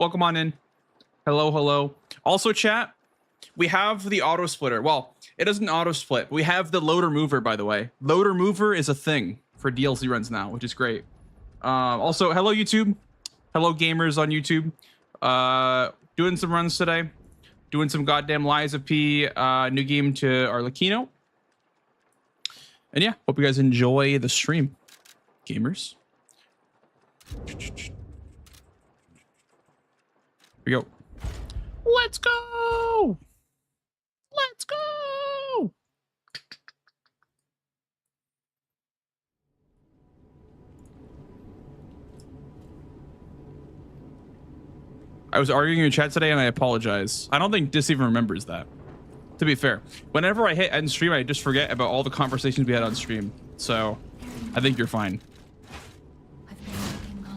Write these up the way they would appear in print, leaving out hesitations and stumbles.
Welcome on in. Hello, hello. Also, chat, we have the auto splitter. Well, it doesn't auto split. We have the loader mover, by the way. Loader mover is a thing for DLC runs now, which is great. Also, hello, YouTube. Hello, gamers on YouTube. Doing some runs today. Doing some goddamn Lies of P, new game to Arlecchino. And yeah, hope you guys enjoy the stream, gamers. Here we go. Let's go. Let's go. I was arguing in chat today and I apologize. I don't think Dis even remembers that. To be fair, whenever I hit end stream, I just forget about all the conversations we had on stream. So I think you're fine.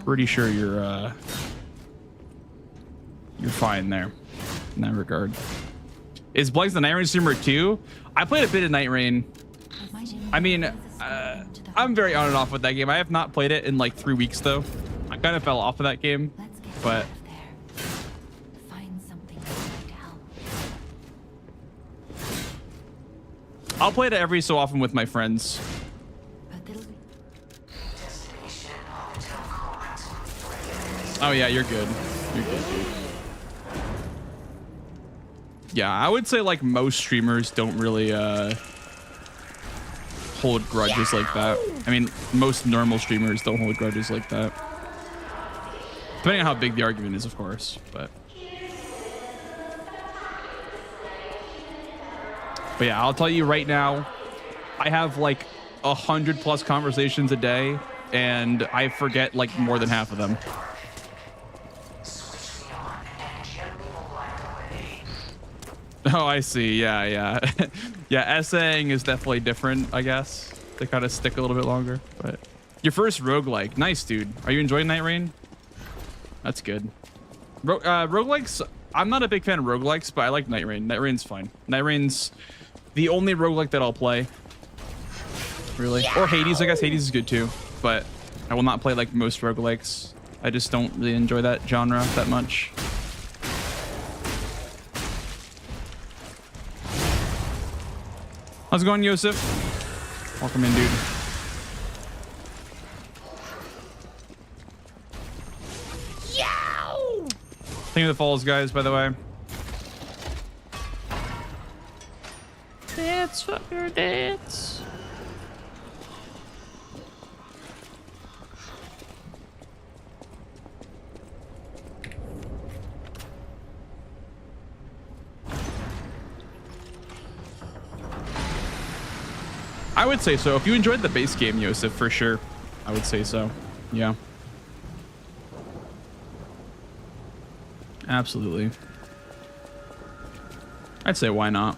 Pretty sure you're fine there in that regard. Is Blake's the Night Rain streamer too? I played a bit of Night Rain. I mean, I'm very on and off with that game. I have not played it in like 3 weeks though. I kind of fell off of that game, but I'll play it every so often with my friends. Oh yeah, you're good. You're good, dude. Yeah, I would say like most streamers don't really hold grudges like that. I mean, most normal streamers don't hold grudges like that. Depending on how big the argument is, of course, but yeah, I'll tell you right now, I have like 100+ conversations a day and I forget like more than half of them. Oh, I see. Yeah, yeah. Yeah, essaying is definitely different, I guess. They kind of stick a little bit longer. But your first roguelike. Nice, dude. Are you enjoying Night Rain? That's good. Roguelikes, I'm not a big fan of roguelikes, but I like Night Rain. Night Rain's fine. Night Rain's the only roguelike that I'll play. Really. Or Hades, I guess. Hades is good too. But I will not play like most roguelikes. I just don't really enjoy that genre that much. How's it going, Yosef? Welcome in, dude. Yow! Think of the Falls, guys, by the way. Dance, fucker, dance. I would say so. If you enjoyed the base game, Yosef, for sure. I would say so. Yeah. Absolutely. I'd say why not?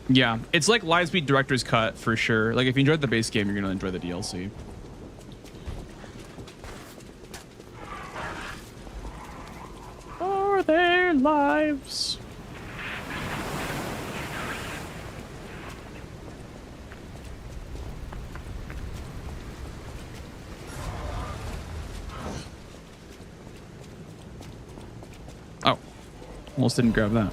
Yeah, it's like Lightspeed Director's Cut for sure. Like if you enjoyed the base game, you're gonna enjoy the DLC. For their lives. Oh, almost didn't grab that.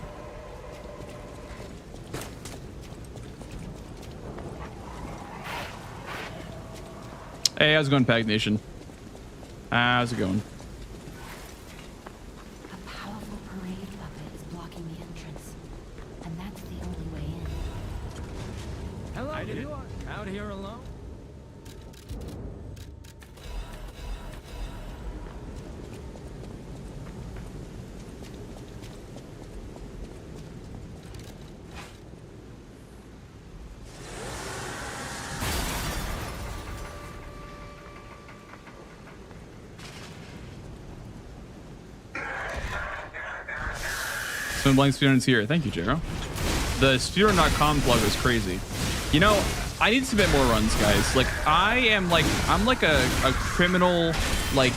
Hey, how's it going, Pag Nation? How's it going? A powerful parade puppet is blocking the entrance, and that's the only way in. Hello, you are out here alone? Some blank Speedruns here. Thank you, Jero. The Speedrun.com plug is crazy. You know, I need to submit more runs, guys. Like, I'm like a criminal, like,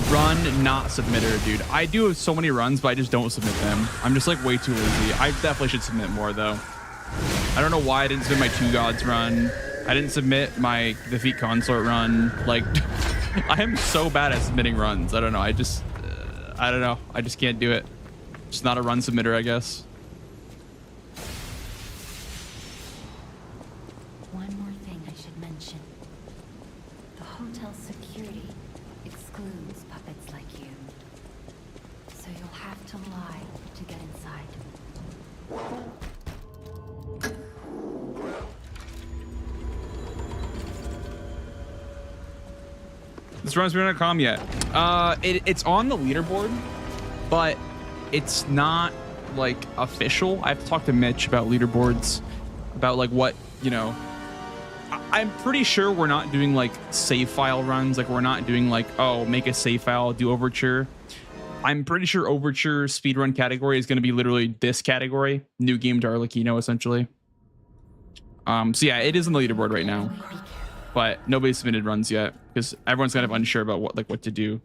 run not submitter, dude. I do so many runs, but I just don't submit them. I'm just like way too lazy. I definitely should submit more though. I don't know why I didn't submit my 2 Gods run. I didn't submit my defeat consort run. Like, I am so bad at submitting runs. I don't know. I don't know. I just can't do it. Just not a run submitter, I guess. One more thing I should mention. The hotel security excludes puppets like you. So you'll have to lie to get inside. This run's not com yet. It's on the leaderboard, but it's not like official. I have to talk to Mitch about leaderboards, about like what, you know. I'm pretty sure we're not doing like save file runs. Like we're not doing like, oh, make a save file, do Overture. I'm pretty sure Overture speedrun category is going to be literally this category, new game to Arlecchino essentially. So yeah, it is on the leaderboard right now, but nobody submitted runs yet because everyone's kind of unsure about what to do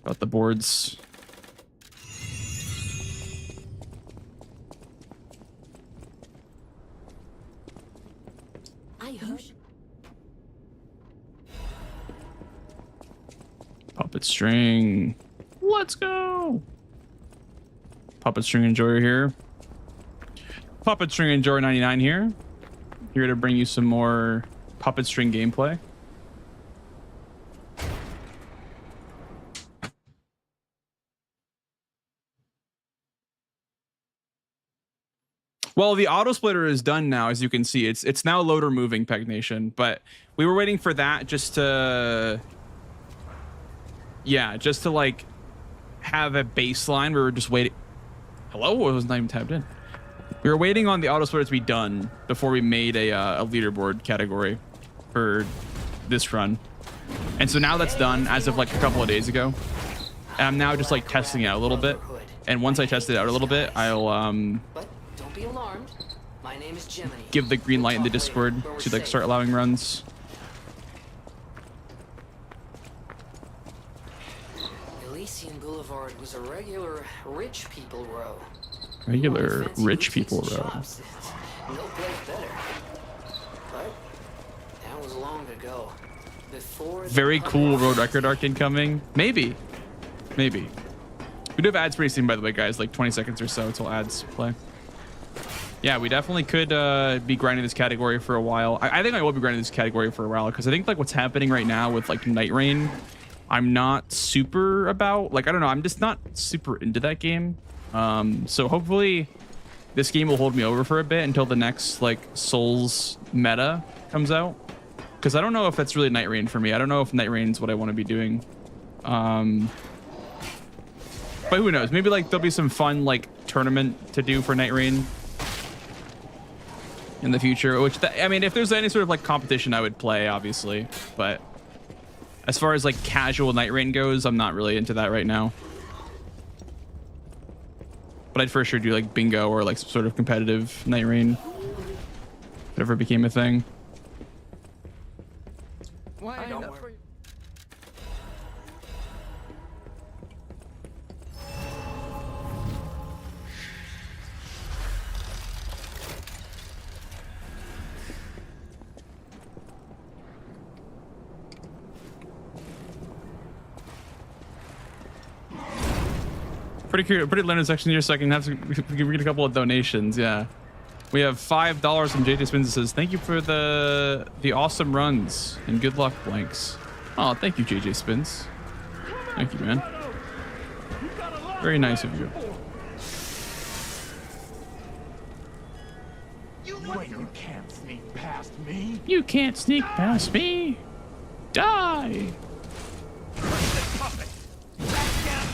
about the boards. Puppet string. Let's go. Puppet string enjoyer here. Puppet string enjoyer 99 here. Here to bring you some more puppet string gameplay. Well, the auto splitter is done now, as you can see. It's now loader moving, Peg Nation, but we were waiting for that just to like have a baseline. We were just waiting. Hello? I was not even tapped in. We were waiting on the auto splitter to be done before we made a leaderboard category for this run. And so now that's done as of like a couple of days ago. And I'm now just like testing it out a little bit. And once I test it out a little bit, I'll But don't be alarmed. My name is Jiminy. give the green light in the Discord to like start allowing runs. Elysian Boulevard was a regular rich people row. Regular Fancy rich boutiques people and row. shops. No place better. But that was long ago. Before the Very cool puppet- road record arc incoming. Maybe. We do have ads pretty soon, by the way, guys. Like 20 seconds or so until ads play. Yeah, we definitely could be grinding this category for a while. I think I will be grinding this category for a while because I think like what's happening right now with like Night Rain, I'm not super about. Like, I don't know. I'm just not super into that game. So hopefully this game will hold me over for a bit until the next like Souls meta comes out. Because I don't know if that's really Night Rain for me. I don't know if Night Rain's what I want to be doing. But who knows? Maybe like there'll be some fun like tournament to do for Night Rain in the future. Which I mean, if there's any sort of like competition, I would play, obviously. But as far as like casual Night Rain goes, I'm not really into that right now. But I'd for sure do like bingo or like some sort of competitive Night Rain if it ever became a thing. Why don't worry. Pretty curious, pretty limited section here, so I can have to read a couple of donations. Yeah, we have $5 from JJ Spins that says thank you for the awesome runs and good luck, blanks. Oh, thank you, JJ Spins. Thank you, man. Very nice of you. You can't sneak past me. You can't sneak past me. Die. Puppet. Back down.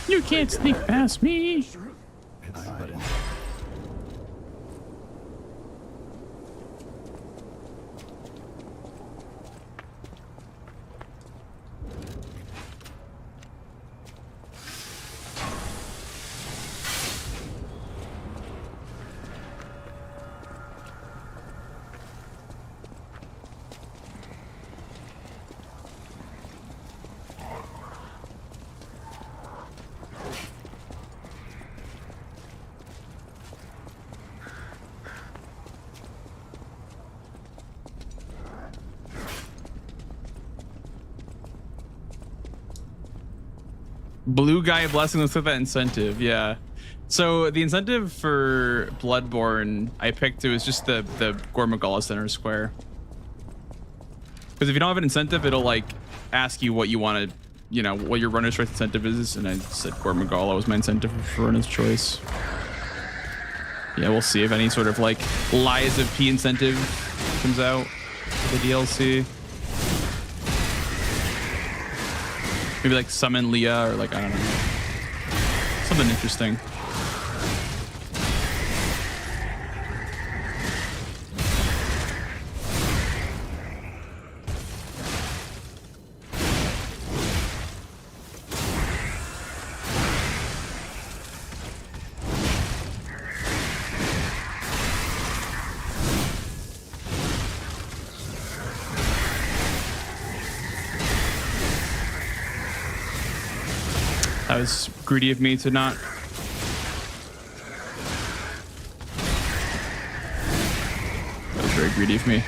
You can't sneak past me. Blue guy blessing. Let's hit that incentive. Yeah. So the incentive for Bloodborne, I picked, it was just the Gormagala Center Square. Because if you don't have an incentive, it'll like ask you what you want to, you know, what your runner's choice incentive is. And I said Gormagala was my incentive for runner's choice. Yeah, we'll see if any sort of like Lies of P incentive comes out for the DLC. Maybe like summon Leah or like, I don't know. Something interesting. That was greedy of me to not. That was very greedy of me.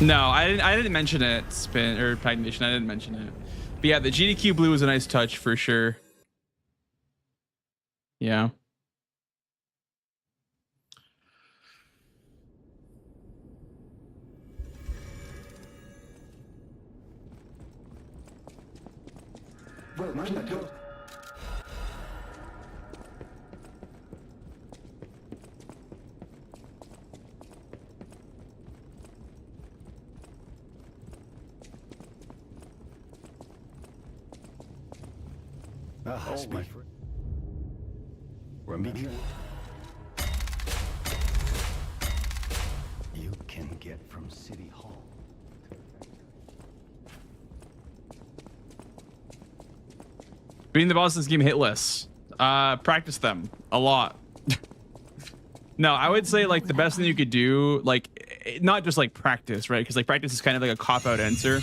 No, I didn't mention it, Spin or Pagnation. I didn't mention it. But yeah, the GDQ blue was a nice touch for sure. Yeah. My friend. Remedial. You can get from City Hall. Beating the boss in this game hitless. Practice them a lot. No, I would say like the best thing you could do, like not just like practice, right? Because like practice is kind of like a cop-out answer.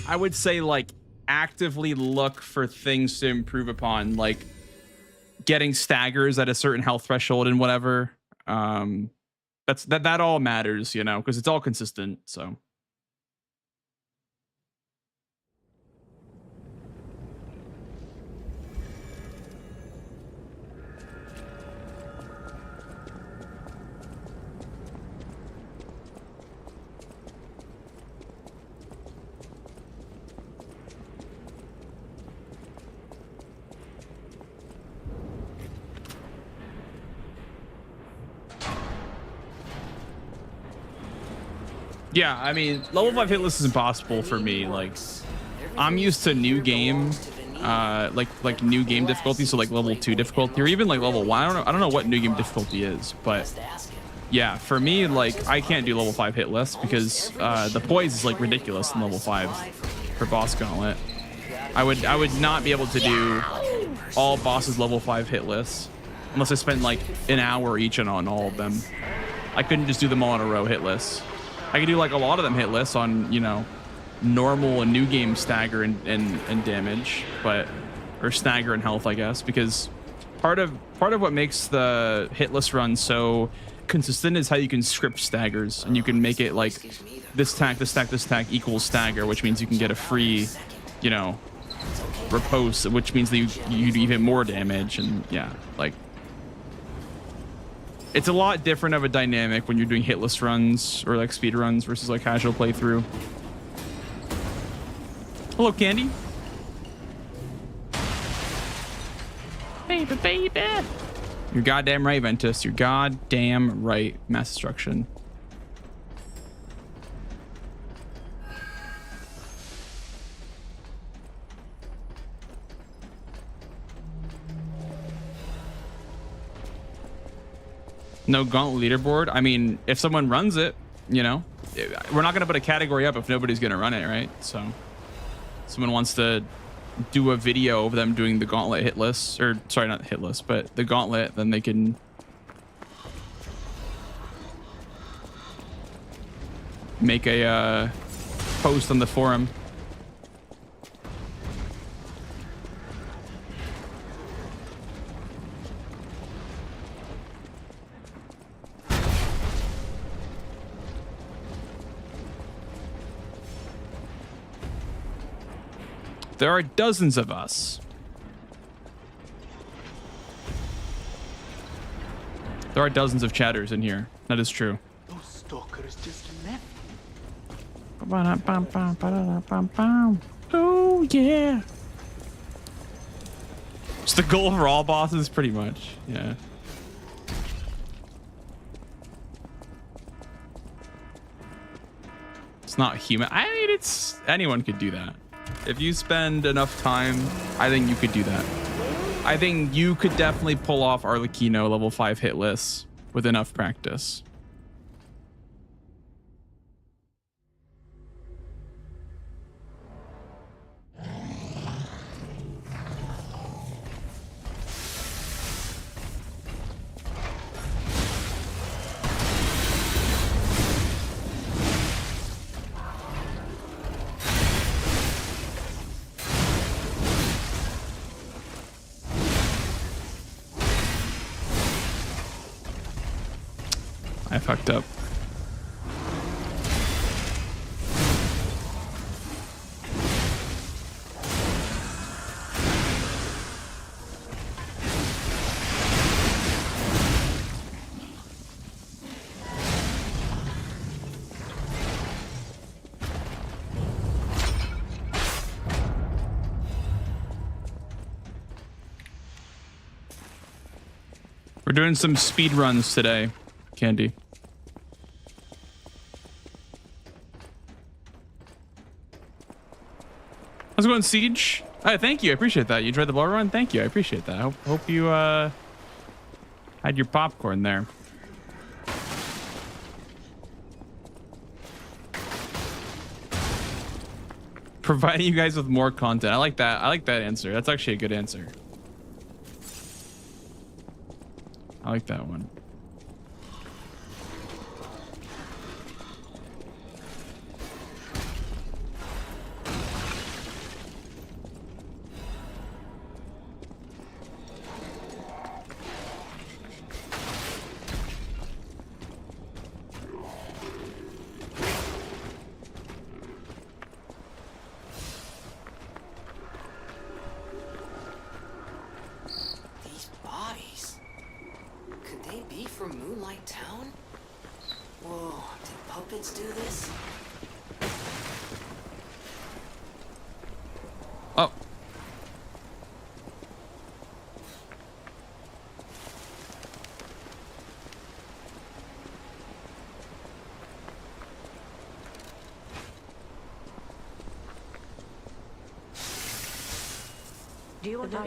I would say like actively look for things to improve upon, like getting staggers at a certain health threshold and whatever. That all matters, you know, because it's all consistent. So. Yeah, I mean, level 5 hitless is impossible for me. Like, I'm used to new game, like new game difficulty, so like level 2 difficulty, or even like level 1. I don't know what new game difficulty is, but yeah, for me, like I can't do level 5 hitless because the poise is like ridiculous in level 5 for boss gauntlet. I would not be able to do all bosses level 5 hitless unless I spend like an hour each on all of them. I couldn't just do them all in a row hitless. I could do like a lot of them hitless on, you know, normal and new game stagger and damage, but or stagger and health, I guess, because part of what makes the hitless run so consistent is how you can script staggers, and you can make it like this tack, this tack, this tack equals stagger, which means you can get a free, you know, riposte, which means that you do even more damage, and yeah, like. It's a lot different of a dynamic when you're doing hitless runs or like speed runs versus like casual playthrough. Hello, Candy. Baby. You're goddamn right, Ventus. You're goddamn right, Mass Destruction. No gauntlet leaderboard. I mean, if someone runs it, you know, we're not going to put a category up if nobody's going to run it, right? So someone wants to do a video of them doing the gauntlet hitless, or sorry, not hitless, but the gauntlet, then they can make a post on the forum. There are dozens of us. There are dozens of chatters in here. That is true. Those stalkers just left. Oh, yeah. It's the goal for all bosses, pretty much. Yeah. It's not human. I mean, it's anyone could do that. If you spend enough time, I think you could do that. I think you could definitely pull off Arlecchino level 5 hit lists with enough practice. I fucked up. We're doing some speed runs today, Candy. How's it going, Siege? Hi, thank you. I appreciate that. You enjoyed the blow run? Thank you. I appreciate that. Hope you had your popcorn there. Providing you guys with more content. I like that. I like that answer. That's actually a good answer. I like that one. These bodies. Could they be from Moonlight Town? Whoa, did puppets do this? Oh. Do you want to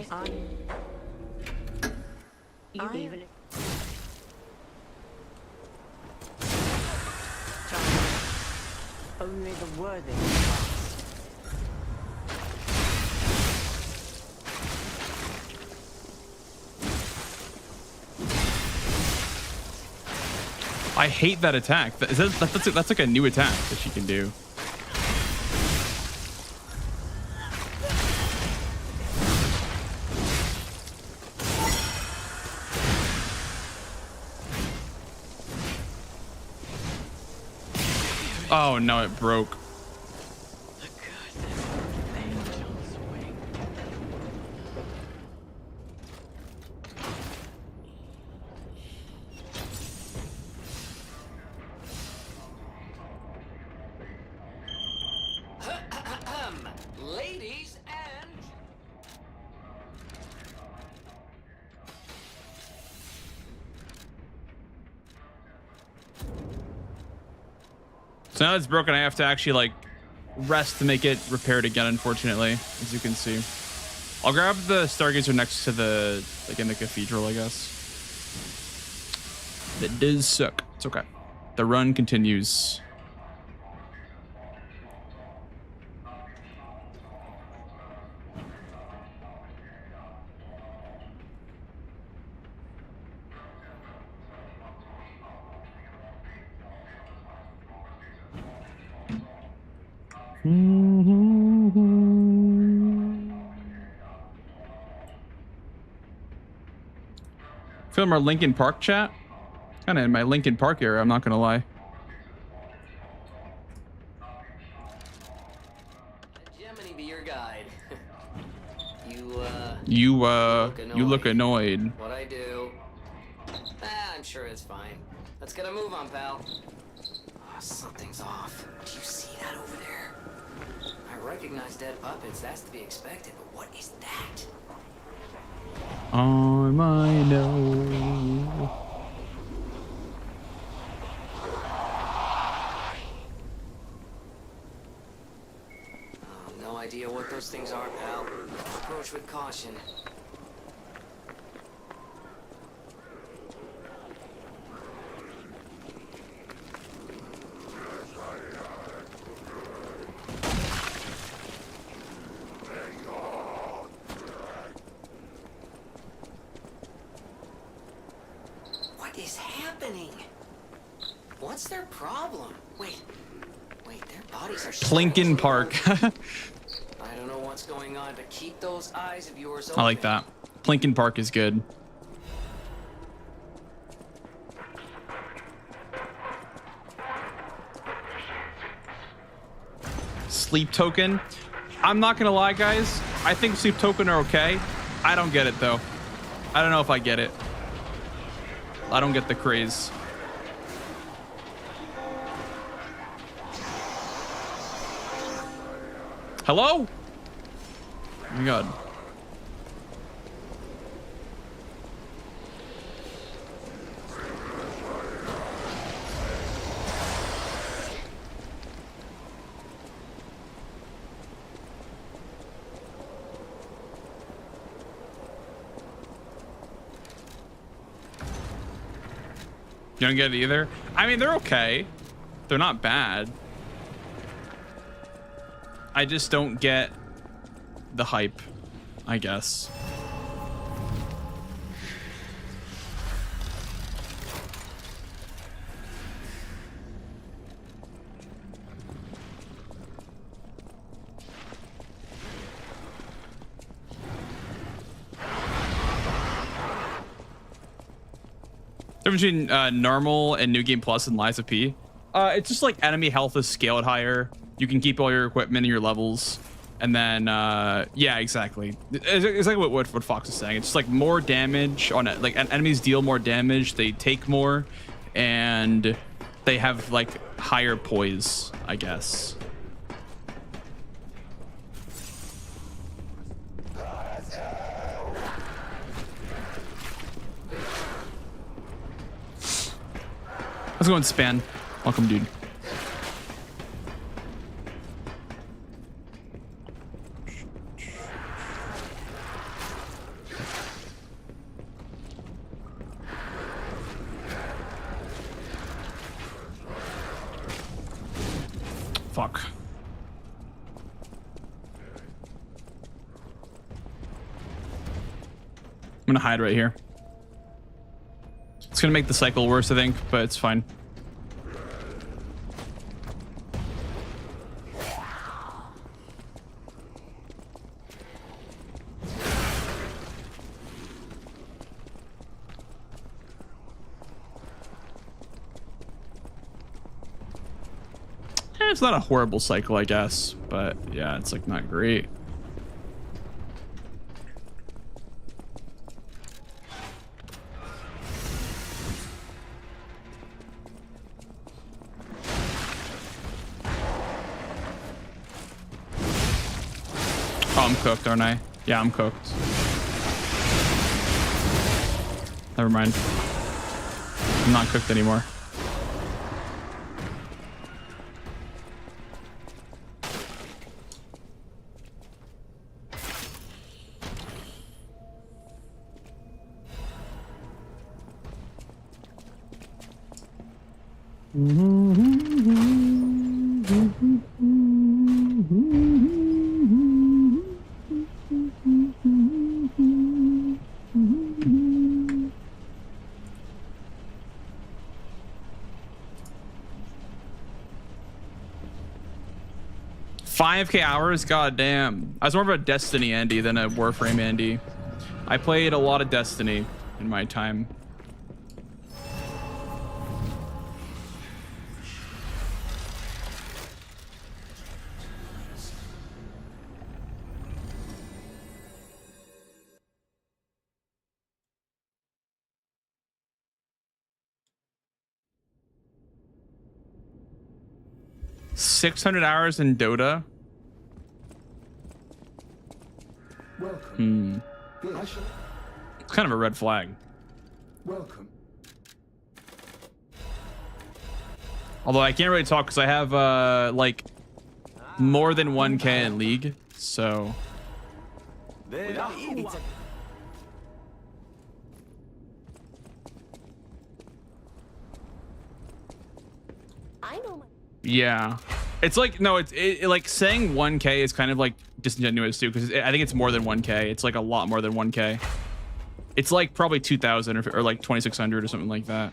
you even only the worthy pass. I hate that attack. That's like a new attack that she can do. Oh no, it broke. Ladies and... So now it's broken. I have to actually like rest to make it repaired again, unfortunately, as you can see. I'll grab the Stargazer next to the, like in the cathedral, I guess. That does suck. It's okay. The run continues. Film our Linkin Park chat. Kind of in my Linkin Park era, I'm not gonna lie. Let Gemini be your guide. You look annoyed. What I do? I'm sure it's fine. Let's get a move on, pal. Oh, something's off. Do you see that over there? I recognize dead puppets. That's to be expected, but what is that? On my nose. No idea what those things are, pal. Approach with caution. What is happening? What's their problem? Wait, their bodies are Plinkin Park. I don't know what's going on, but keep those eyes of yours open. I like that. Plinkin Park is good. Sleep token. I'm not gonna lie, guys. I think sleep token are okay. I don't get it though. I don't know if I get it. I don't get the craze. Hello? Oh my god. You don't get it either? I mean, they're okay. They're not bad. I just don't get the hype, I guess. Difference between normal and new game plus and Lies of P. It's just like enemy health is scaled higher. You can keep all your equipment and your levels, and then yeah, exactly. It's like what Fox is saying. It's just like more damage on it. Like enemies deal more damage, they take more, and they have like higher poise, I guess. Let's go and span. Welcome, dude. Fuck. I'm gonna hide right here. It's gonna make the cycle worse, I think, but it's fine. It's not a horrible cycle, I guess, but yeah, it's like not great. Oh, I'm cooked, aren't I? Yeah, I'm cooked. Never mind. I'm not cooked anymore. $5K hours? God damn. I was more of a Destiny Andy than a Warframe Andy. I played a lot of Destiny in my time. 600 hours in Dota. Welcome. It's kind of a red flag. Welcome. Although I can't really talk because I have like more than 1K in League, so I know my yeah. It's like no, like saying 1K is kind of like disingenuous too because I think it's more than 1K. It's like a lot more than 1K. It's like probably 2,000 or like 2,600 or something like that.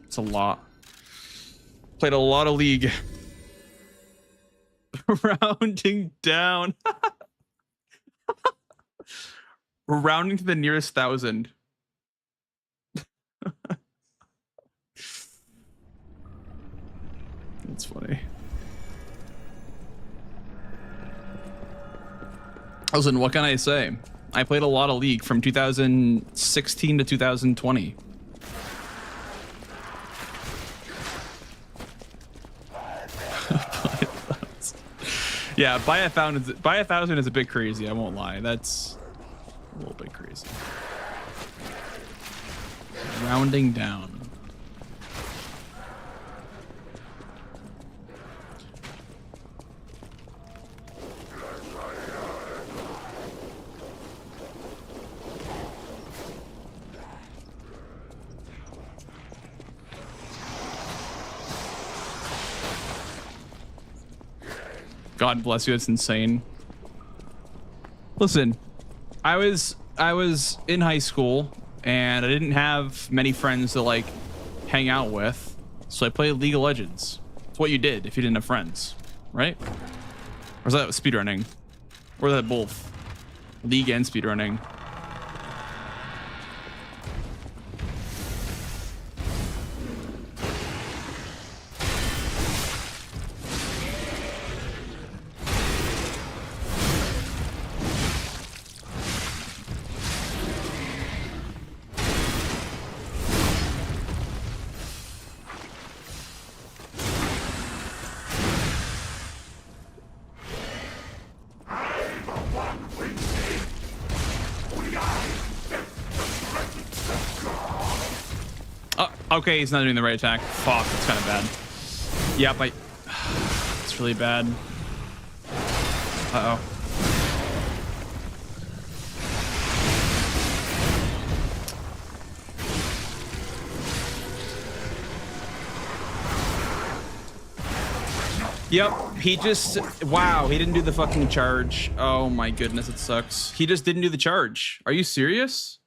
It's a lot. Played a lot of League. Rounding down. We're rounding to the nearest 1,000. That's funny. Listen, what can I say? I played a lot of League from 2016 to 2020. Yeah, buy a thousand is a bit crazy. I won't lie. That's a little bit crazy. Rounding down. God bless you. It's insane. Listen, I was in high school and I didn't have many friends to like hang out with, so I played League of Legends. It's what you did if you didn't have friends, right? Or is that speedrunning? Or is that both? League and speedrunning. Okay, he's not doing the right attack. Fuck, it's kind of bad. Yep, it's really bad. Uh-oh. Yep, he just... Wow, he didn't do the fucking charge. Oh my goodness, it sucks. He just didn't do the charge. Are you serious?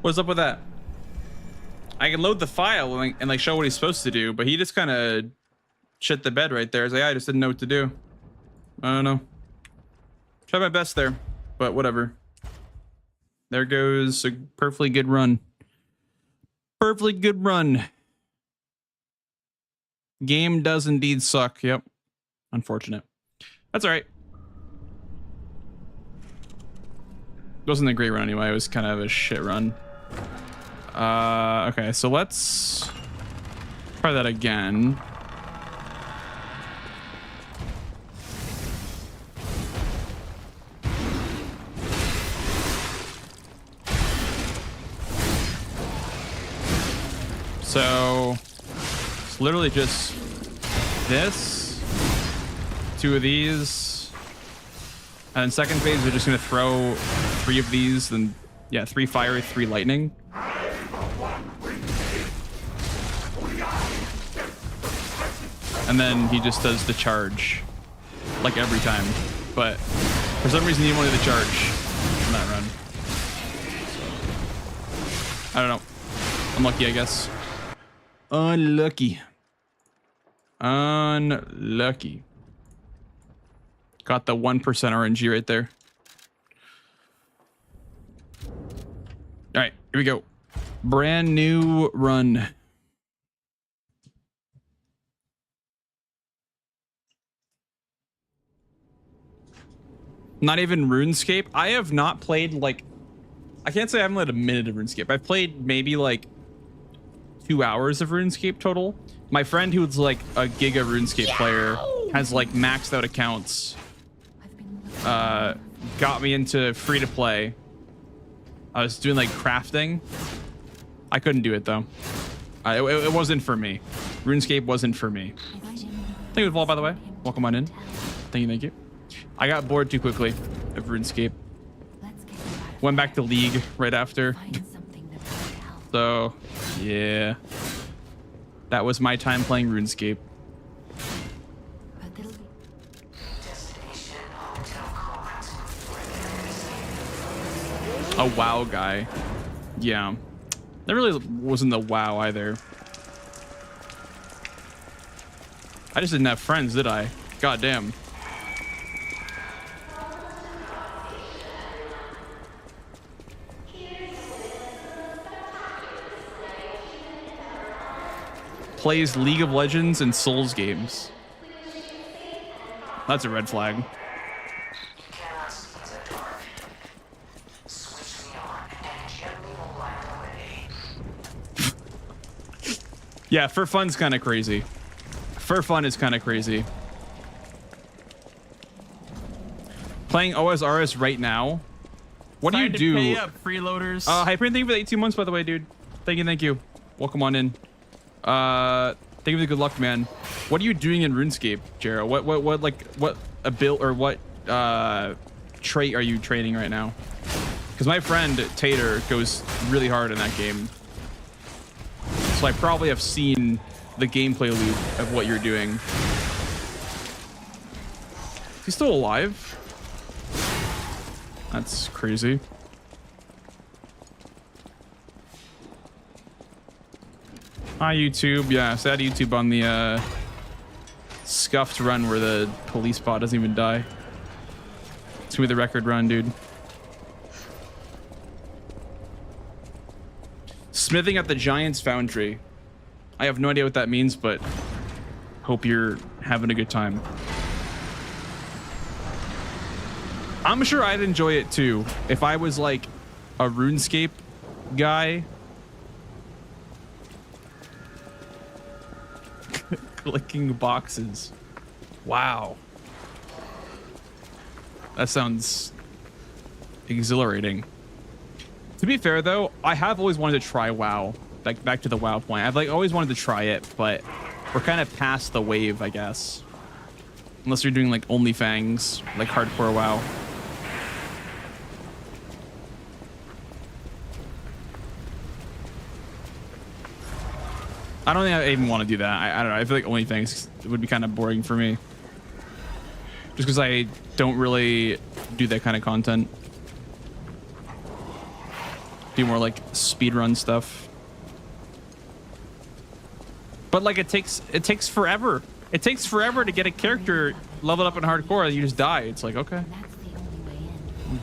What's up with that? I can load the file and like show what he's supposed to do, but he just kind of shit the bed right there. It's like, I just didn't know what to do. I don't know. Tried my best there, but whatever. There goes a perfectly good run. Perfectly good run. Game does indeed suck. Yep. Unfortunate. That's all right. It wasn't a great run anyway. It was kind of a shit run. Okay, so let's try that again. So it's literally just this, 2 of these, and in second phase we're just gonna throw 3 of these, then yeah, 3 fire, 3 lightning. And then he just does the charge like every time, but for some reason he wanted the charge on that run. So, I don't know. Unlucky, I guess. Unlucky. Unlucky. Got the 1% RNG right there. All right, here we go. Brand new run. Not even RuneScape. I have not played like, I can't say I haven't played a minute of RuneScape. I've played maybe like 2 hours of RuneScape total. My friend who's like a giga RuneScape player has like maxed out accounts. Got me into free to play. I was doing like crafting. I couldn't do it though. It wasn't for me. RuneScape wasn't for me. Thank you, Vol, by the way. Welcome on in. Thank you, thank you. I got bored too quickly of RuneScape. Went back to League right after. So, yeah. That was my time playing RuneScape. A WoW guy. Yeah. That really wasn't the WoW either. I just didn't have friends, did I? God damn. Plays League of Legends and Souls games. That's a red flag. Yeah, for fun's kind of crazy. For fun is kind of crazy. Playing OSRS right now. What do you do? Pay up, freeloaders. Hyperion, thank you for the 18 months, by the way, dude. Thank you, thank you. Welcome on in. Thank you for the good luck, man. What are you doing in RuneScape, Jero? What ability or what trait are you training right now? Because my friend Tater goes really hard in that game. So I probably have seen the gameplay loop of what you're doing. Is he still alive? That's crazy. Hi, YouTube. Yeah, sad YouTube on the scuffed run where the police bot doesn't even die. It's gonna be the record run, dude. Smithing at the Giants Foundry. I have no idea what that means, but hope you're having a good time. I'm sure I'd enjoy it too if I was like a RuneScape guy. Clicking boxes. Wow. That sounds exhilarating. To be fair though, I have always wanted to try WoW. Like back to the WoW point. I've like always wanted to try it, but we're kind of past the wave, I guess. Unless you're doing like OnlyFans, like hardcore WoW. I don't think I even want to do that. I don't know. I feel like OnlyFans would be kind of boring for me. Just because I don't really do that kind of content. Do more like speedrun stuff. But like it takes forever. It takes forever to get a character leveled up in hardcore and you just die. It's like, okay.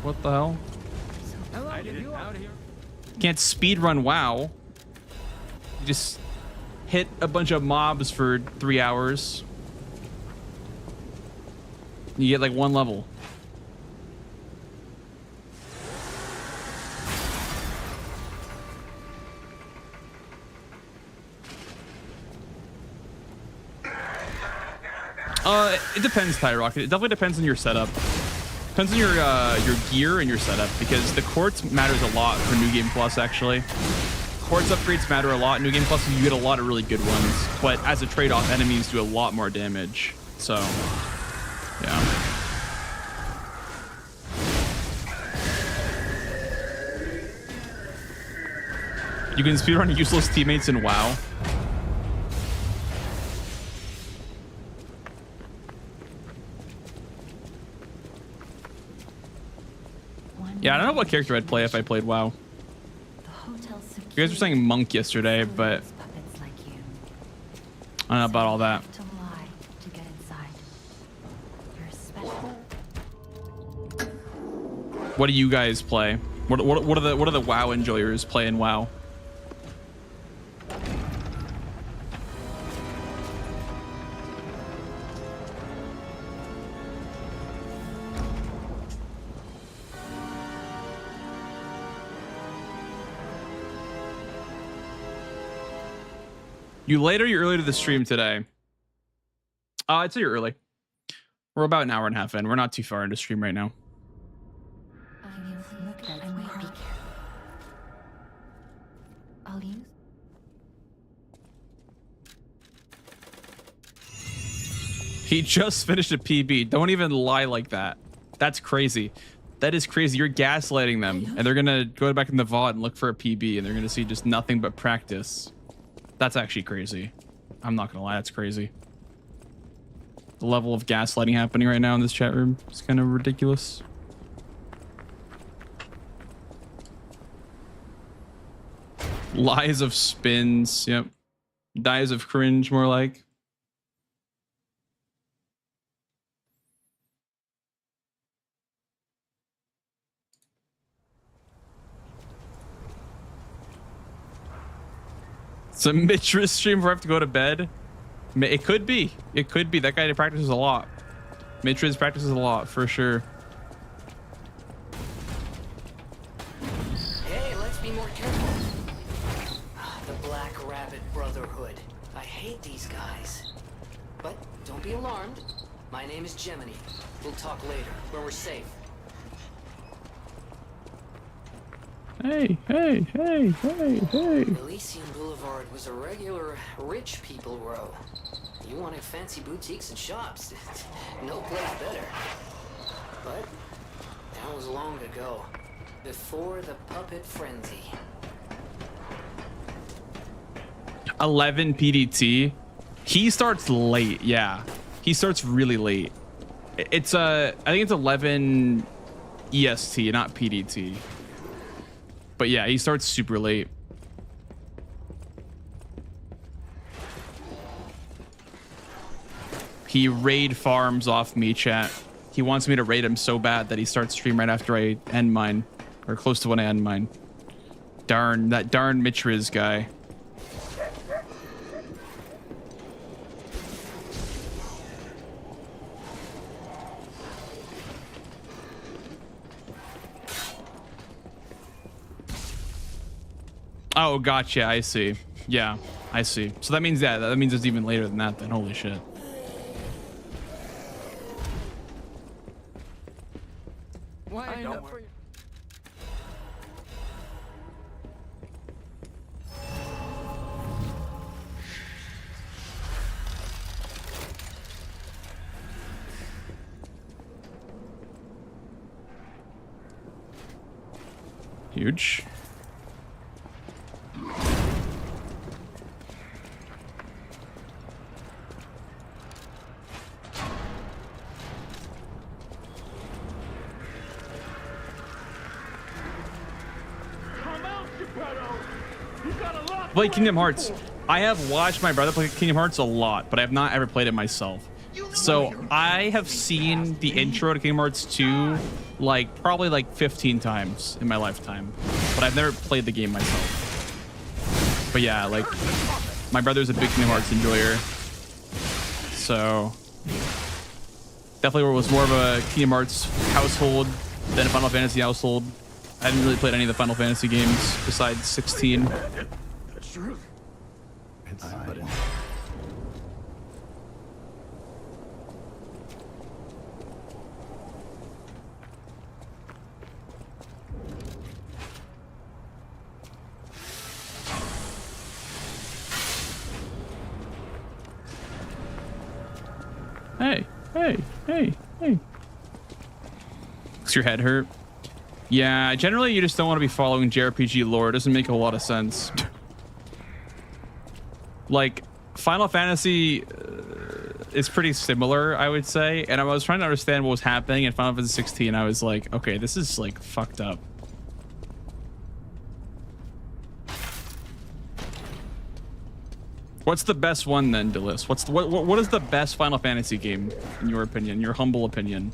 What the hell? Can't speedrun WoW. You just hit a bunch of mobs for 3 hours. You get like 1 level. It depends, Tyrock. It definitely depends on your setup. Depends on your gear and your setup, because the quartz matters a lot for New Game Plus, actually. Quartz upgrades matter a lot. New Game Plus, you get a lot of really good ones, but as a trade-off, enemies do a lot more damage. So, yeah. You can speedrun useless teammates in WoW. Yeah, I don't know what character I'd play if I played WoW. You guys were saying monk yesterday, but I don't know about all that. What do you guys play? What are the WoW enjoyers play in WoW? You late or you early to the stream today? I'd say you're early. We're about an hour and a half in. We're not too far into stream right now. I'll use. He just finished a PB. Don't even lie like that. That's crazy. That is crazy. You're gaslighting them, and they're gonna go back in the VOD and look for a PB, and they're gonna see just nothing but practice. That's actually crazy. I'm not gonna lie. That's crazy. The level of gaslighting happening right now in this chat room is kind of ridiculous. Lies of spins. Yep. Dies of cringe, more like. So Mitra stream before I have to go to bed. It could be. It could be. That guy practices a lot. Mitra's practices a lot for sure. Hey, let's be more careful. The Black Rabbit Brotherhood. I hate these guys. But don't be alarmed. My name is Gemini. We'll talk later, when we're safe. Hey, hey, hey, hey, hey. Elysian Boulevard was a regular rich people row. You wanted fancy boutiques and shops. No place better. But that was long ago. Before the puppet frenzy. 11 PDT. He starts late. Yeah, he starts really late. It's I think it's 11 EST, not PDT. But yeah, he starts super late. He raid farms off me, chat. He wants me to raid him so bad that he starts stream right after I end mine, or close to when I end mine. Darn, that darn Mitriz guy. Oh, gotcha. I see. Yeah, I see. So that means that means it's even later than that. Then holy shit. Why don't worry. Huge. Play Kingdom Hearts. I have watched my brother play Kingdom Hearts a lot, but I have not ever played it myself. So I have seen the intro to Kingdom Hearts 2 probably like 15 times in my lifetime, but I've never played the game myself. But yeah, like my brother's a big Kingdom Hearts enjoyer, so definitely was more of a Kingdom Hearts household than a Final Fantasy household. I haven't really played any of the Final Fantasy games besides 16. That's true. Inside. Hey, hey, hey, hey. Does your head hurt? Yeah, generally you just don't want to be following JRPG lore. It doesn't make a lot of sense. Like, Final Fantasy is pretty similar, I would say. And I was trying to understand what was happening in Final Fantasy 16. I was like, okay, this is like fucked up. What's the best one then, Delis? What is the best Final Fantasy game in your opinion, your humble opinion?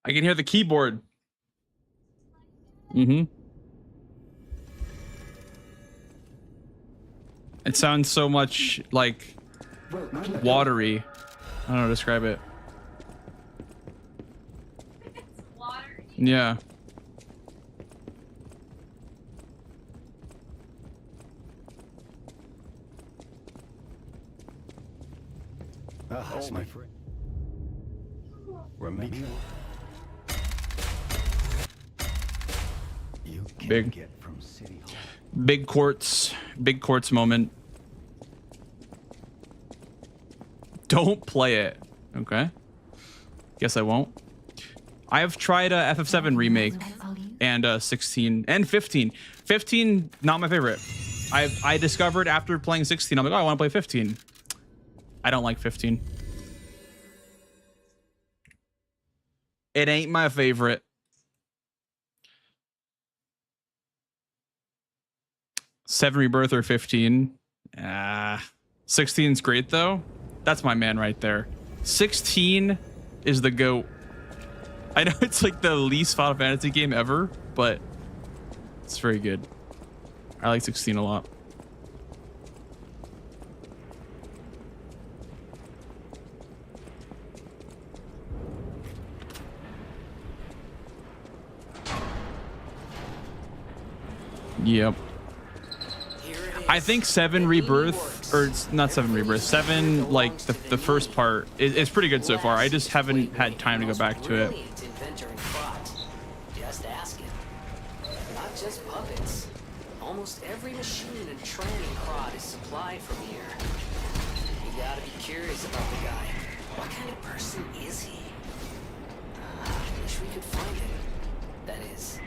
I can hear the keyboard. Mm-hmm. It sounds so much like watery. I don't know how to describe it. Yeah. That's my friend. Remember? You can Big. get from City Hall. Big courts moment. Don't play it. Okay. Guess I won't. I have tried a FF7 remake and 16 and 15. 15, not my favorite. I discovered after playing 16, I'm like, oh, I want to play 15. I don't like 15. It ain't my favorite. Seven Rebirth or 15. 16's great though. That's my man right there. 16 is the GOAT. I know it's like the least Final Fantasy game ever, but it's very good. I like 16 a lot. Yep. I think 7 Rebirth, or it's not 7 Rebirth, 7, like the first part is pretty good so far. I just haven't had time to go back to it. Just ask it. Not just puppets. Almost every machine and train in Krot is supplied from here. You gotta be curious about the guy. What kind of person is he? I wish we could find him. That is.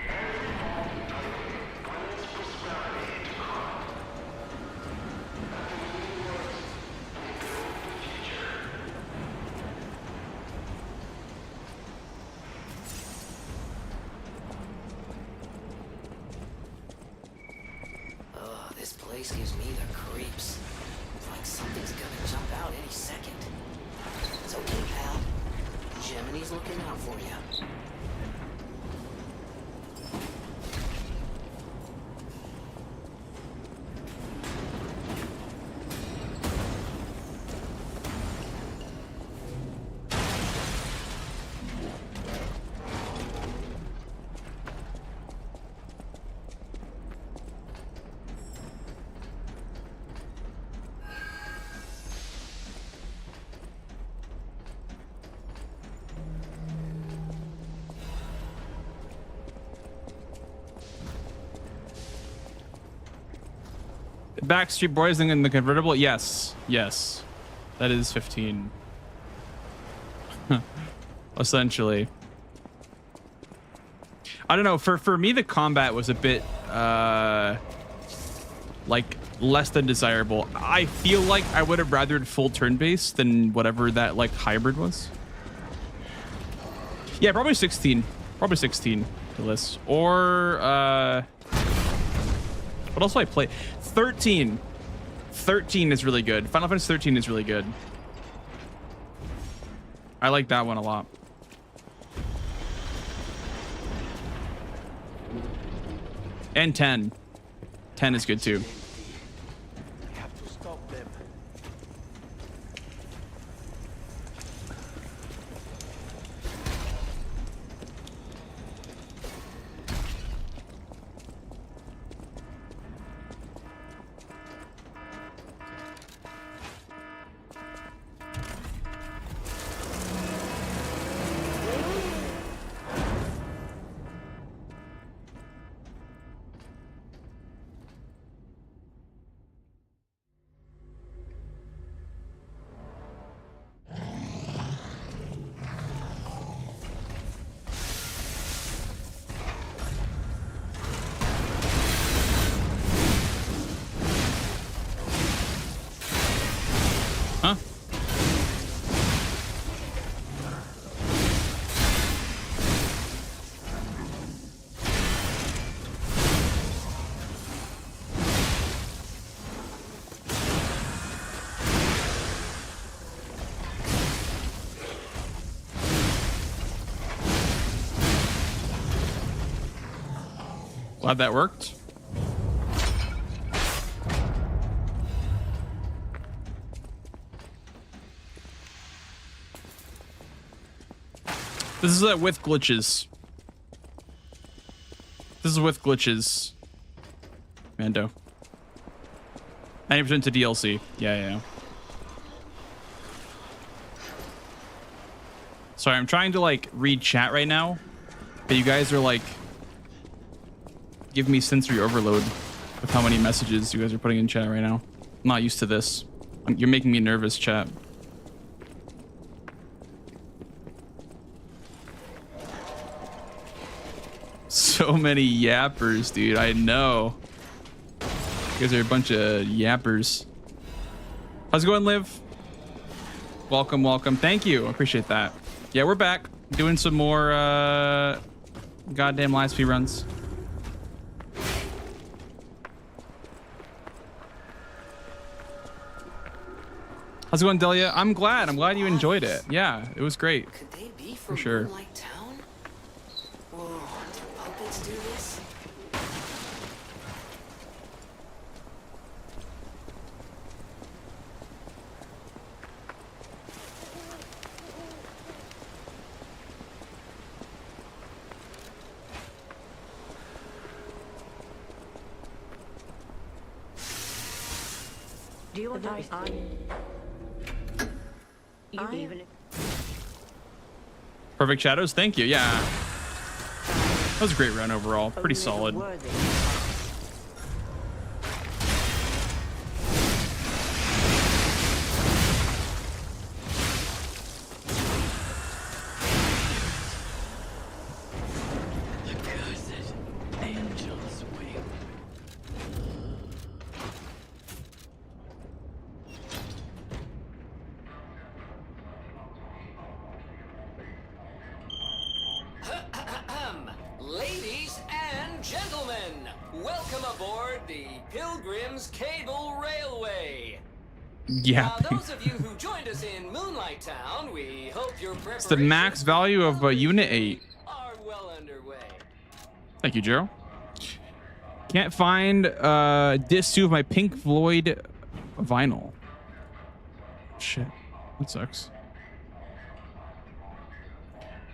This place gives me the creeps. It's like something's gonna jump out any second. It's okay, pal. Gemini's looking out for you. Backstreet Boys in the convertible? Yes. Yes. That is 15. Essentially. I don't know. For me, the combat was a bit like less than desirable. I feel like I would have rathered full turn-based than whatever that like hybrid was. Yeah, probably 16. Probably 16 to list. Or what else do I play? 13. 13 is really good. Final Fantasy 13 is really good. I like that one a lot. And 10. 10 is good too. We have to stop them. Glad that worked. This is with glitches. This is with glitches. Mando. 90% to DLC. Yeah. Sorry, I'm trying to like read chat right now, but you guys are like giving me sensory overload with how many messages you guys are putting in chat right now. I'm not used to this. You're making me nervous, chat. So many yappers, dude. I know. You guys are a bunch of yappers. How's it going, Liv? Welcome, welcome. Thank you. I appreciate that. Yeah, we're back doing some more goddamn live speed runs. How's it going, Delia? I'm glad you enjoyed it. Yeah, it was great. Could they be For sure. Moonlight Town? Whoa, do puppets do this? Do you want to Perfect shadows. Thank you. Yeah. That was a great run overall. Pretty solid. Ladies and gentlemen, welcome aboard the Pilgrim's Cable Railway. Yeah. Now, those of you who joined us in Moonlight Town, we hope your It's the max value of Unit 8. are well underway. Thank you, Jero. Can't find disc 2 of my Pink Floyd vinyl. Shit. That sucks.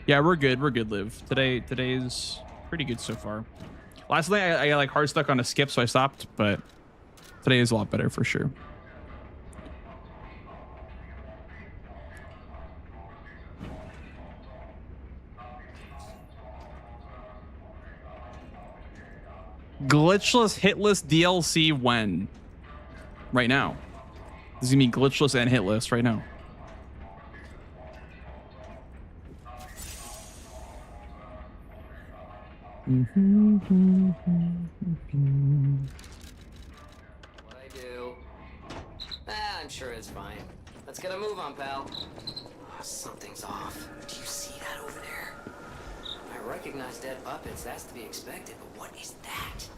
Yeah, we're good. We're good, Liv. Today's pretty good so far. Last night I got like hard stuck on a skip, so I stopped, but today is a lot better for sure. Glitchless hitless DLC when? Right now. This is gonna be glitchless and hitless right now. What I do? I'm sure it's fine. Let's get a move on, pal. Oh, something's off. Do you see that over there? I recognize dead puppets. That's to be expected, but what is that?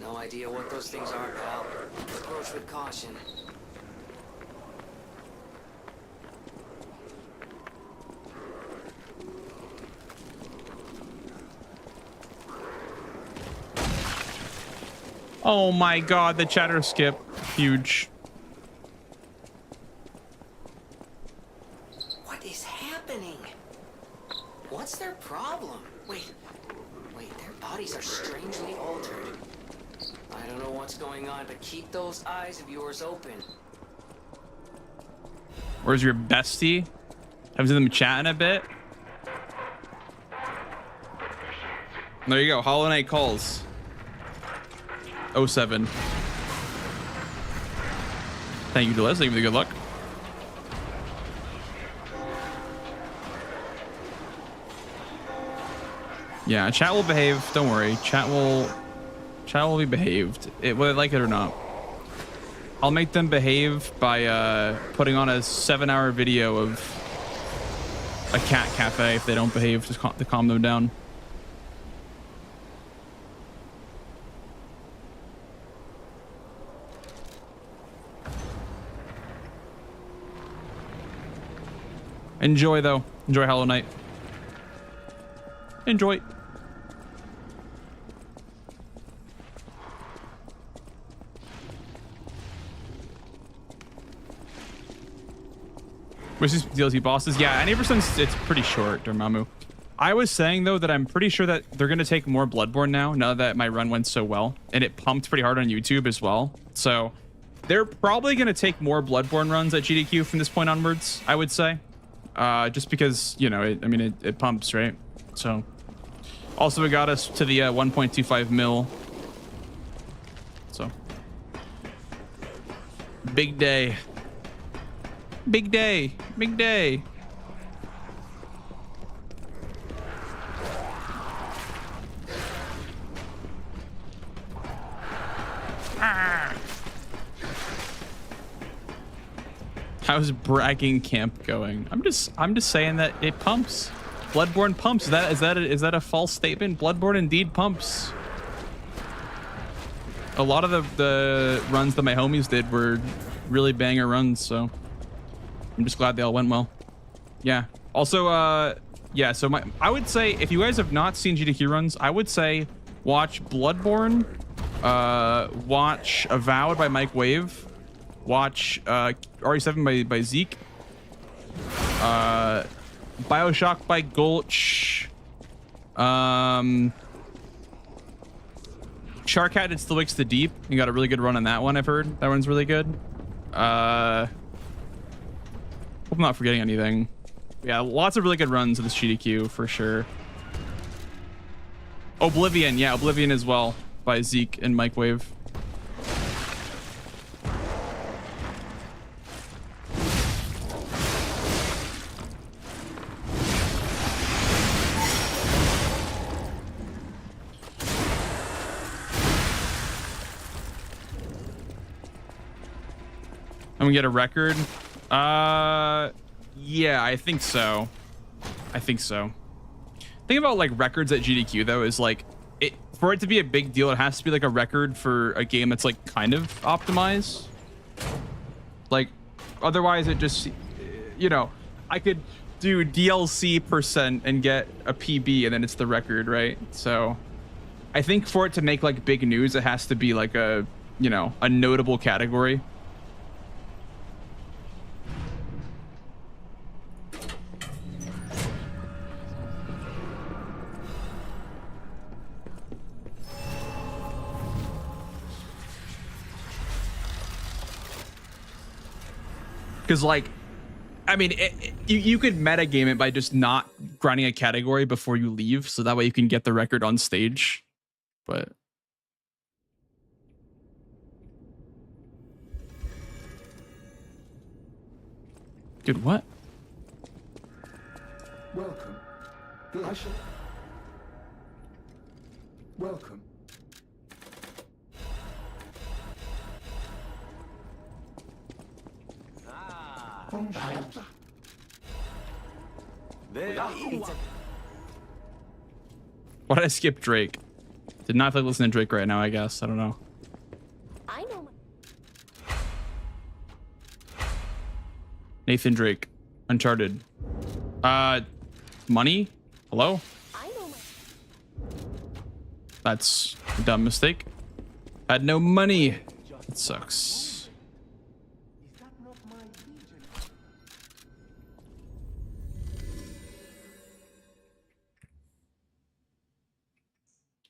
No idea what those things are, pal. Approach with caution. Oh my god, the chatter skip. Huge. What is happening? What's their problem? Wait, their bodies are strangely altered. I don't know what's going on, but keep those eyes of yours open. Where's your bestie? Haven't seen them chatting a bit. There you go. Hollow Knight calls. 07. Thank you, Delez. Thank you for the good luck. Yeah, chat will behave. Don't worry. Chat will be behaved, whether they like it or not. I'll make them behave by putting on a 7-hour video of a cat cafe if they don't behave, just to calm them down. Enjoy though. Enjoy Hollow Knight. Enjoy. Which is DLC bosses? Yeah, and ever since it's pretty short, Dormammu. I was saying though that I'm pretty sure that they're gonna take more Bloodborne now that my run went so well, and it pumped pretty hard on YouTube as well. So they're probably gonna take more Bloodborne runs at GDQ from this point onwards, I would say. Just because, you know, it pumps, right? So also it got us to the 1.25 mil. So big day. Big day. Big day. How's bragging camp going? I'm just saying that it pumps. Bloodborne pumps. Is that a false statement? Bloodborne indeed pumps. A lot of the runs that my homies did were really banger runs, so I'm just glad they all went well. Yeah. Also, yeah. So I would say if you guys have not seen GDQ runs, I would say watch Bloodborne, watch Avowed by Mike Wave. Watch RE7 by Zeke. Bioshock by Gulch. Sharkcat did Still Wakes the Deep. You got a really good run on that one, I've heard. That one's really good. Hope I'm not forgetting anything. Yeah, lots of really good runs of this GDQ for sure. Oblivion, yeah, Oblivion as well by Zeke and Mike Wave. And we get a record. Yeah, I think so. I think so. Thing about like records at GDQ though is like for it to be a big deal, it has to be like a record for a game that's like kind of optimized. Like otherwise it just, you know, I could do DLC % and get a PB and then it's the record, right? So I think for it to make like big news, it has to be like a, you know, a notable category. Because, like, I mean, you could metagame it by just not grinding a category before you leave, so that way you can get the record on stage. But dude, what? Welcome. I shall. Welcome. Why did I skip Drake? Did not feel like listening to Drake right now, I guess. I don't know. I know. Nathan Drake. Uncharted. Money? Hello? I know. That's a dumb mistake. Had no money. It sucks.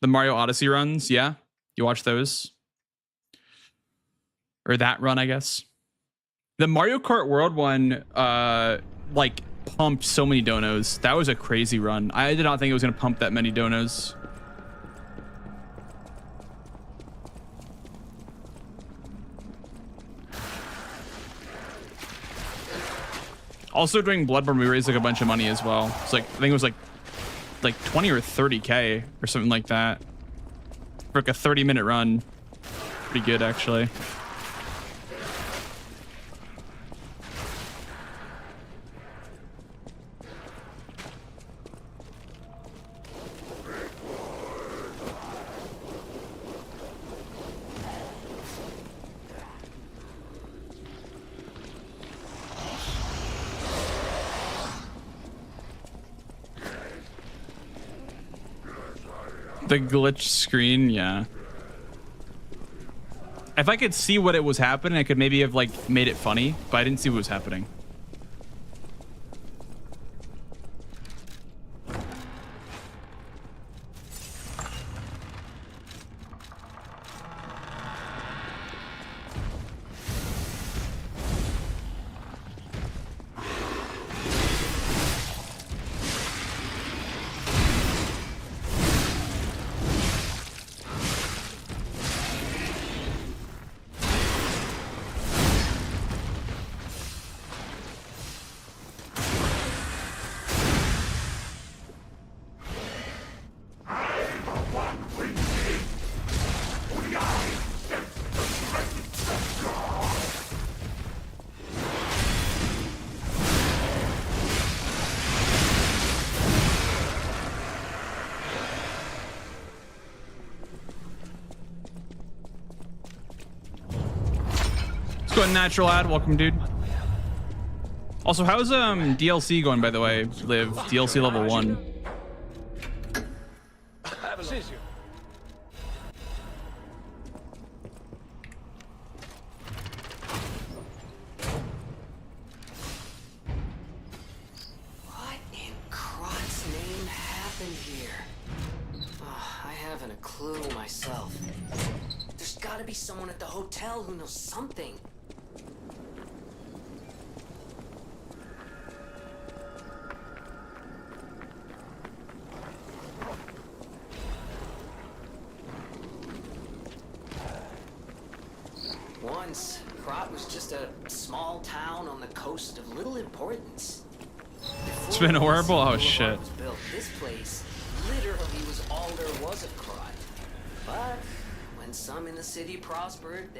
The Mario Odyssey runs, yeah. You watch those? Or that run, I guess. The Mario Kart World one, like, pumped so many donos. That was a crazy run. I did not think it was going to pump that many donos. Also, during Bloodborne, we raised like a bunch of money as well. It's like, I think it was like 20 or 30K or something like that for like a 30-minute run. Pretty good, actually. The glitch screen, yeah. If I could see what it was happening, I could maybe have like made it funny, but I didn't see what was happening. Natural ad, welcome, dude. Also, how's DLC going, by the way? Live DLC level 1. What in Crot's name happened here? I haven't a clue myself. There's gotta be someone at the hotel who knows something. Once, Crot was just a small town on the coast of little importance. It's been horrible. Oh shit. Built, this place literally was all there was of Crot. But when some in the city prospered,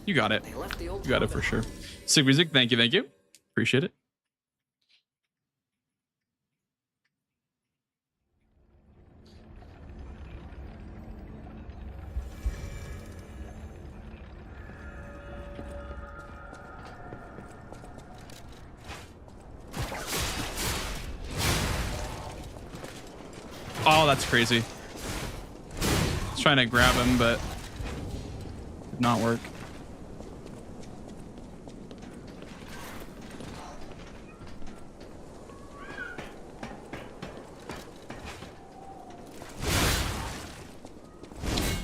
you got it. They left the old you got it for sure. Sick music. Thank you. Appreciate it. Oh, that's crazy. I was trying to grab him, but did not work.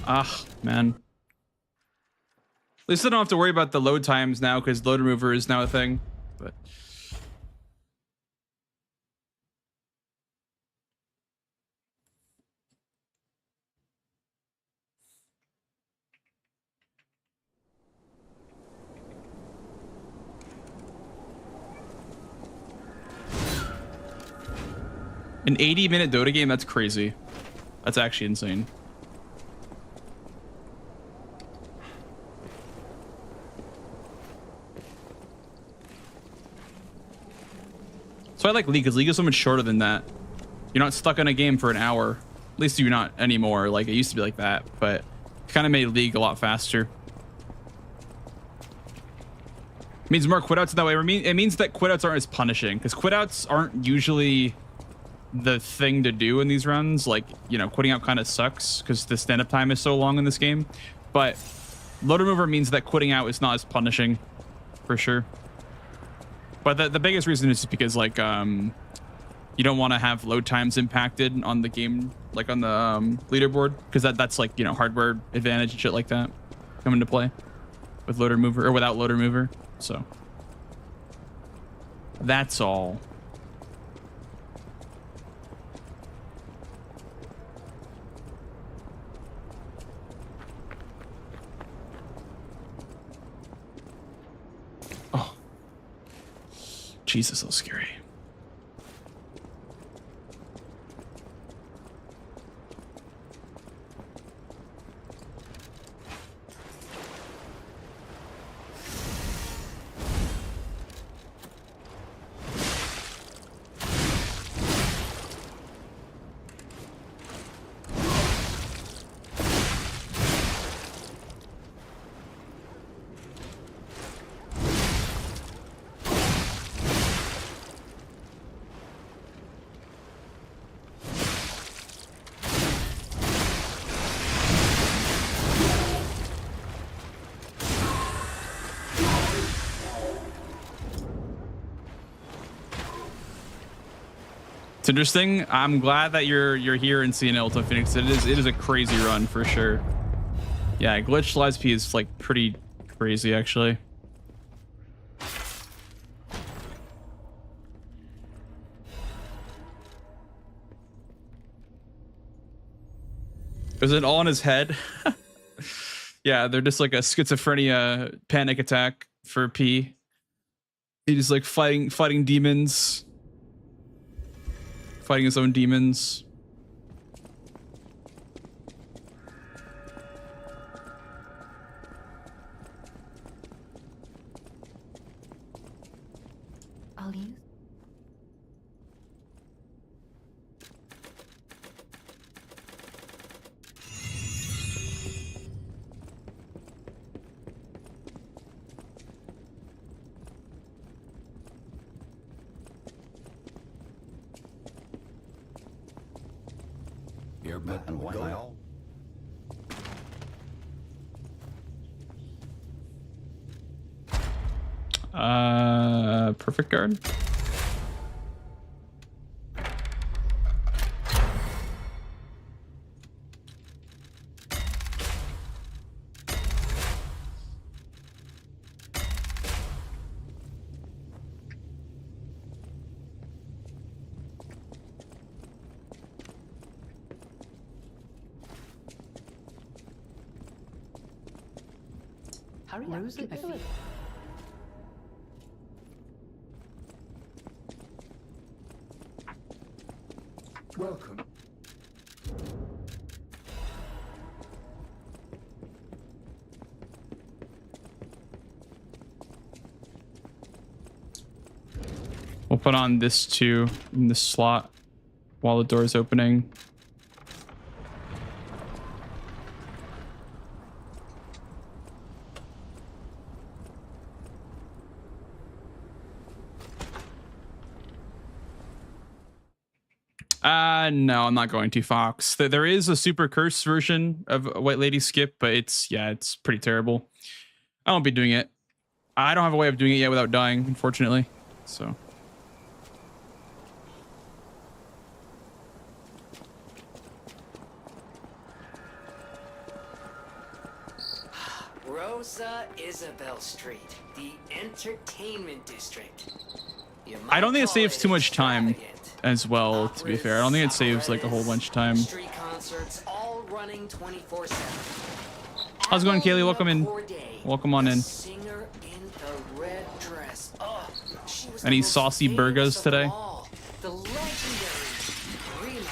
Ah, man. At least I don't have to worry about the load times now because load remover is now a thing. But an 80-minute Dota game? That's crazy. That's actually insane. So I like League because League is so much shorter than that. You're not stuck in a game for an hour. At least you're not anymore. Like it used to be like that, but it kind of made League a lot faster. It means more quitouts that way. It means that quitouts aren't as punishing because quitouts aren't usually the thing to do in these runs. Like, you know, quitting out kind of sucks because the stand-up time is so long in this game. But load remover means that quitting out is not as punishing, for sure. But the biggest reason is because like you don't want to have load times impacted on the game, like on the leaderboard, because that's like, you know, hardware advantage and shit like that come into play with load remover or without load remover. So that's all. Oh, Jesus, so scary. It's interesting. I'm glad that you're here and seeing Ultimate Phoenix. It is a crazy run for sure. Yeah, glitch live SP is like pretty crazy actually. Is it all in his head? Yeah, they're just like a schizophrenia panic attack for P. He's like fighting demons. Fighting his own demons. I'll use. You're button one all. Perfect guard. Hurry up, keep it going. Welcome. We'll put on this too in this slot while the door is opening. No, I'm not going to, Fox. There is a super cursed version of White Lady Skip, but it's pretty terrible. I won't be doing it. I don't have a way of doing it yet without dying, unfortunately. So. Rosa Isabel Street, the entertainment district. I don't think it saves too much time as well, to be fair. I don't think it saves like a whole bunch of time. Street concerts all running 24/7. How's it going, Kaylee? Welcome in. Welcome on in. Singer in the red dress. Oh, she was Any the most saucy famous burgers of today? them all. The legendary Rima.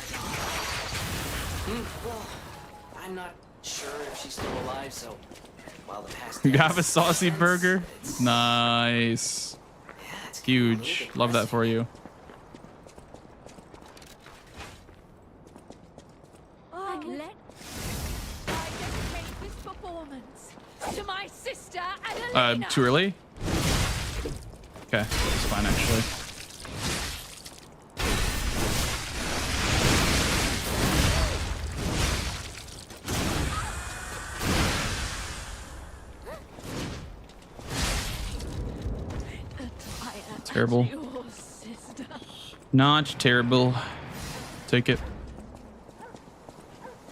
Well, I'm not sure if she's still alive, so while the past You have a tense saucy sense, burger? it's- Nice. yeah, it's Huge. Love that for you. I dedicate this performance to my sister Adelina. Too early? Okay, it's fine actually. Terrible. Your sister. Not terrible. Take it.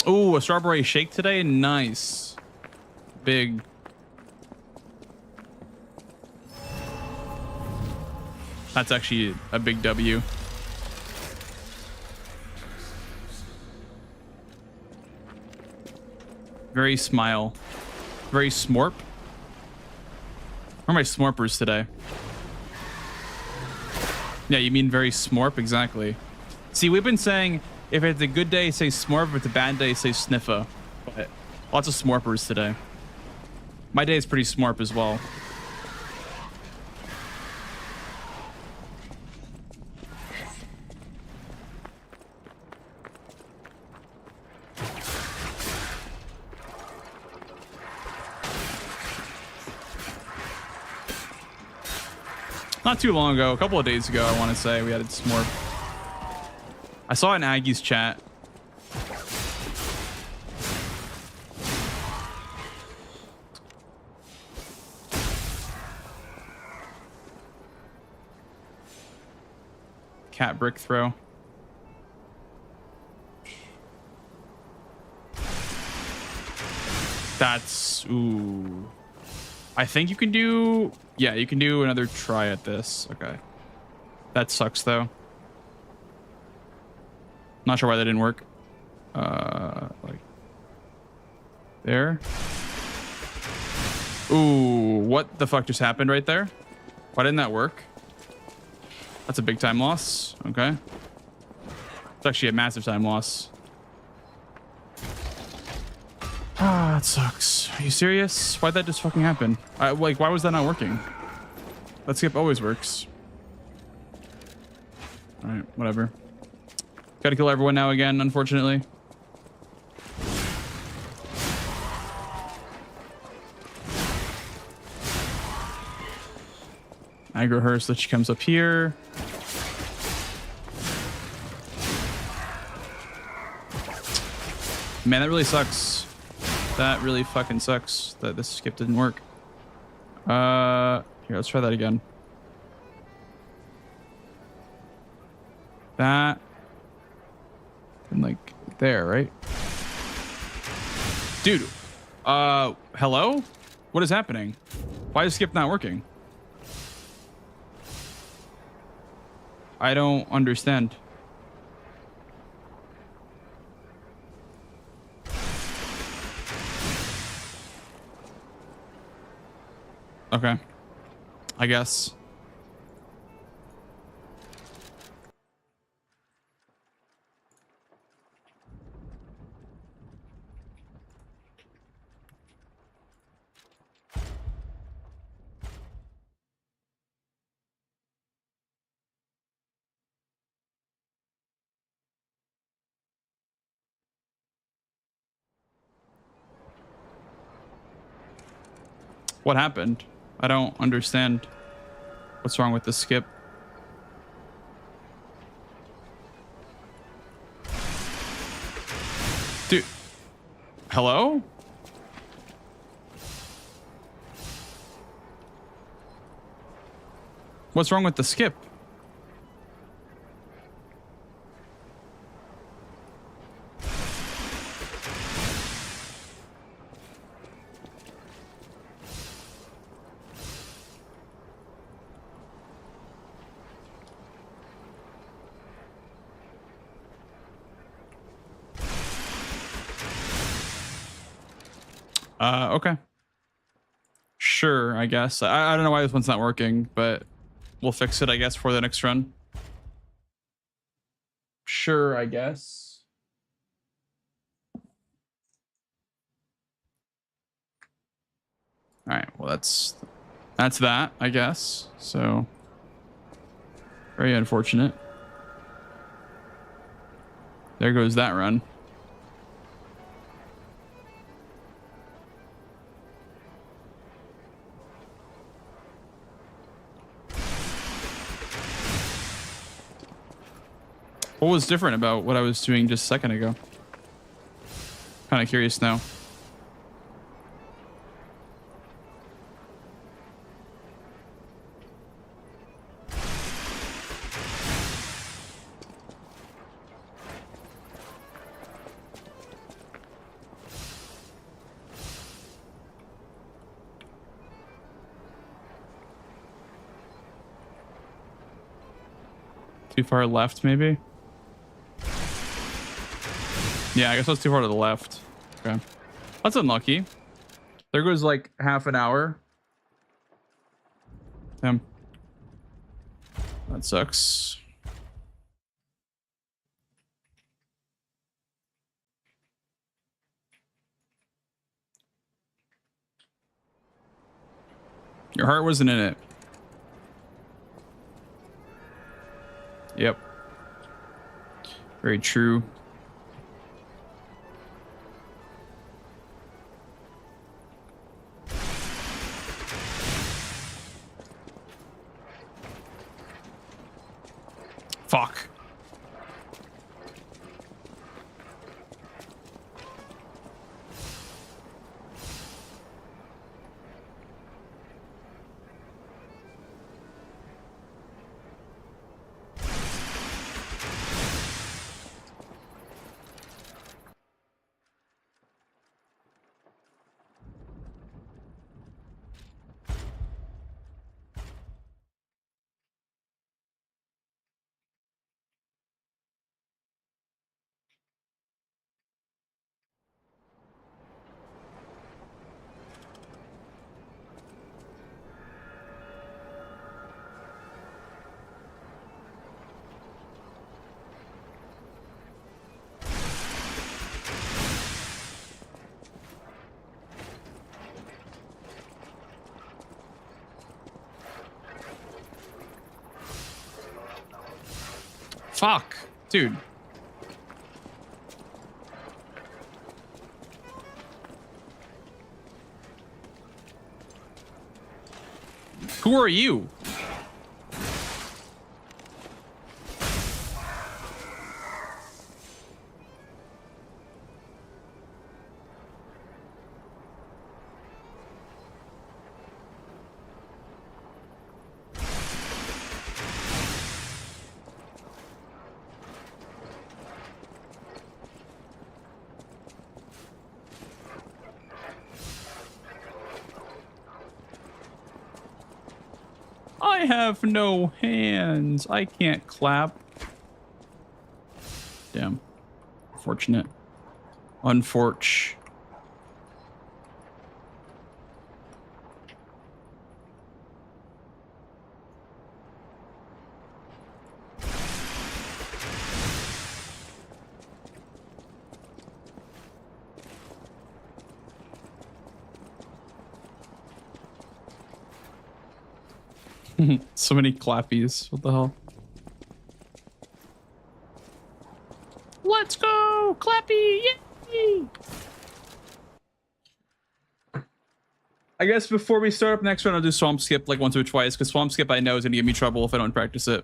Oh, a strawberry shake today? Nice. Big. That's actually a big W. Very smile. Very smorp. Where are my smorpers today? Yeah, you mean very smorp? Exactly. See, we've been saying if it's a good day, say smorp. If it's a bad day, say sniffa. But lots of smorpers today. My day is pretty smorp as well. Not too long ago, a couple of days ago, I want to say, we added smorp. I saw it in Aggie's chat. Cat brick throw. That's, ooh. I think you can do, yeah, you can do another try at this. Okay. That sucks though. Not sure why that didn't work. Like there. Ooh, what the fuck just happened right there? Why didn't that work? That's a big time loss. Okay. It's actually a massive time loss. Ah, that sucks. Are you serious? Why'd that just fucking happen? Like, why was that not working? That skip always works. All right, whatever. Gotta kill everyone now again, unfortunately. Aggro her so that she comes up here. Man, that really sucks. That really fucking sucks that this skip didn't work. Here, let's try that again. That. And like there, right? Dude, hello? What is happening? Why is skip not working? I don't understand. Okay. I guess. What happened? I don't understand. What's wrong with the skip? Dude. Hello? What's wrong with the skip? Okay. Sure, I guess. I don't know why this one's not working, but we'll fix it, I guess, for the next run. Sure, I guess. All right, well, that's that, I guess. So, very unfortunate. There goes that run. What was different about what I was doing just a second ago? Kind of curious now. Too far left, maybe? Yeah, I guess that's too far to the left. Okay. That's unlucky. There goes like half an hour. Damn. That sucks. Your heart wasn't in it. Yep. Very true. Fuck. Fuck, dude. Who are you? I have no hands. I can't clap. Damn. Unfortunate. Unfortunate. So many clappies. What the hell? Let's go! Clappy! Yay! I guess before we start up next round, I'll do Swamp Skip like once or twice, because Swamp Skip I know is going to give me trouble if I don't practice it.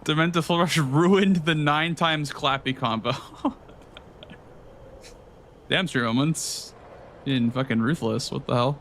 Demented Full Rush ruined the 9 times clappy combo. Damn, Street Moments. Being fucking ruthless. What the hell?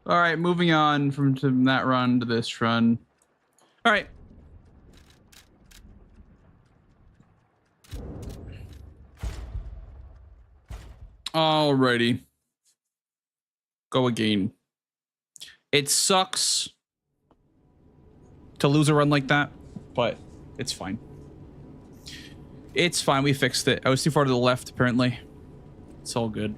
All right, moving on from that run to this run. All right. Alrighty. Go again. It sucks to lose a run like that, but it's fine. It's fine. We fixed it. I was too far to the left, apparently. It's all good.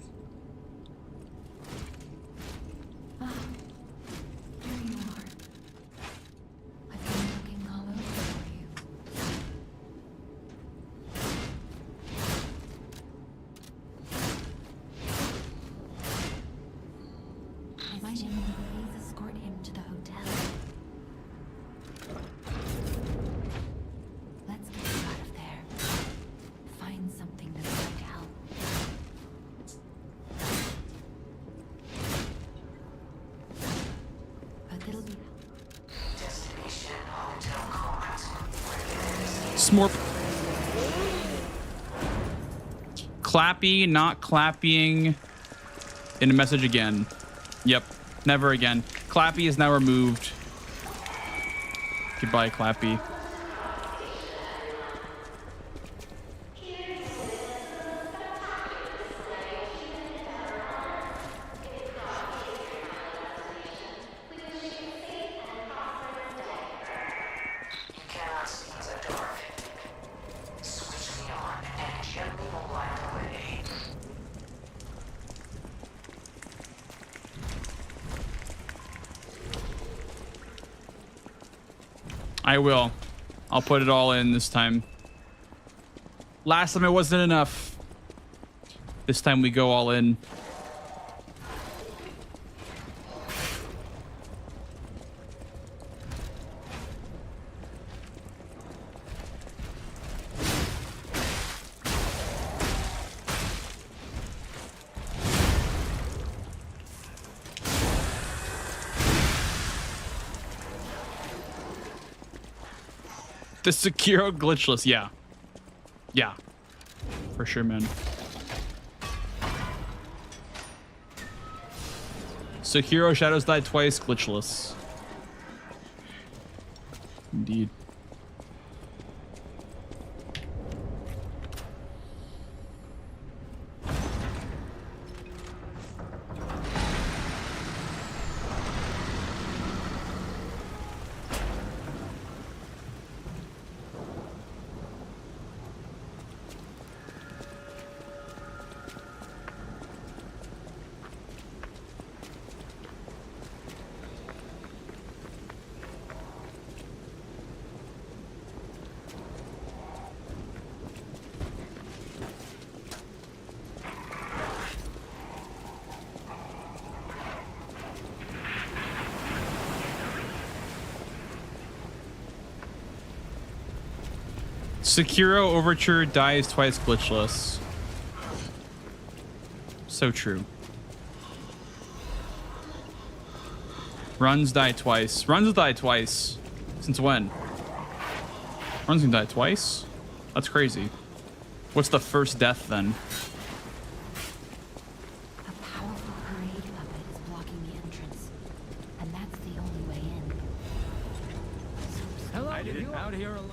Smorp. Clappy, not clapping in a message again. Yep, never again. Clappy is now removed. Goodbye, Clappy. I will. I'll put it all in this time. Last time it wasn't enough. This time we go all in. The Sekiro glitchless, yeah. Yeah. For sure, man. Sekiro Shadows Die Twice glitchless. Indeed. Sekiro Overture dies twice glitchless. So true. Runs die twice. Runs die twice. Since when? Runs can die twice? That's crazy. What's the first death then? A powerful parade puppet is blocking the entrance, and that's the only way in. Hello, you out here alone?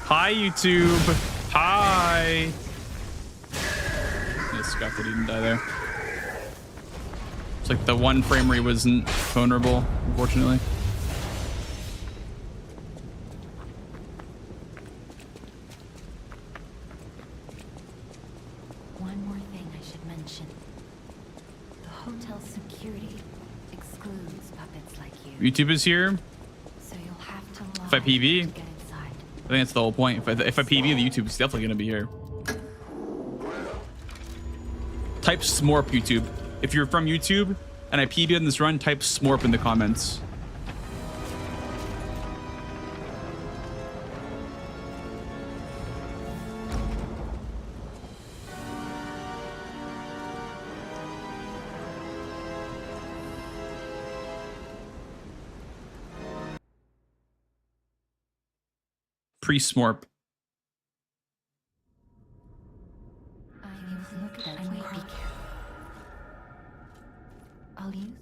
Hi, YouTube. Hi. Yes, Scott that didn't die there. It's like the one frame where he wasn't vulnerable, unfortunately. One more thing I should mention. The hotel security excludes puppets like you. YouTube is here. So you'll have to lie If I PV, to get inside. I think that's the whole point. If I PV, the YouTube is definitely gonna be here. Type Smorp YouTube. If you're from YouTube and I PV in this run, type Smorp in the comments. Pre-Smorp. Look at that. I might be careful. I'll use.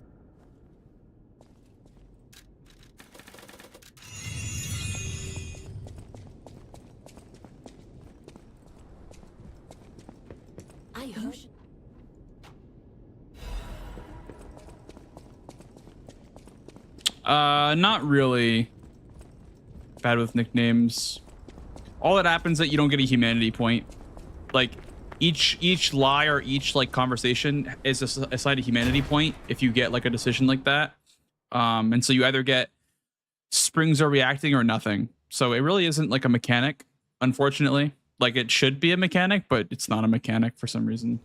I hope. Not really. Bad with nicknames. All that happens is that you don't get a humanity point. Like each lie or each like conversation is assigned a humanity point if you get like a decision like that. And so you either get springs are reacting or nothing. So it really isn't like a mechanic, unfortunately. Like it should be a mechanic, but it's not a mechanic for some reason.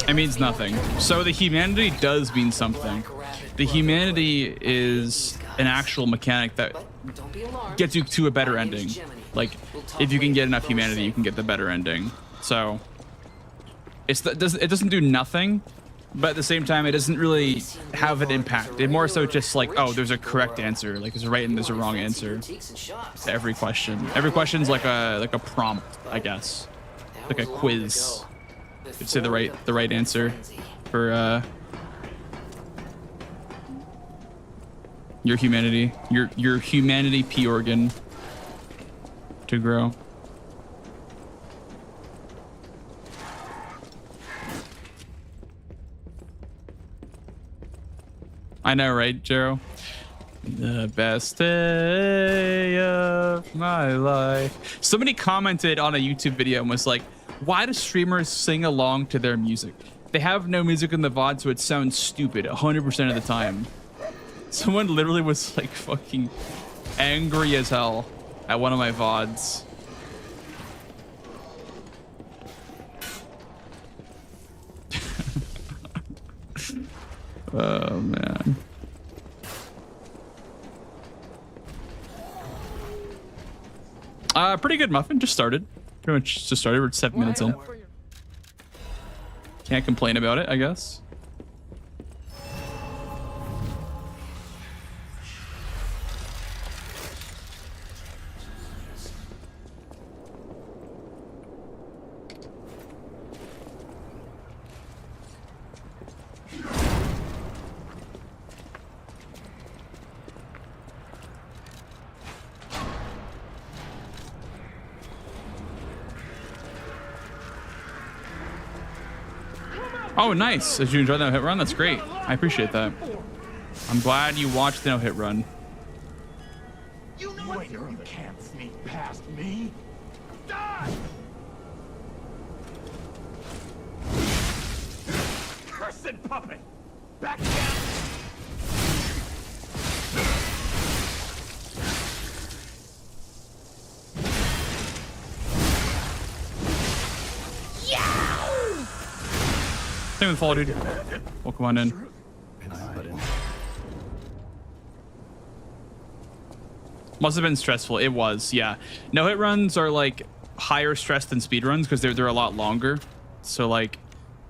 It means nothing. So the humanity does mean something. The humanity is an actual mechanic that gets you to a better ending. Like, if you can get enough humanity, you can get the better ending. So it doesn't do nothing, but at the same time, it doesn't really have an impact. It more so just like, oh, there's a correct answer, like there's a right and there's a wrong answer to every question. Every question's like a prompt, I guess, like a quiz. You'd say the right answer for your humanity, your humanity P organ to grow. I know, right, Jero? The best day of my life. Somebody commented on a YouTube video and was like, why do streamers sing along to their music? They have no music in the VOD, so it sounds stupid 100% of the time. Someone literally was like fucking angry as hell at one of my VODs. Oh man. Pretty good, Muffin. Just started. Pretty much just started. We're 7 minutes in. Can't complain about it, I guess. Oh, nice. Did you enjoy that hit run? That's great. I appreciate that. I'm glad you watched the no-hit run. You can't sneak past me. Die! Cursed puppet! Back down! Same with Fall, dude. Welcome on in. Must have been stressful. It was, yeah. No hit runs are like higher stress than speed runs because they're a lot longer. So like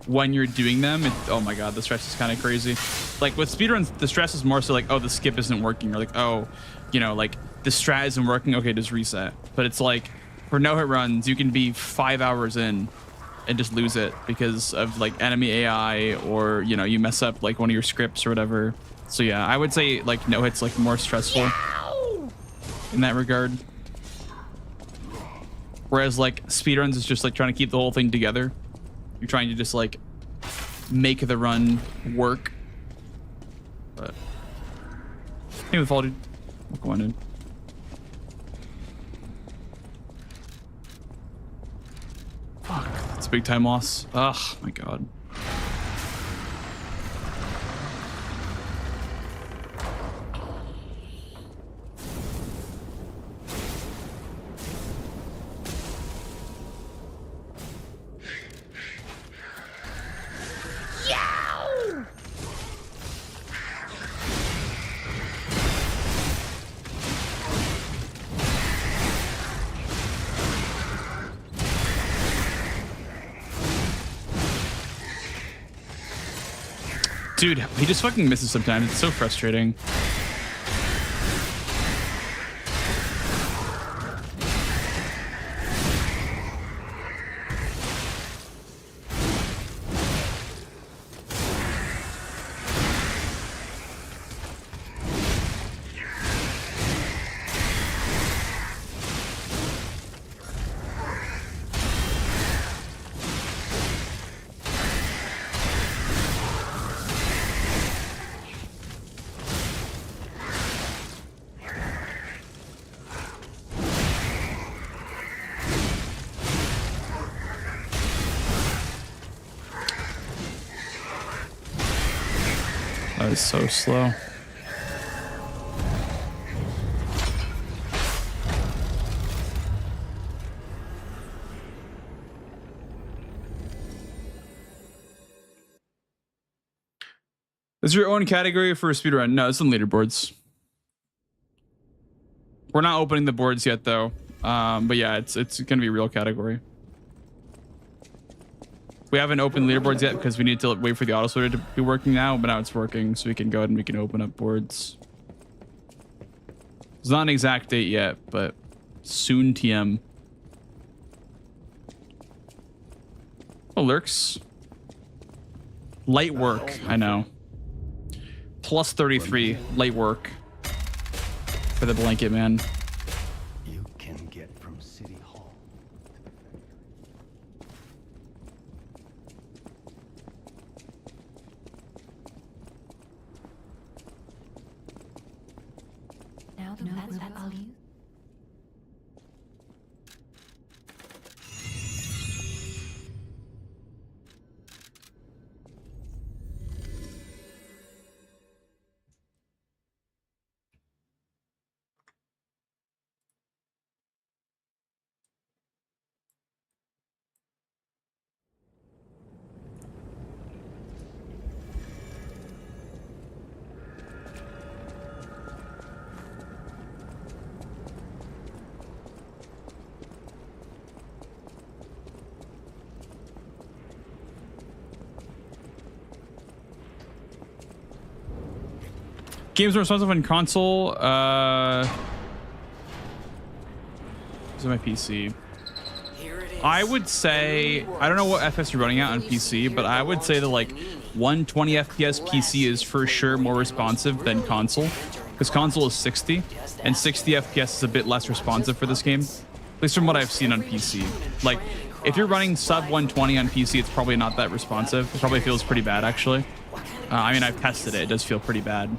when you're doing them, oh my god, the stress is kind of crazy. Like with speed runs, the stress is more so like, oh, the skip isn't working, or like, oh, you know, like the strat isn't working. Okay, just reset. But it's like for no hit runs, you can be 5 hours in and just lose it because of like enemy AI, or you know, you mess up like one of your scripts or whatever. So yeah, I would say like no hit's like more stressful in that regard. Whereas like speedruns is just like trying to keep the whole thing together. You're trying to just like make the run work. But hey, with all dude, go on in. Fuck, that's a big time loss. Oh my god. Dude, he just fucking misses sometimes. It's so frustrating. That is so slow. Is your own category for a speedrun? No, it's in leaderboards. We're not opening the boards yet though. But yeah, it's gonna be a real category. We haven't opened leaderboards yet because we need to wait for the auto sorter to be working now, but now it's working, so we can go ahead and we can open up boards. It's not an exact date yet, but soon TM. Oh, lurks. Light work, I know. Plus 33, light work. For the blanket, man. You can get from City Hall. Now that's all you. Games are responsive on console. This is my PC. I would say, I don't know what FPS you're running at on PC, but I would say that like 120 FPS PC is for sure more responsive than console, because console is 60 and 60 FPS is a bit less responsive for this game, at least from what I've seen on PC. Like if you're running sub 120 on PC, it's probably not that responsive. It probably feels pretty bad actually. I mean, I've tested it. It does feel pretty bad.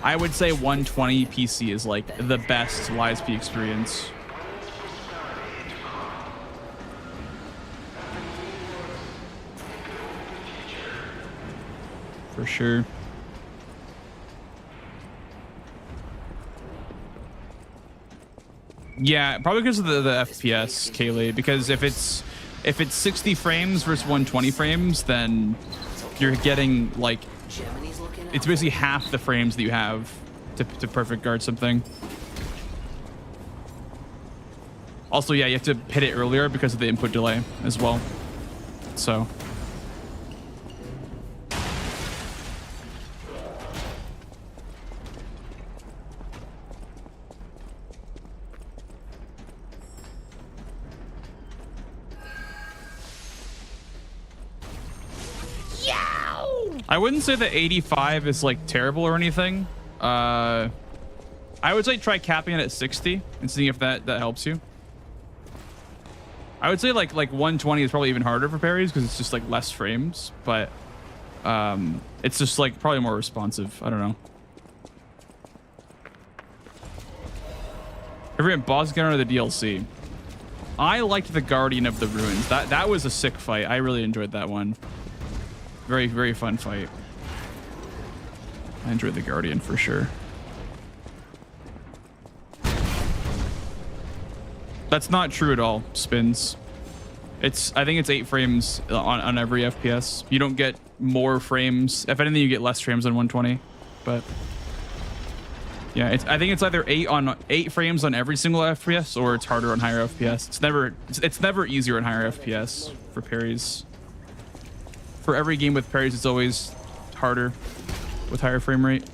I would say 120 PC is like the best YSP experience. For sure. Yeah, probably because of the FPS, Kaylee, because if it's 60 frames versus 120 frames, then you're getting like, it's basically half the frames that you have to perfect guard something. Also, yeah, you have to hit it earlier because of the input delay as well. So. I wouldn't say that 85 is like terrible or anything. I would say try capping it at 60 and seeing if that helps you. I would say like 120 is probably even harder for parries because it's just like less frames, but it's just like probably more responsive. I don't know. Favorite boss encounter of the DLC. I liked the Guardian of the Ruins. That was a sick fight. I really enjoyed that one. Very, very fun fight. I enjoyed the Guardian for sure. That's not true at all, Spins. I think it's 8 frames on every FPS. You don't get more frames. If anything, you get less frames on 120. But yeah, I think it's either 8 frames on every single FPS, or it's harder on higher FPS. It's never easier on higher FPS for parries. For every game with parries, it's always harder with higher frame rate.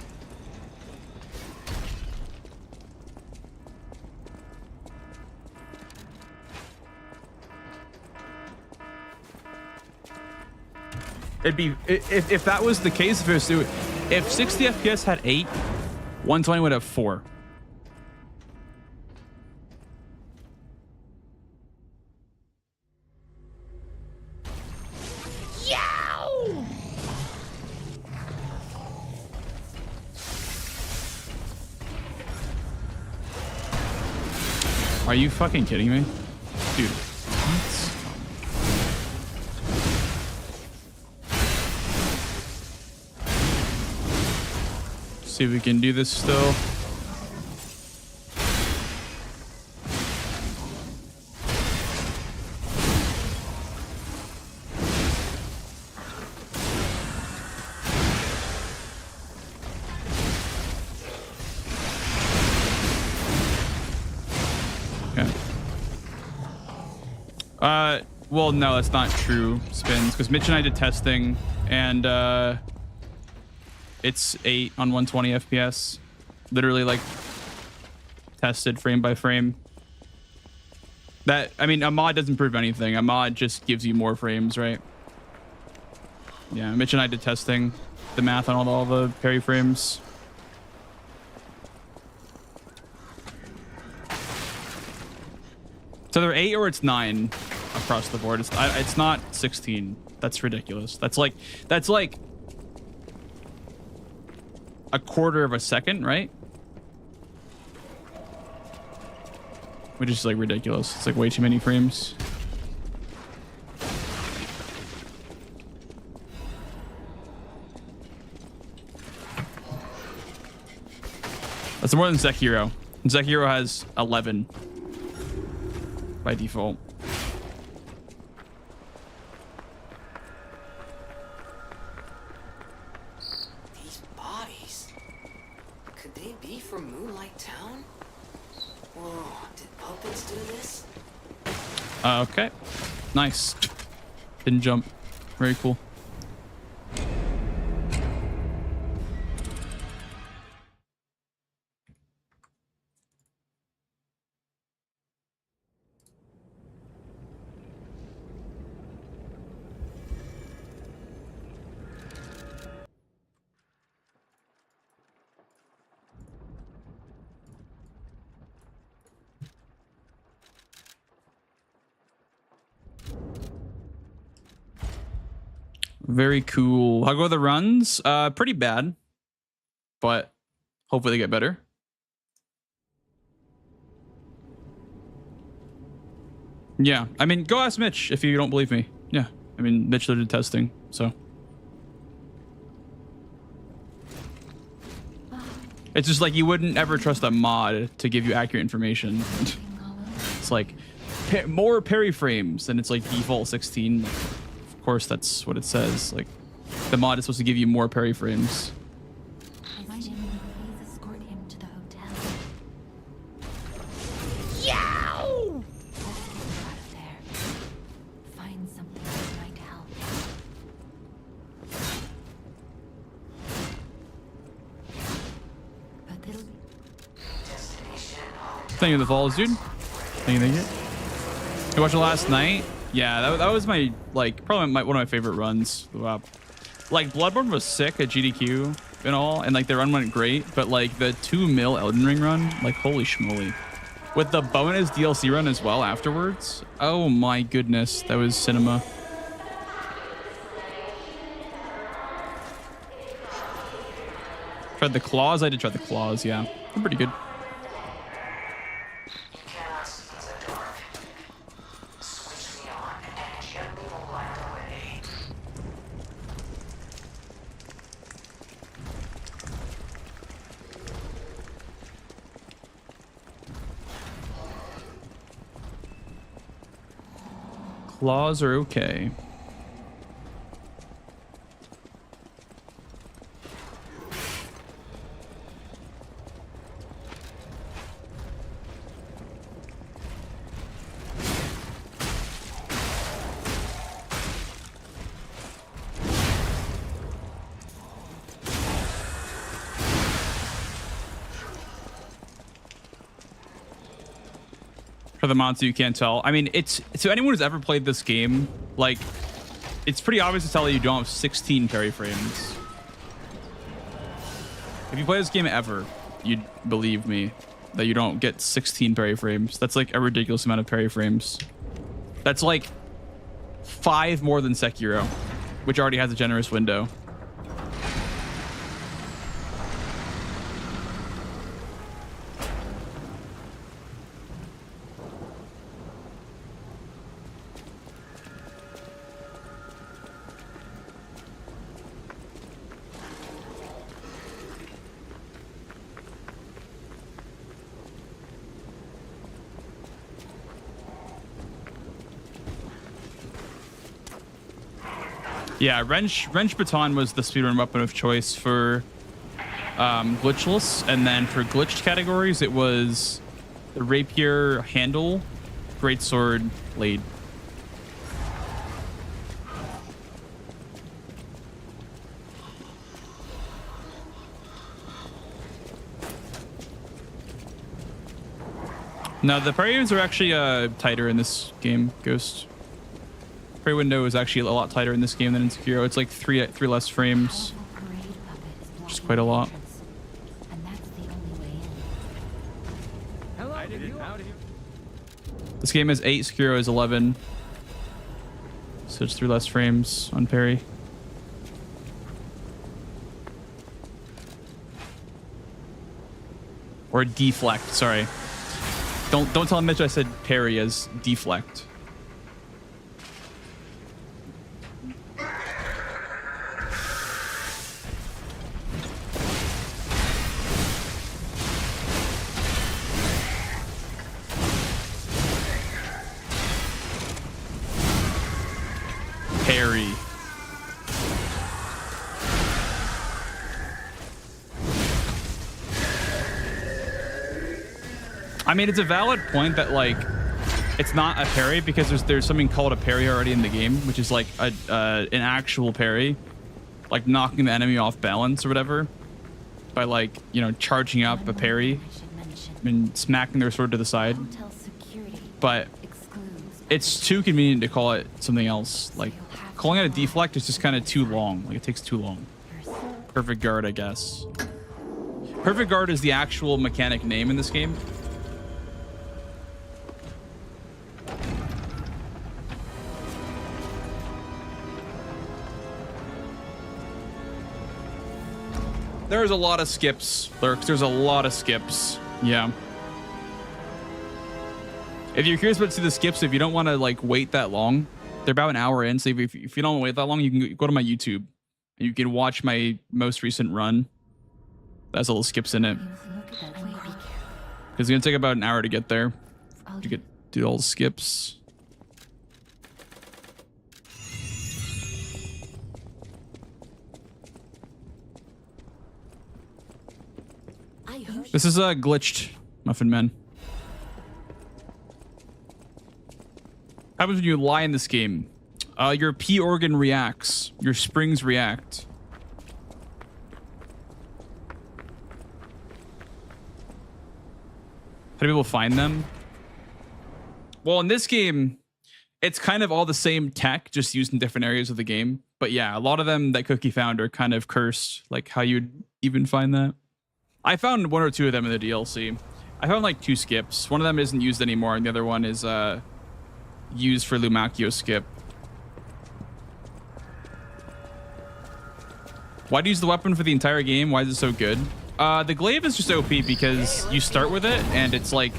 It'd be if that was the case. If 60 FPS had 8, 120 would have 4. Are you fucking kidding me? Dude. See if we can do this still. Well, no, that's not true, Spins, because Mitch and I did testing, and it's 8 on 120 FPS. Literally, like, tested frame by frame. That, I mean, a mod doesn't prove anything. A mod just gives you more frames, right? Yeah, Mitch and I did testing, the math on all the parry frames. So they're 8 or it's 9 across the board. It's not 16. That's ridiculous. That's like a quarter of a second, right? Which is like ridiculous. It's like way too many frames. That's more than Sekiro. Sekiro has 11 by default. These bodies, could they be from Moonlight Town? Whoa, did puppets do this? Okay. Nice. Didn't jump. Very cool. Very cool. How go the runs? Pretty bad, but hopefully they get better. Yeah, I mean, go ask Mitch if you don't believe me. Yeah, I mean, Mitch did testing, so. It's just like you wouldn't ever trust a mod to give you accurate information. It's like more parry frames, and it's like default 16. Of course, that's what it says. Like, the mod is supposed to give you more parry frames. Please escort him to the hotel. Yow! Let's get you out of there. Find something that might help. But it'll Thank you for the follows, dude. Thank you. You watched it last night? Yeah, that was my, like, probably one of my favorite runs. Wow. Like, Bloodborne was sick at GDQ and all, and like the run went great, but like the 2 mil Elden Ring run, like, holy schmoly. With the bonus DLC run as well afterwards. Oh my goodness, that was cinema. Tried the claws? I did try the claws, yeah. They're pretty good. Claws are okay. For the mods, you can't tell. I mean, it's so anyone who's ever played this game, like, it's pretty obvious to tell that you don't have 16 parry frames. If you play this game ever, you'd believe me that you don't get 16 parry frames. That's like a ridiculous amount of parry frames. That's like 5 more than Sekiro, which already has a generous window. Yeah, wrench baton was the speedrun weapon of choice for glitchless, and then for glitched categories, it was the rapier handle, greatsword, blade. No, the parry windows are actually tighter in this game, Ghost. Parry window is actually a lot tighter in this game than in Sekiro. It's like three less frames, which is quite a lot. And that's the only way in. Hello, out here. This game is 8, Sekiro is 11. So it's 3 less frames on parry. Or deflect, sorry. Don't tell Mitch I said parry as deflect. Parry. I mean, it's a valid point that like it's not a parry because there's something called a parry already in the game, which is like an actual parry, like knocking the enemy off balance or whatever by like, you know, charging up a parry and smacking their sword to the side. But it's too convenient to call it something else. Like calling it a deflect is just kind of too long. Like it takes too long. Perfect guard, I guess. Perfect guard is the actual mechanic name in this game. There's a lot of skips, Lurks. There's a lot of skips. Yeah. If you're curious about to see the skips, if you don't want to like wait that long, they're about an hour in. So if you don't want to wait that long, you can go to my YouTube. And you can watch my most recent run. That's little skips in it. It's gonna take about an hour to get there. You get do all the skips. This is glitched, Muffin Man. Happens when you lie in this game. Your P organ reacts. Your springs react. How do people find them? Well, in this game, it's kind of all the same tech, just used in different areas of the game. But yeah, a lot of them that Cookie found are kind of cursed. Like how you'd even find that. I found 1 or 2 of them in the DLC. I found like 2 skips. One of them isn't used anymore, and the other one is used for Lumakio skip. Why do you use the weapon for the entire game? Why is it so good? The glaive is just OP because you start with it, and it's like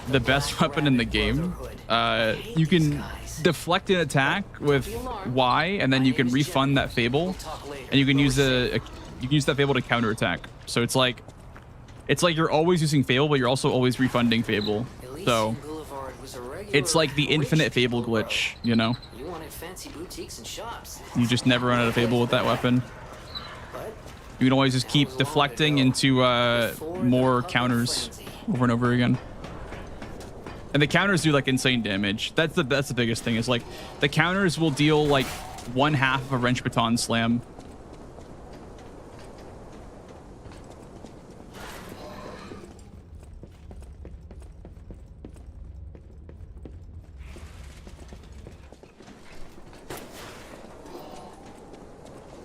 the best weapon in the game. You can deflect an attack with Y, and then you can refund that Fable, and you can use that Fable to counterattack. So it's like you're always using Fable, but you're also always refunding Fable. So it's like the infinite Fable glitch, you know? You just never run out of Fable with that weapon. You can always just keep deflecting into more counters over and over again. And the counters do like insane damage. That's the biggest thing, is like the counters will deal like 1/2 of a wrench baton slam.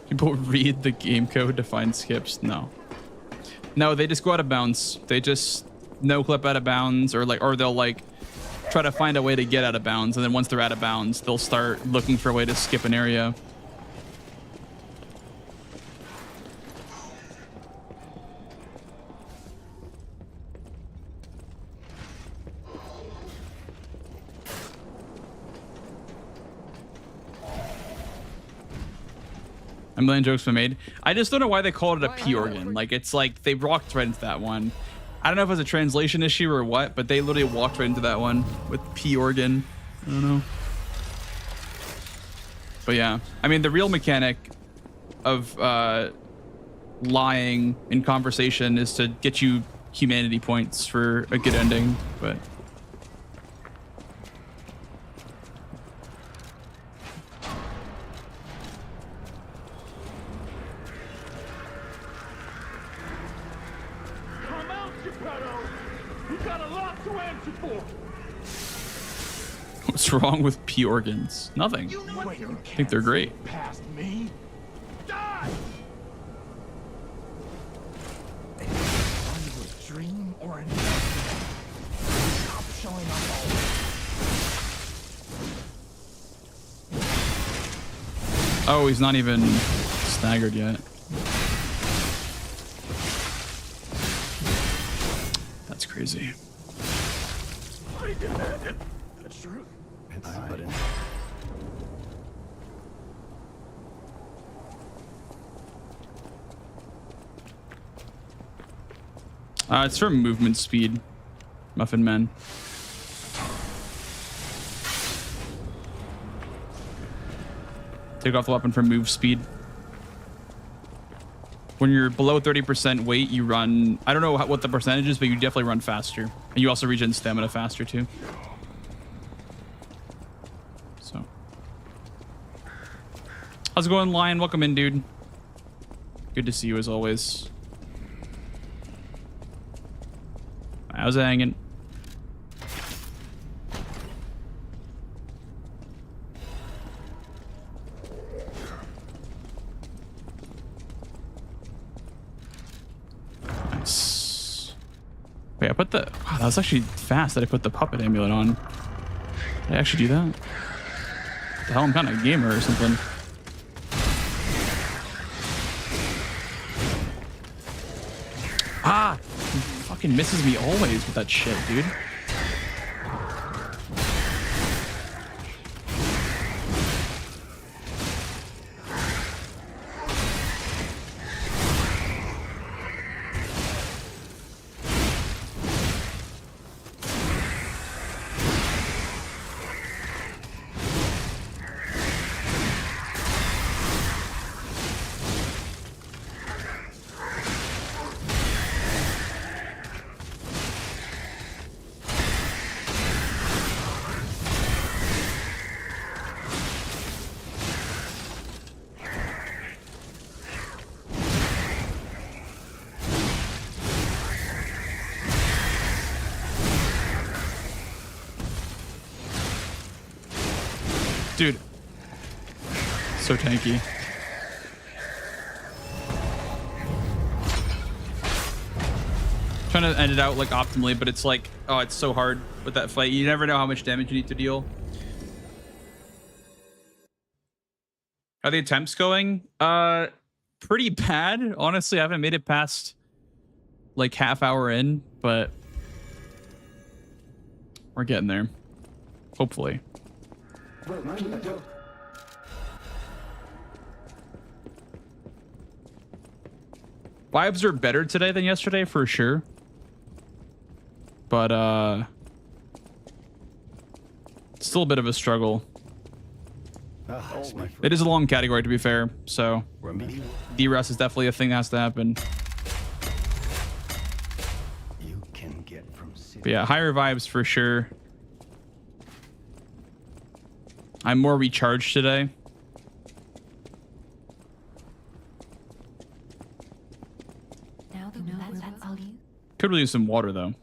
People read the game code to find skips. No, they just go out of bounds. They just no clip out of bounds, or they'll like try to find a way to get out of bounds, and then once they're out of bounds, they'll start looking for a way to skip an area. A million jokes been made. I just don't know why they called it a P organ. Like, it's like they walked right into that one. I don't know if it's a translation issue or what, but they literally walked right into that one with P organ. I don't know. But yeah, I mean, the real mechanic of lying in conversation is to get you humanity points for a good ending, but You got a lot to answer for. What's wrong with pea organs? Nothing. I think they're great. Past me. Die. Are you a dream or a nightmare? Stop showing up already. Oh, he's not even staggered yet. That's crazy. I demanded the truth. It's for movement speed, Muffin Man. Take off the weapon for move speed. When you're below 30% weight, you run... I don't know what the percentage is, but you definitely run faster. And you also regen stamina faster, too. So. How's it going, Lion? Welcome in, dude. Good to see you, as always. How's it hanging? Nice. Wait, I put the... Wow, that was actually fast that I put the puppet amulet on. Did I actually do that? What the hell, I'm kind of a gamer or something. Ah! He fucking misses me always with that shit, dude. Dude, so tanky. Trying to end it out like optimally, but it's like, oh, it's so hard with that fight. You never know how much damage you need to deal. Are the attempts going? Pretty bad. Honestly, I haven't made it past like half hour in, but we're getting there. Hopefully. Vibes are better today than yesterday for sure. But still a bit of a struggle. It is a long category to be fair, so D-Rest is definitely a thing that has to happen. But yeah, higher vibes for sure. I'm more recharged today. Could really use some water though.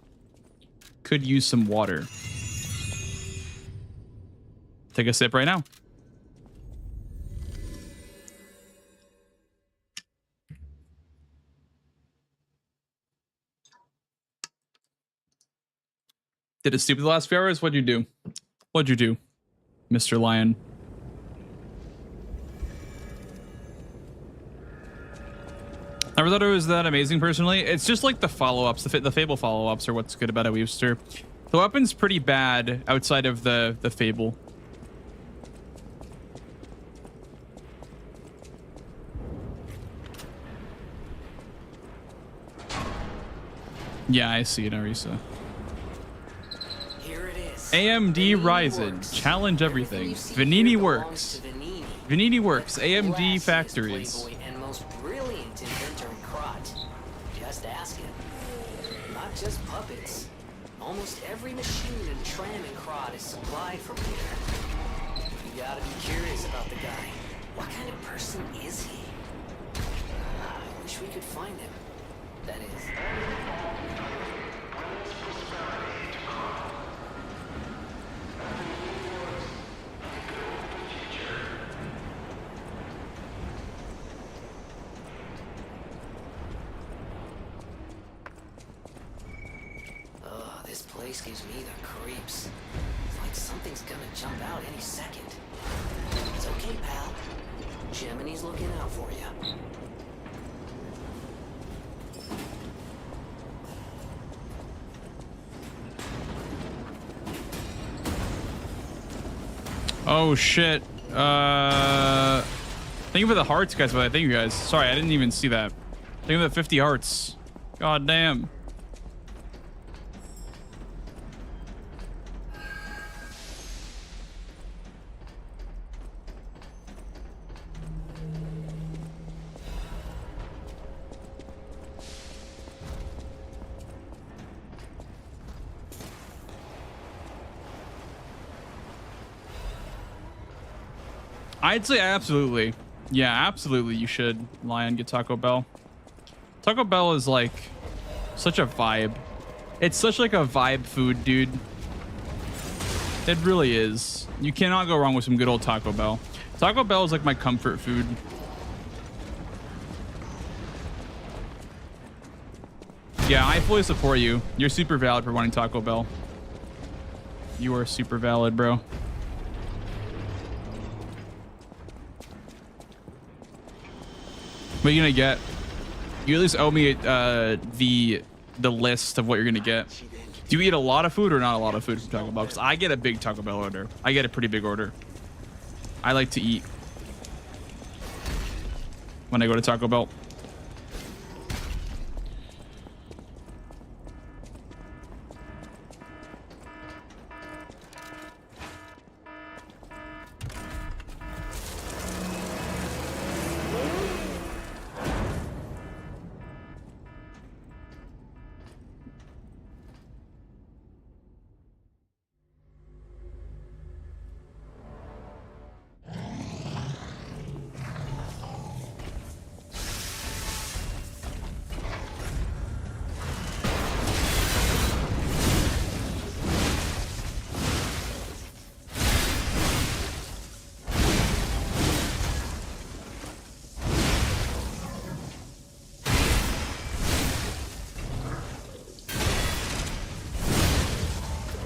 Could use some water. Take a sip right now. Did it stupid the last few hours? What'd you do? What'd you do, Mr. Lion? I never thought it was that amazing personally. It's just like the follow-ups, the Fable follow-ups are what's good about a Weavster. The weapon's pretty bad outside of the Fable. Yeah, I see it, Arisa. Here it is. AMD Ryzen. Challenge everything. Vanini works. Vanini works. AMD factories. And most brilliant inventor in Krot. Just ask him. Not just puppets. Almost every machine and tram in Krot is supplied from here. You gotta be curious about the guy. What kind of person is he? I wish we could find him. That is. Ugh, this place gives me the creeps. It's like something's gonna jump out any second. It's okay, pal. Jiminy's looking out for you. Oh shit. Thank you for the hearts, guys. But thank you guys. Sorry, I didn't even see that. Thank you for the 50 hearts. God damn. I'd say absolutely. Yeah, absolutely you should, Lion, get Taco Bell. Taco Bell is like such a vibe. It's such like a vibe food, dude. It really is. You cannot go wrong with some good old Taco Bell. Taco Bell is like my comfort food. Yeah, I fully support you. You're super valid for wanting Taco Bell. You are super valid, bro. What are you gonna get? You at least owe me the list of what you're gonna get. Do you eat a lot of food or not a lot of food from Taco Bell? Because I get a big Taco Bell order. I get a pretty big order. I like to eat when I go to Taco Bell.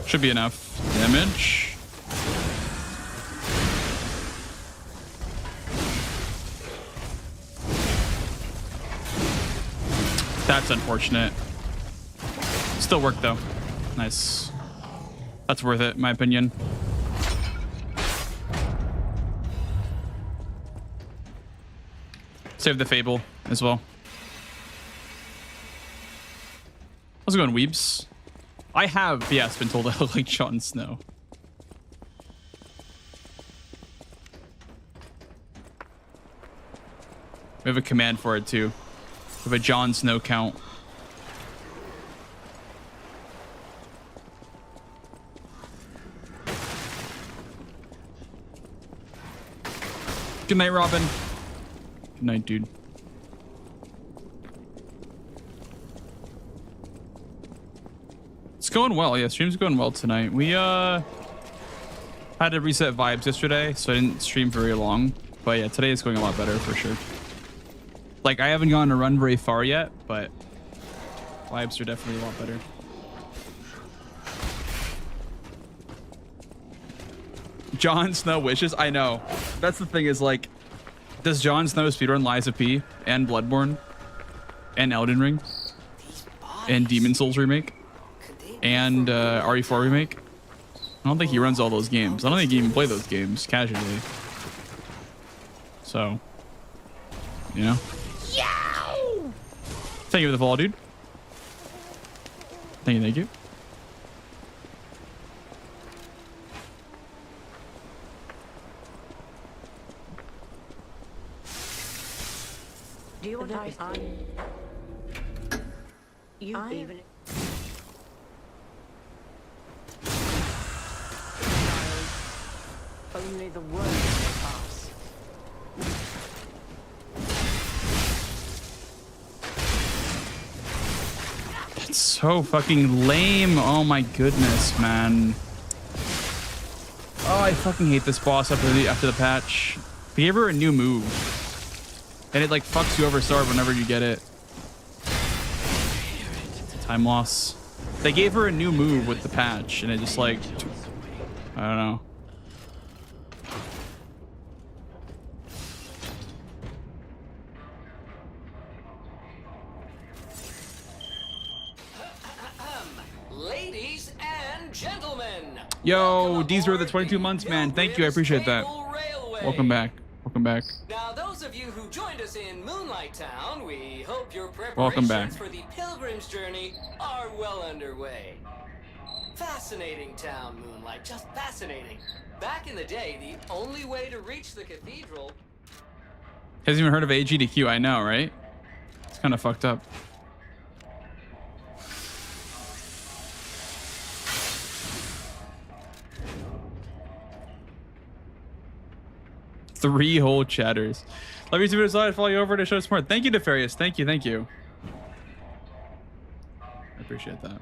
Should be enough damage. That's unfortunate. Still worked though. Nice. That's worth it, in my opinion. Save the Fable as well. How's it going, weebs? I have, yes, been told I look like Jon Snow. We have a command for it too. We have a Jon Snow count. Good night, Robin. Good night, dude. It's going well. Yeah, stream's going well tonight. We had to reset vibes yesterday, so I didn't stream very long. But yeah, today is going a lot better for sure. Like, I haven't gone to run very far yet, but vibes are definitely a lot better. Jon Snow wishes? I know. That's the thing is, like, does Jon Snow speedrun Lies of P and Bloodborne and Elden Ring and Demon Souls remake and RE4 remake? I don't think he runs all those games. I don't think he even play those games casually. So, you know. Thank you for the follow, dude. Thank you, thank you. Do you want even... Only the worst will pass. That's so fucking lame. Oh my goodness, man. Oh, I fucking hate this boss after the patch. They gave her a new move. And it like fucks you over so hard whenever you get it. Time loss. They gave her a new move with the patch and it just like, I don't know. Ladies and gentlemen. Yo, these were the 22 months, man. Thank you. I appreciate that. Welcome back. Welcome back. Now, those of you who joined us in Moonlight Town, we hope your Welcome back. preparations for the pilgrim's journey are well underway. Fascinating town, Moonlight. Just fascinating. Back in the day, the only way to reach the cathedral... Hasn't even heard of AG to Q. I know, right? It's kind of fucked up. Three whole chatters. Love you to decide. Follow you over to show support. Thank you, Nefarious. Thank you. Thank you. I appreciate that.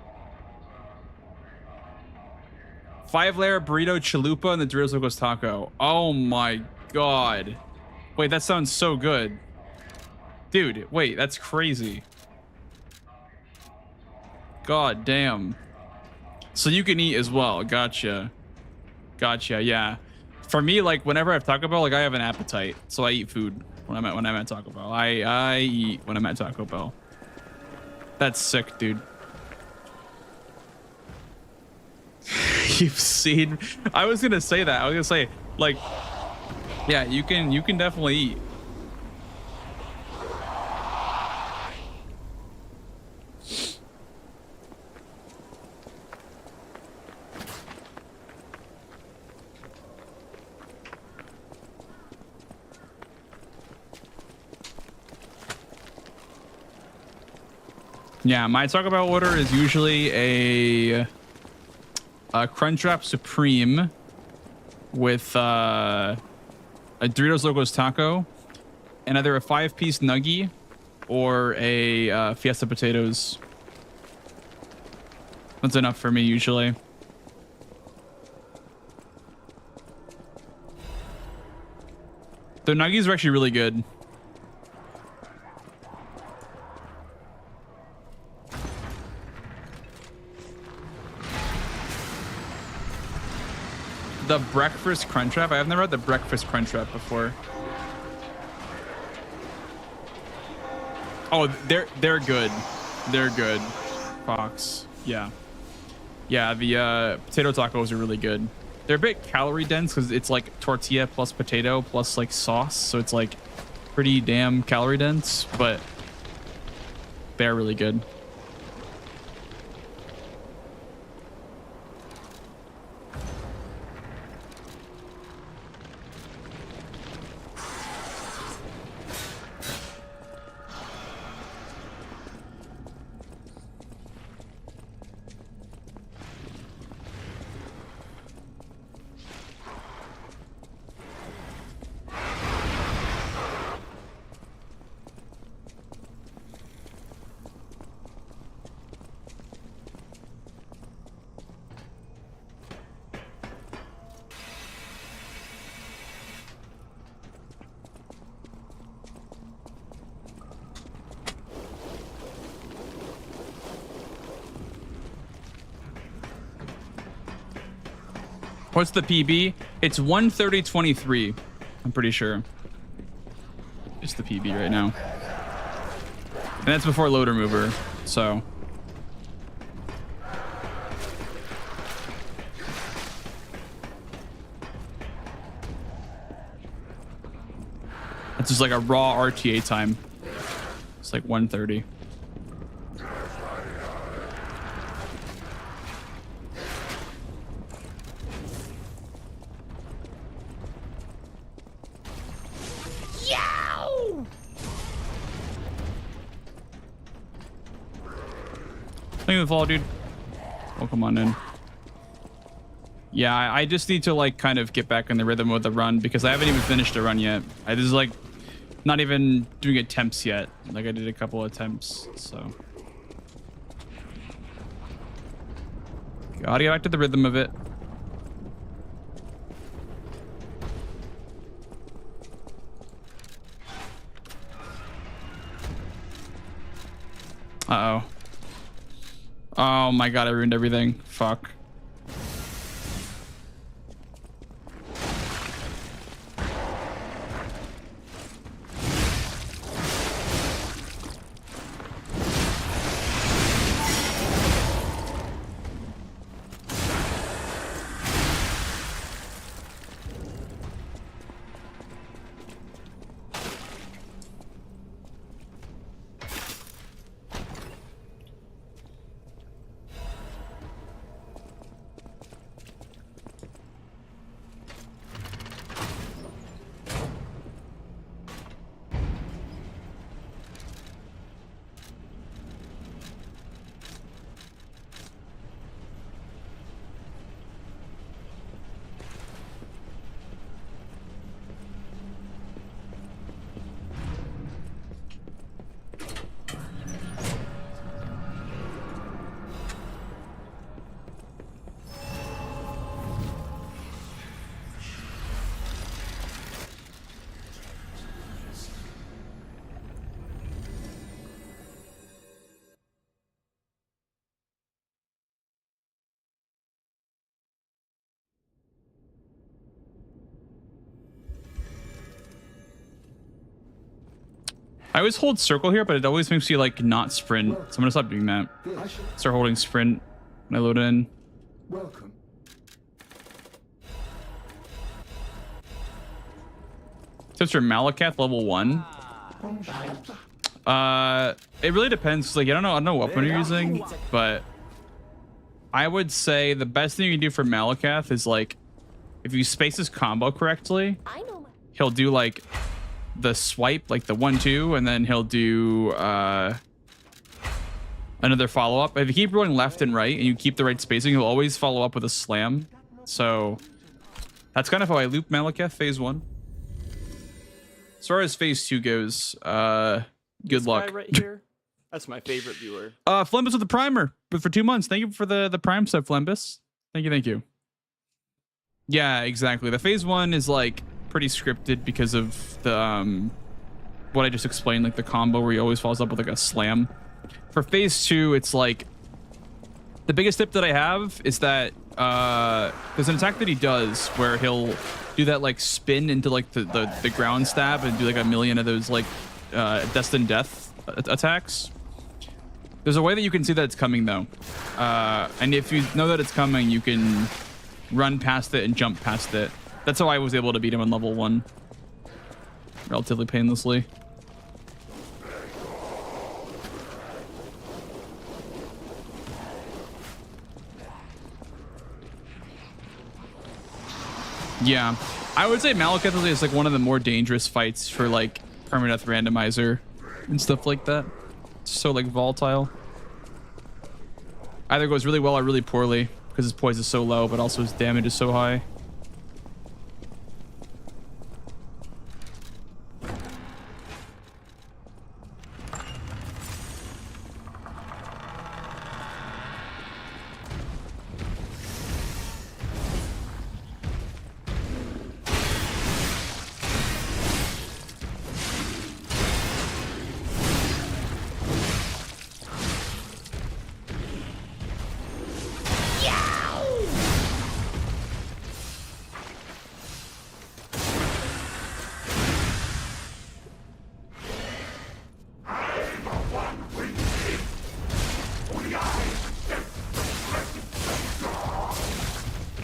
5-layer burrito chalupa and the Doritos Locos taco. Oh my god. Wait, that sounds so good. Dude, wait, that's crazy. God damn. So you can eat as well. Gotcha. Gotcha, yeah. For me, like whenever I have Taco Bell, like I have an appetite, so I eat food when I'm at Taco Bell. I eat when I'm at Taco Bell. That's sick, dude. You've seen. I was gonna say that. I was gonna say, like, yeah, you can definitely eat. Yeah, my Taco Bell order is usually a Crunchwrap Supreme with a Doritos Locos taco and either a 5-piece nuggie or a Fiesta potatoes. That's enough for me usually. The nuggies are actually really good. The breakfast Crunchwrap. I've never had the breakfast Crunchwrap before. Oh, they're good. They're good. Fox. Yeah. Yeah, the potato tacos are really good. They're a bit calorie dense because it's like tortilla plus potato plus like sauce, so it's like pretty damn calorie dense, but they're really good. What's the PB? It's 1:30:23. I'm pretty sure. It's the PB right now. And that's before loader mover, so. It's just like a raw RTA time. It's like 1:30. Thank you for the follow, dude. Welcome on in. Yeah, I just need to like kind of get back in the rhythm of the run because I haven't even finished a run yet. This is like not even doing attempts yet. Like I did a couple attempts, so. Gotta get back to the rhythm of it. Uh-oh. Oh my god, I ruined everything. Fuck. I always hold circle here, but it always makes you like not sprint. So I'm gonna stop doing that. Start holding sprint when I load in. Welcome. Tips for Malakath level 1. It really depends. Like I don't know what weapon you're using, but I would say the best thing you can do for Malakath is like if you space his combo correctly, he'll do like the swipe, like the 1-2, and then he'll do another follow-up. If you keep going left and right and you keep the right spacing, he'll always follow up with a slam. So that's kind of how I loop Malakath phase 1. As far as phase 2 goes, good luck. Guy right here. That's my favorite viewer. Flembus with the primer, but for 2 months. Thank you for the prime sub, Flembus. Thank you. Yeah, exactly. The phase 1 is like pretty scripted because of the what I just explained, like the combo where he always follows up with like a slam. For phase 2, it's like the biggest tip that I have is that there's an attack that he does where he'll do that like spin into like the ground stab and do like a million of those like destined death attacks. There's a way that you can see that it's coming though, and if you know that it's coming, you can run past it and jump past it. That's how I was able to beat him on level 1 relatively painlessly. Yeah, I would say Malakath is like one of the more dangerous fights for like permadeath randomizer and stuff like that. It's so like volatile. Either goes really well or really poorly because his poise is so low, but also his damage is so high.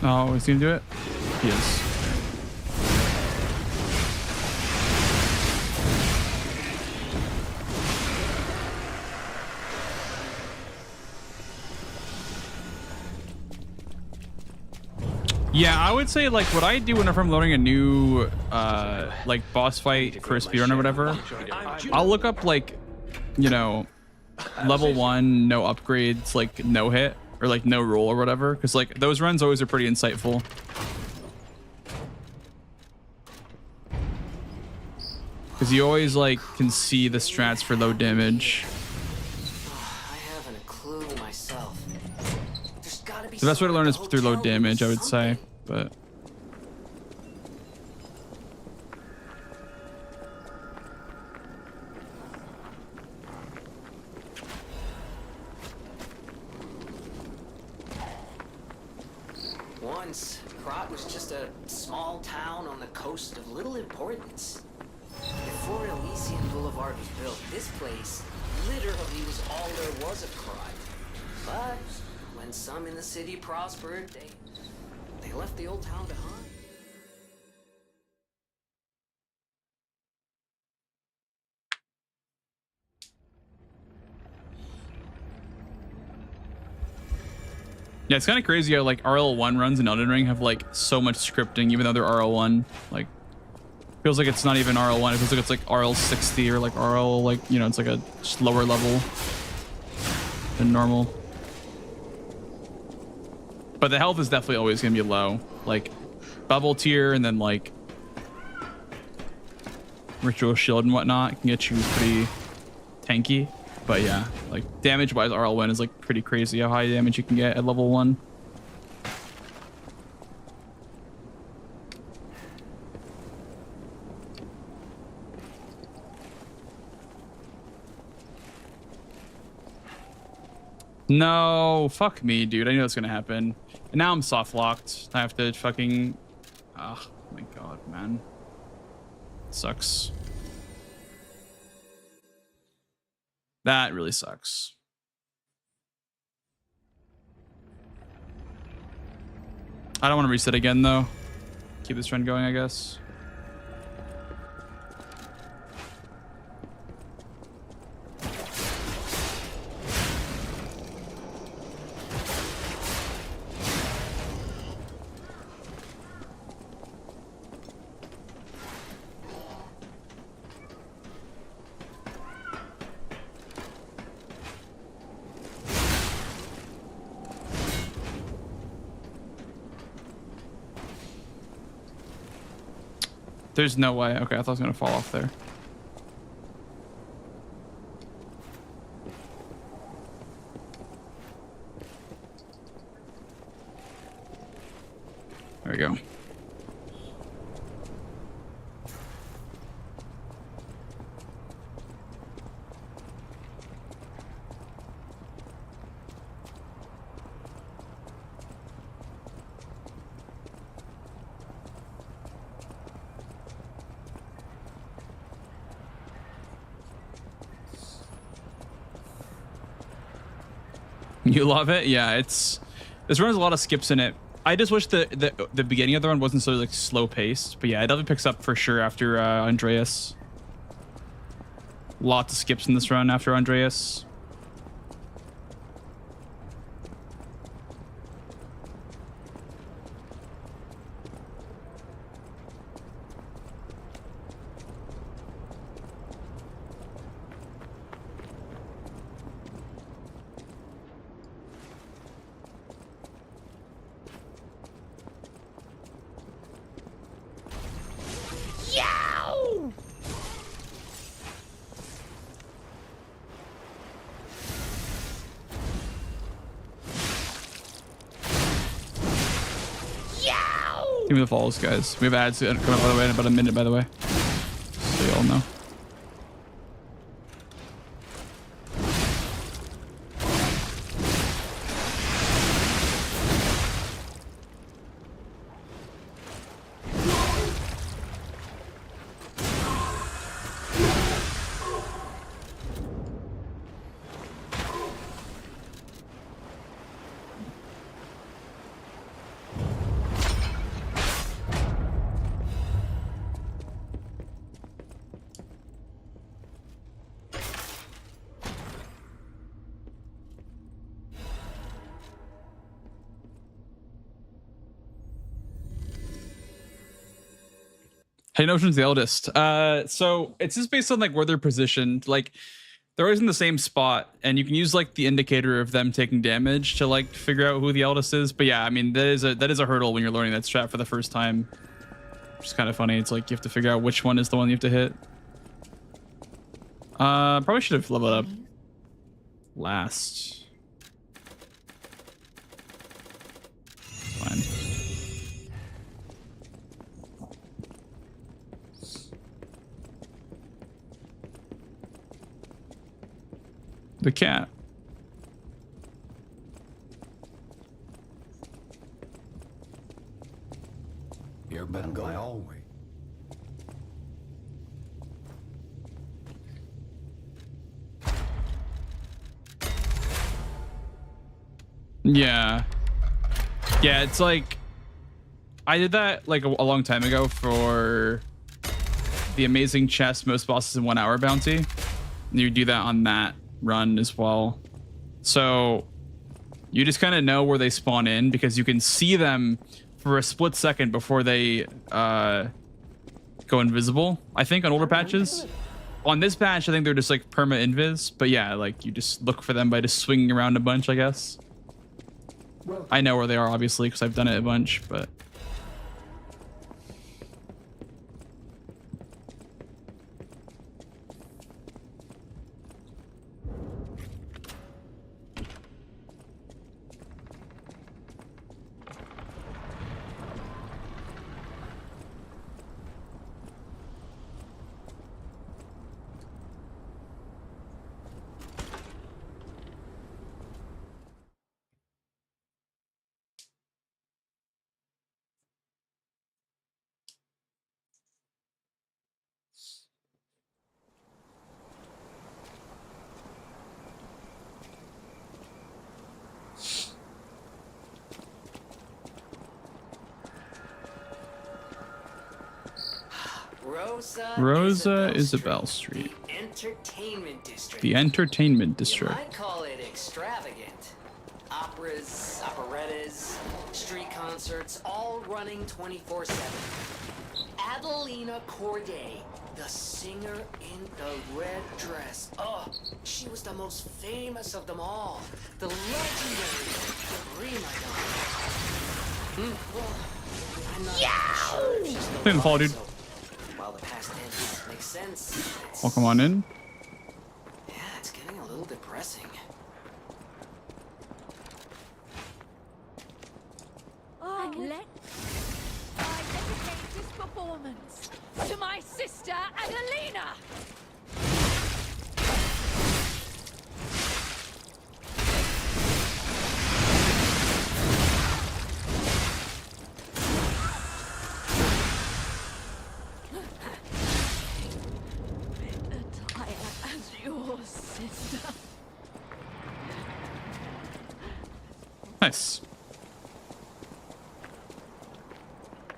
Oh, is he gonna do it? He is. Yeah, I would say like what I do whenever I'm loading a new like boss fight for a speedrun or whatever, I'll look up like, you know, level 1, no upgrades, like no hit or like no roll or whatever, because like those runs always are pretty insightful. Because you always like can see the strats for low damage. I haven't a clue myself. There's gotta be be The best way to learn is somewhere through low at the hotel damage, I or would say, something. but Once, Krat was just a small town on the coast of little importance. Before Elysian Boulevard was built, this place literally was all there was of Krat. But when some in the city prospered, they left the old town behind. yeah, it's kind of crazy how like RL1 runs in Elden Ring have like so much scripting, even though they're RL1. Like, feels like it's not even RL1. It feels like it's like RL60 or like RL, like, you know, it's like a just lower level than normal. But the health is definitely always gonna be low. Like bubble tier and then like ritual shield and whatnot can get you pretty tanky. But yeah, like damage wise, RL1 is like pretty crazy how high damage you can get at level 1. No, fuck me, dude. I knew that's gonna happen. And now I'm soft locked. I have to fucking. Oh my god, man. Sucks. That really sucks. I don't want to reset again though. Keep this trend going, I guess. There's no way. Okay, I thought I was gonna fall off there. There we go. You love it? Yeah, this run has a lot of skips in it. I just wish the beginning of the run wasn't so like slow paced. But yeah, it definitely picks up for sure after Andreas. Lots of skips in this run after Andreas. Give me the falls, guys. We have ads coming up, by the way, in about a minute, by the way. So you all know. Hey, Notion's the eldest. So it's just based on like where they're positioned. Like they're always in the same spot, and you can use like the indicator of them taking damage to like figure out who the eldest is. But yeah, I mean that is a hurdle when you're learning that strat for the first time. Which is kind of funny. It's like you have to figure out which one is the one you have to hit. Probably should have leveled up last. fine. The cat. You're been going always. Yeah. Yeah, it's like I did that like a long time ago for the amazing chest most bosses in 1 hour bounty. You do that on that run as well. So you just kind of know where they spawn in because you can see them for a split second before they go invisible. I think on older patches. On this patch, I think they're just like perma invis, but yeah, like you just look for them by just swinging around a bunch, I guess. I know where they are, obviously, because I've done it a bunch, but... Rosa Isabel Street. The entertainment district. The entertainment district. You might call it extravagant. Operas, operettas, street concerts, all running 24/7. Adelina Corday, the singer in the red dress. Oh, she was the most famous of them all. The legendary prima donna. Well, I'm not sure if she's still Didn't fall, dude. alive, so while the past tense makes sense, it's... Well, come on in. Yeah, it's getting a little depressing. I dedicate this performance to my sister Adelina. As your sister. Nice.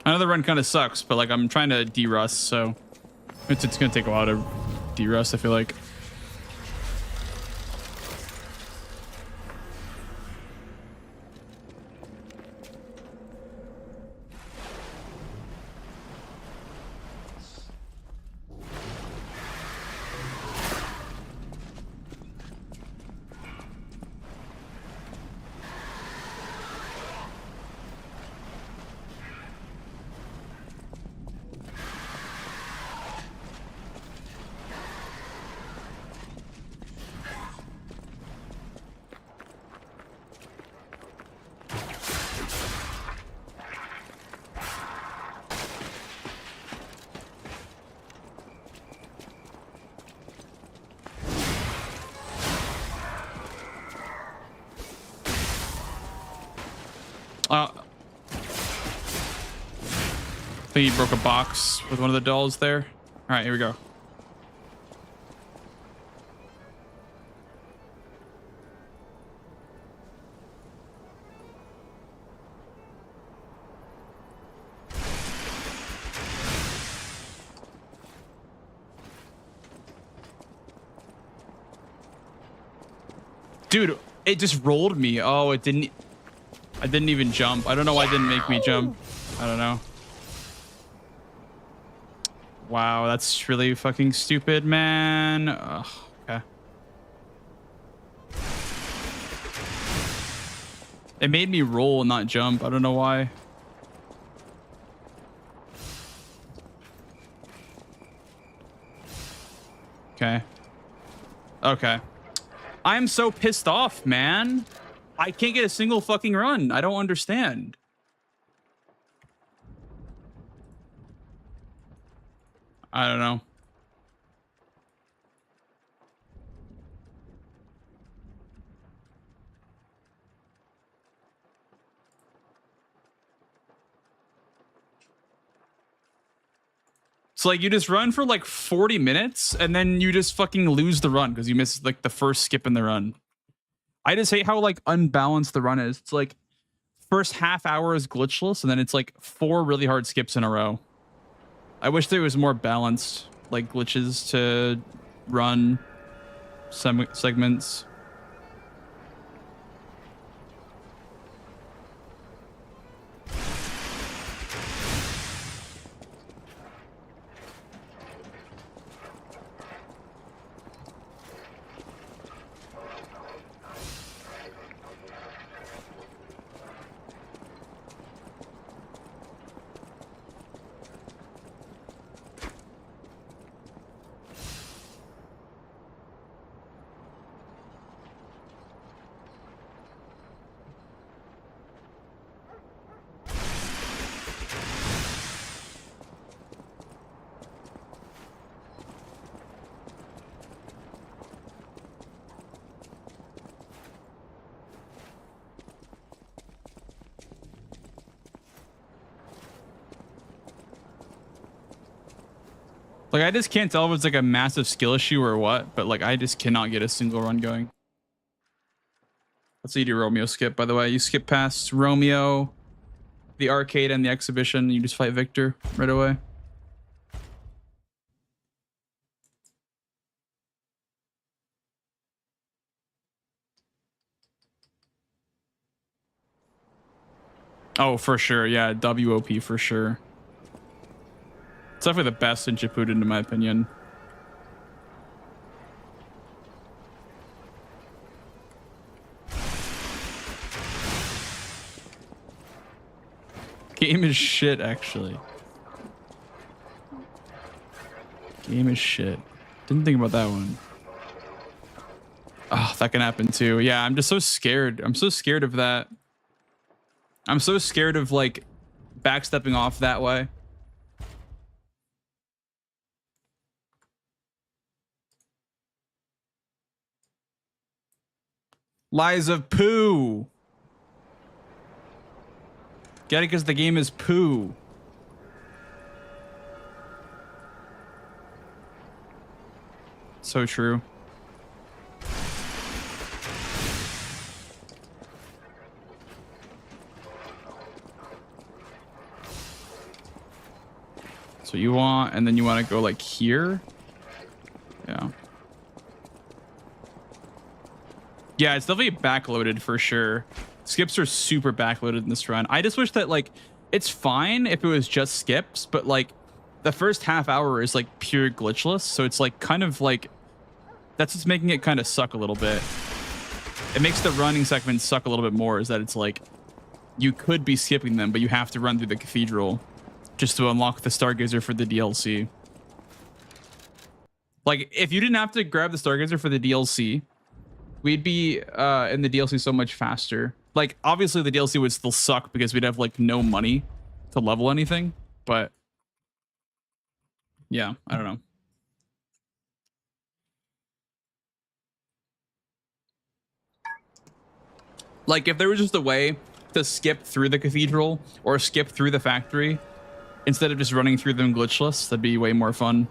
I know the run kind of sucks, but like I'm trying to de-rust, so it's gonna take a while to de-rust, I feel like. I think he broke a box with one of the dolls there. All right, here we go. Dude, it just rolled me. Oh, it didn't. I didn't even jump. I don't know why it didn't make me jump. I don't know. Wow, that's really fucking stupid, man. Ugh, okay. It made me roll and not jump. I don't know why. Okay. Okay. I'm so pissed off, man. I can't get a single fucking run. I don't understand. I don't know. So like you just run for like 40 minutes and then you just fucking lose the run because you miss like the first skip in the run. I just hate how like unbalanced the run is. It's like first half hour is glitchless and then it's like 4 really hard skips in a row. I wish there was more balanced like glitches to run some segments. Like, I just can't tell if it's like a massive skill issue or what, but like, I just cannot get a single run going. Let's say you do Romeo skip, by the way. You skip past Romeo, the arcade, and the exhibition. You just fight Victor right away. Oh, for sure. Yeah, WOP for sure. It's definitely the best in Shippuden, in my opinion. Game is shit, actually. Game is shit. Didn't think about that one. Oh, that can happen too. Yeah, I'm just so scared. I'm so scared of that. I'm so scared of like backstepping off that way. Lies of poo. Get it because the game is poo. So true. That's what you want, and then you want to go like here. Yeah. Yeah, it's definitely backloaded for sure. Skips are super backloaded in this run. I just wish that like it's fine if it was just skips, but like the first half hour is like pure glitchless, so it's like kind of like that's what's making it kind of suck a little bit. It makes the running segments suck a little bit more, is that it's like you could be skipping them, but you have to run through the cathedral just to unlock the Stargazer for the DLC. Like if you didn't have to grab the Stargazer for the DLC, we'd be in the DLC so much faster. Like obviously the DLC would still suck because we'd have like no money to level anything, but yeah, I don't know. Like if there was just a way to skip through the cathedral or skip through the factory instead of just running through them glitchless, that'd be way more fun.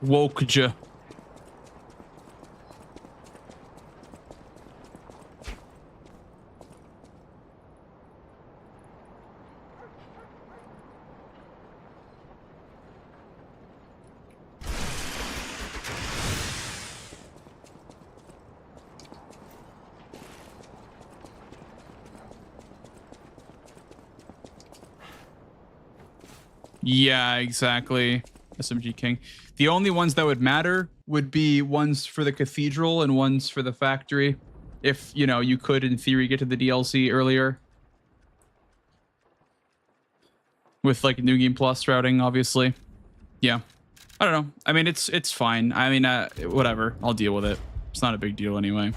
Wokeja. Yeah, exactly. SMG King. The only ones that would matter would be ones for the cathedral and ones for the factory. If, you know, you could, in theory, get to the DLC earlier. With, like, New Game Plus routing, obviously. Yeah. I don't know. I mean, it's fine. I mean, whatever. I'll deal with it. It's not a big deal anyway.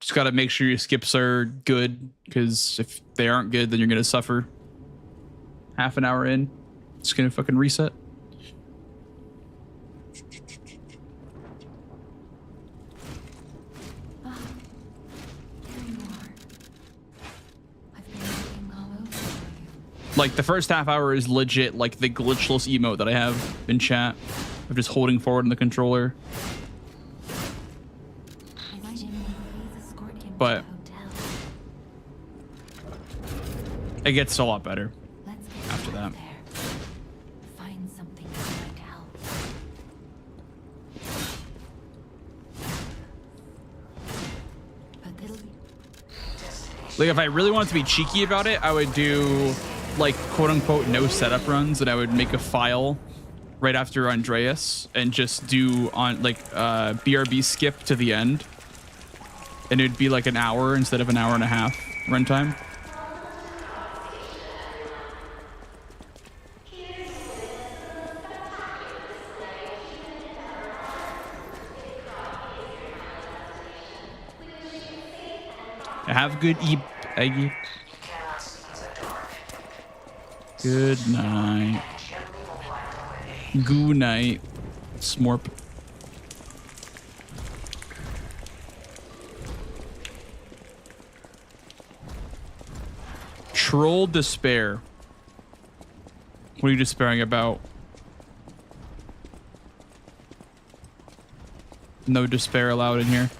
Just got to make sure your skips are good, because if they aren't good, then you're going to suffer. Half an hour in, it's going to fucking reset. Ah, there you are. I've been looking all over for you. Like, the first half hour is legit, like, the glitchless emote that I have in chat of just holding forward on the controller. But it gets a lot better after that. Find something that might help. But it'll be... Like, if I really wanted to be cheeky about it, I would do, like, quote-unquote no setup runs, and I would make a file right after Andreas and just do on, like, BRB skip to the end. And it'd be like an hour instead of an hour and a half runtime. Have good Eggy. Good night. Good night. Smorp. Troll despair. What are you despairing about? No despair allowed in here.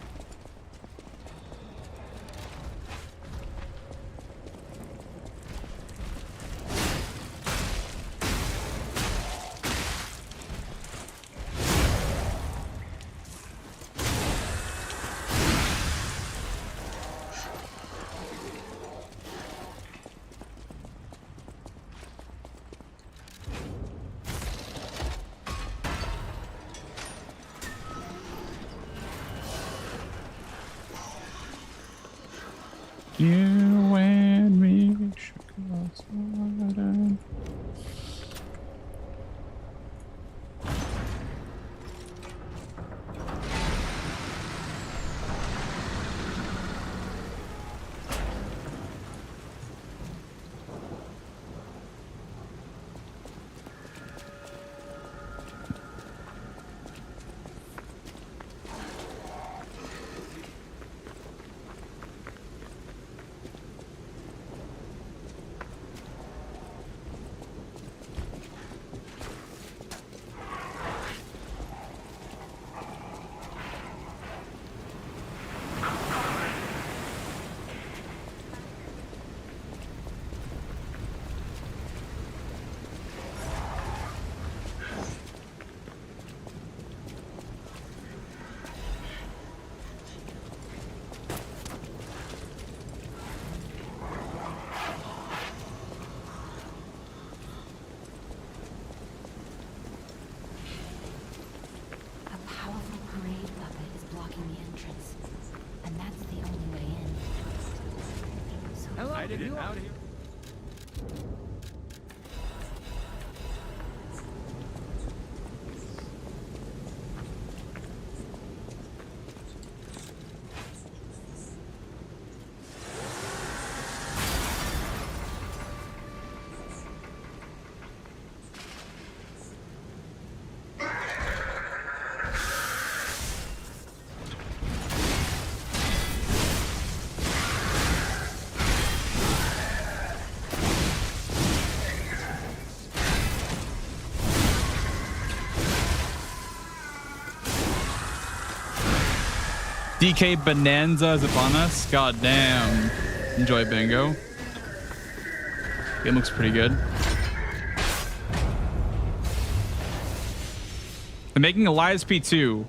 You and me should go outside. Get it out of here. DK Bonanza is upon us. God damn. Enjoy bingo. Game looks pretty good. They're making Elias P2.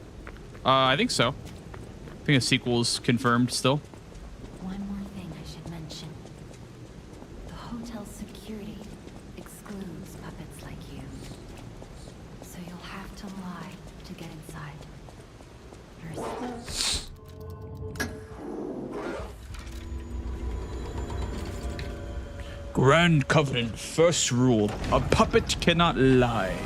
I think so. I think a sequel's confirmed still. One more thing I should mention. Grand Covenant, first rule. A puppet cannot lie.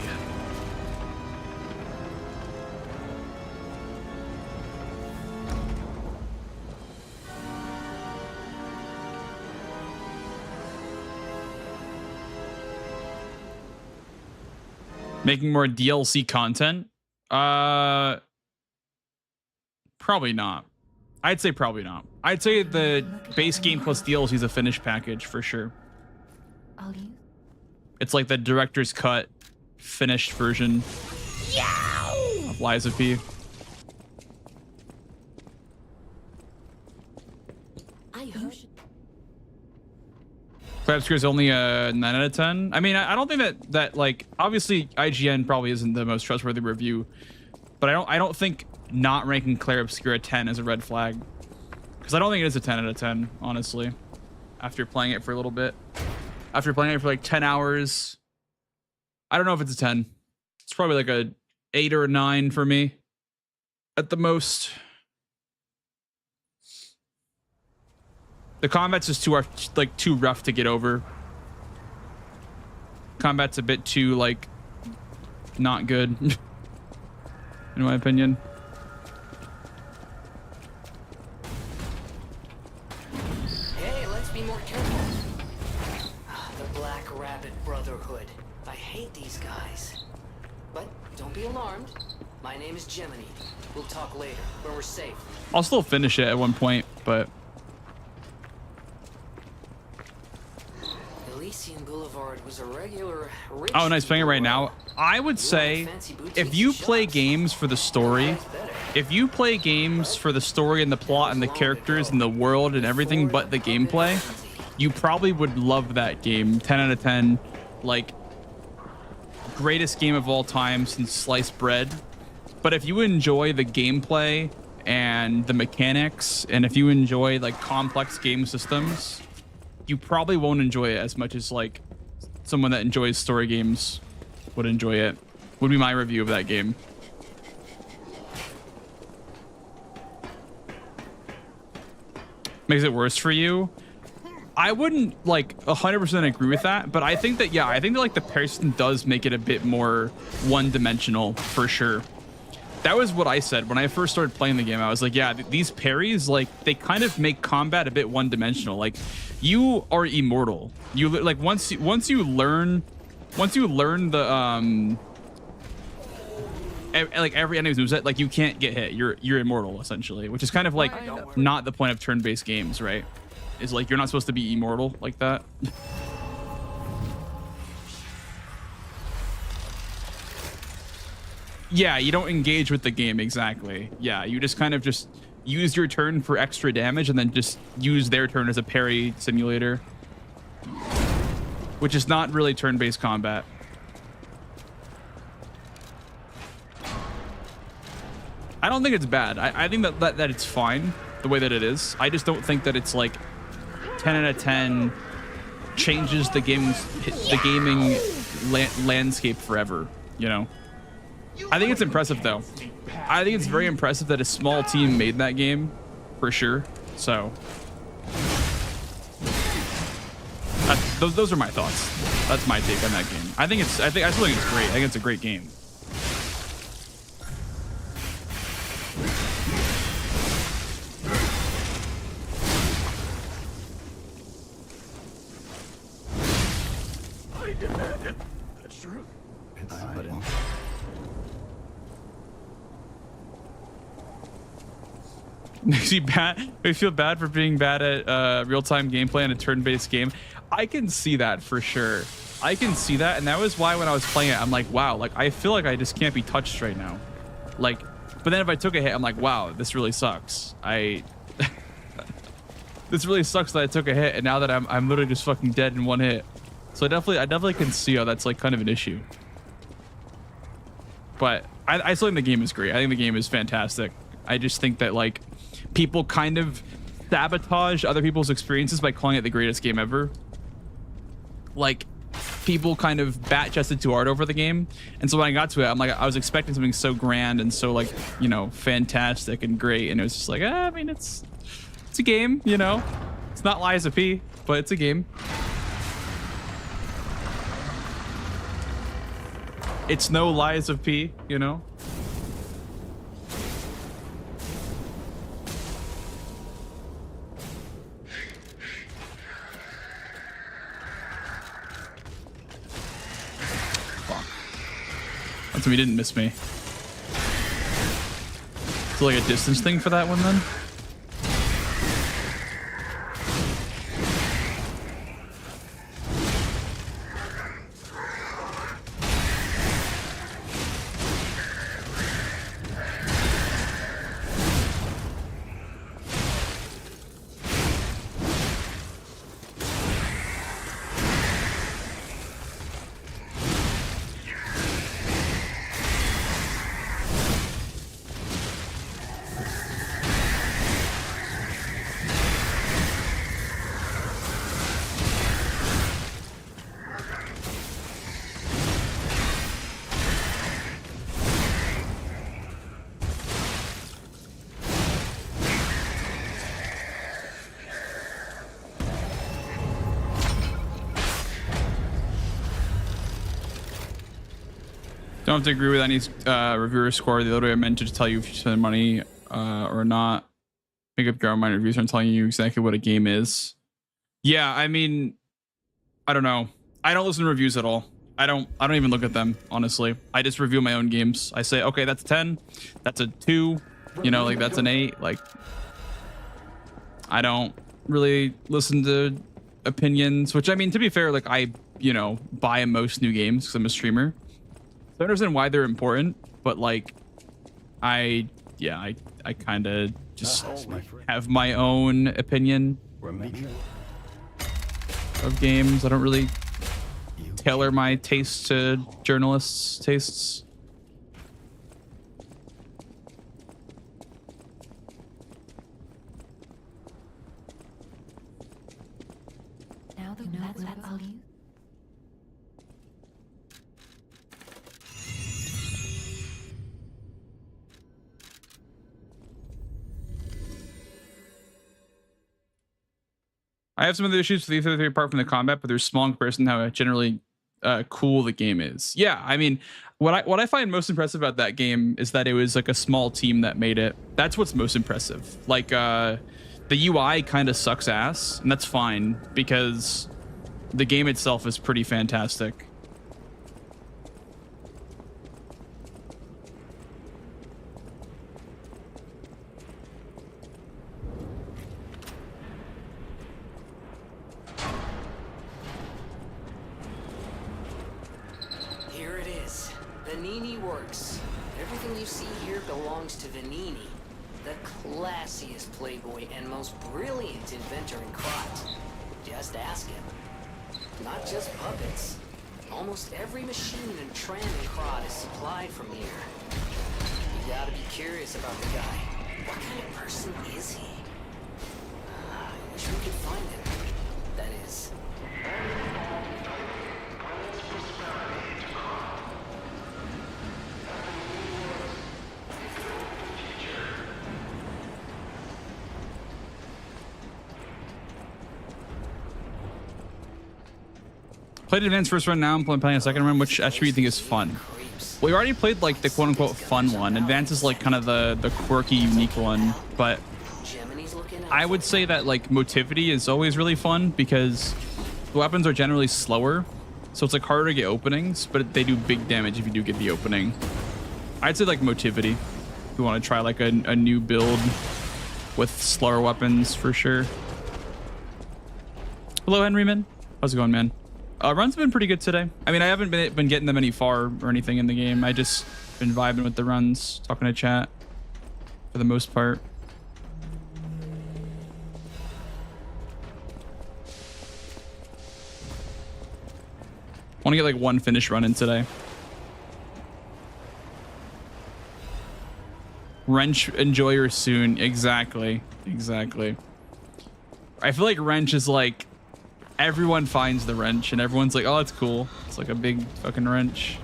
Making more DLC content? Probably not. I'd say probably not. I'd say the base game plus DLC is a finished package for sure. I'll use. It's like the director's cut finished version of Lies of P. I hope. Clapscrew is only a 9 out of 10. I mean, I don't think that like obviously IGN probably isn't the most trustworthy review, but I don't think not ranking Claire Obscura 10 is a red flag, because I don't think it is a 10 out of 10 honestly. After playing it for a little bit, after playing it for like 10 hours, I don't know if it's a 10. It's probably like a 8 or a 9 for me at the most. The combat's just too rough to get over. Combat's a bit too like not good in my opinion. Hey, let's be more careful. The Black Rabbit Brotherhood. I hate these guys. But don't be alarmed. My name is Gemini. We'll talk later when we're safe. I'll still finish it at one point, but Elysian Boulevard was a regular rich oh, nice playing it right now. I would say if you play games for the story, if you play games for the story and the plot and the characters and the world and everything but the gameplay, you probably would love that game. 10 out of 10. Like, greatest game of all time since sliced bread. But if you enjoy the gameplay and the mechanics, and if you enjoy like complex game systems, you probably won't enjoy it as much as like someone that enjoys story games would enjoy it. Would be my review of that game. Makes it worse for you? I wouldn't like 100% agree with that, but I think that, yeah, I think that like the person does make it a bit more one-dimensional for sure. That was what I said when I first started playing the game. I was like, yeah, these parries, like they kind of make combat a bit one-dimensional. Like you are immortal. You like once you learn the like every enemy's moveset, like you can't get hit. You're immortal essentially, which is kind of like not the point of turn-based games, right? Is like you're not supposed to be immortal like that. Yeah, you don't engage with the game exactly. Yeah, you just kind of just use your turn for extra damage and then just use their turn as a parry simulator, which is not really turn-based combat. I don't think it's bad. I think that it's fine the way that it is. I just don't think that it's like 10 out of 10 changes the gaming landscape forever, you know? I think it's impressive though. I think it's very impressive that a small team made that game, for sure. So those are my thoughts. That's my take on that game. I still think it's great. I think it's a great game. I demand it. That's true. It's But fine. Makes you bad. We feel bad for being bad at real-time gameplay in a turn-based game. I can see that for sure. I can see that, and that was why when I was playing it, I'm like, wow, like I feel like I just can't be touched right now. Like, but then if I took a hit, I'm like, wow, this really sucks. This really sucks that I took a hit, and now that I'm literally just fucking dead in one hit. So I definitely can see how that's like kind of an issue. But I still think the game is great. I think the game is fantastic. I just think that like people kind of sabotage other people's experiences by calling it the greatest game ever. Like people kind of bat-chested too hard over the game, and so when I got to it, I'm like, I was expecting something so grand and so like, you know, fantastic and great, and it was just like, I mean, it's a game, you know. It's not Lies of P, but it's a game. It's no Lies of P, you know? Fuck. That's me, didn't miss me. Is it like a distance thing for that one then? Don't have to agree with any reviewer score. The other way I meant to tell you if you spend money or not. Pick up your own mind. Reviews aren't telling you exactly what a game is. Yeah, I mean, I don't know. I don't listen to reviews at all. I don't even look at them, honestly. I just review my own games. I say, okay, that's a 10. That's a 2. You know, like that's an 8. Like, I don't really listen to opinions, which I mean, to be fair, like I, you know, buy most new games because I'm a streamer. So I understand why they're important, but like, I kind of just have my own opinion of games. I don't really tailor my taste to journalists' tastes. Now that's all you. I have some other issues with the other three apart from the combat, but there's small in comparison to how generally cool the game is. Yeah, I mean, what I find most impressive about that game is that it was like a small team that made it. That's what's most impressive. Like the UI kind of sucks ass, and that's fine because the game itself is pretty fantastic. Classiest playboy and most brilliant inventor in Krot. Just ask him. Not just puppets. Almost every machine and tram in Krot is supplied from here. You gotta be curious about the guy. What kind of person is he? I wish we could find him. That is. Played Advanced first run, now I'm playing a second run. Which attribute you think is fun? Well, you already played like the quote-unquote fun one. Advanced is like kind of the quirky, unique one. But I would say that like motivity is always really fun because the weapons are generally slower. So it's like harder to get openings, but they do big damage if you do get the opening. I'd say like motivity. If you want to try like a new build with slower weapons for sure. Hello, Henryman. How's it going, man? Runs have been pretty good today. I mean, I haven't been getting them any far or anything in the game. I just been vibing with the runs, talking to chat for the most part. Want to get like one finish run in today. Wrench enjoyer soon. Exactly. I feel like wrench is like everyone finds the wrench and everyone's like, oh, it's cool. It's like a big fucking wrench.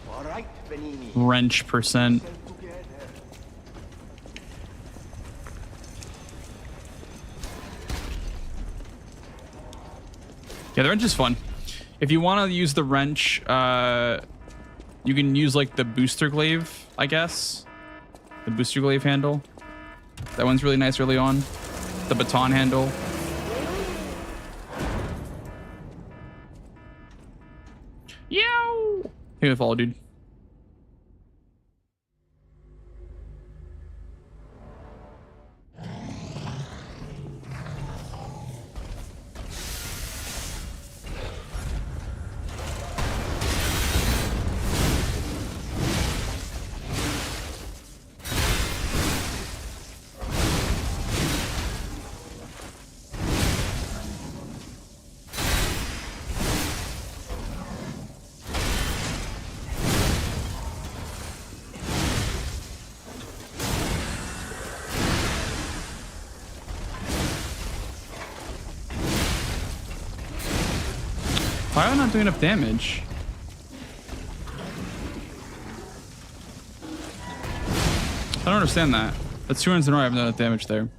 All right, Benini. Wrench percent. Yeah, the wrench is fun. If you want to use the wrench, you can use like the booster glaive, I guess. The booster glaive handle. That one's really nice early on. The baton handle. Yow! Here, follow, dude. Why am I not doing enough damage? I don't understand that. That's 2 runs in a row I haven't done enough damage there.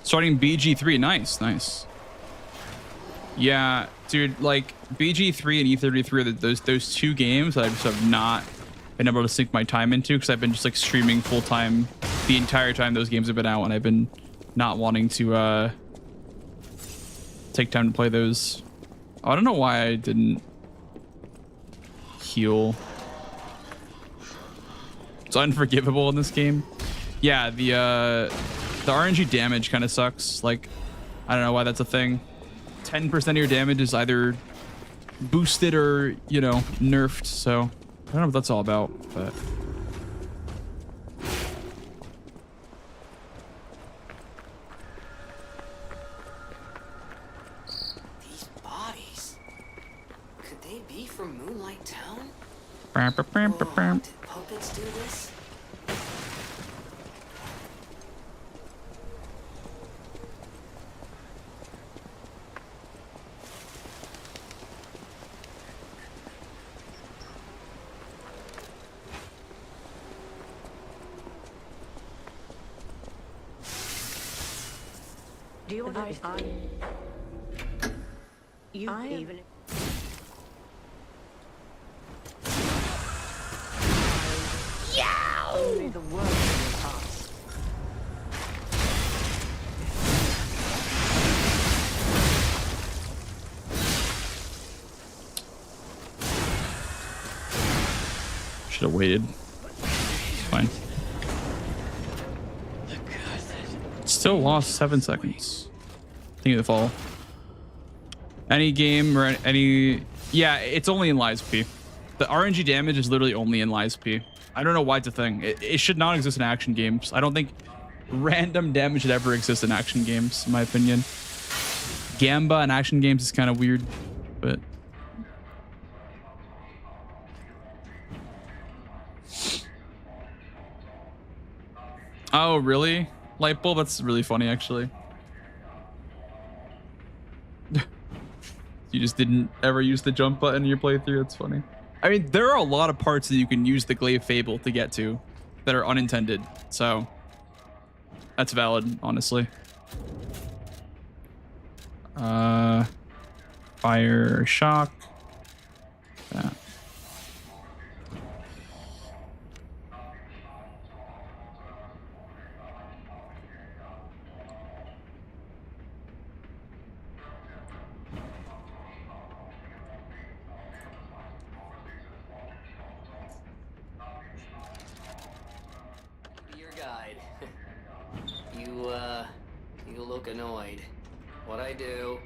Starting BG3, nice, nice. Yeah, dude, like BG3 and E33 are those 2 games that I just have not been able to sink my time into because I've been just like streaming full time the entire time those games have been out, and I've been not wanting to take time to play those. I don't know why I didn't heal. It's unforgivable in this game. Yeah, the RNG damage kind of sucks. Like, I don't know why that's a thing. 10% of your damage is either boosted or, you know, nerfed. So I don't know what that's all about, but These bodies, could they be from Moonlight Town? Bam, bam, bam, bam, bam. Did puppets do this? Do you want to... You even... Only the world will pass. Should have waited. Fine. Still lost 7 seconds. Think of the fall. Any game or any... Yeah, it's only in Lies P. The RNG damage is literally only in Lies P. I don't know why it's a thing. It should not exist in action games. I don't think random damage should ever exist in action games, in my opinion. Gamba in action games is kind of weird, but... Oh, really? Lightbulb? That's really funny, actually. You just didn't ever use the jump button in your playthrough? That's funny. I mean, there are a lot of parts that you can use the Glaive Fable to get to that are unintended, so that's valid, honestly. Fire, shock. Yeah. Your guide. You look annoyed. What I do?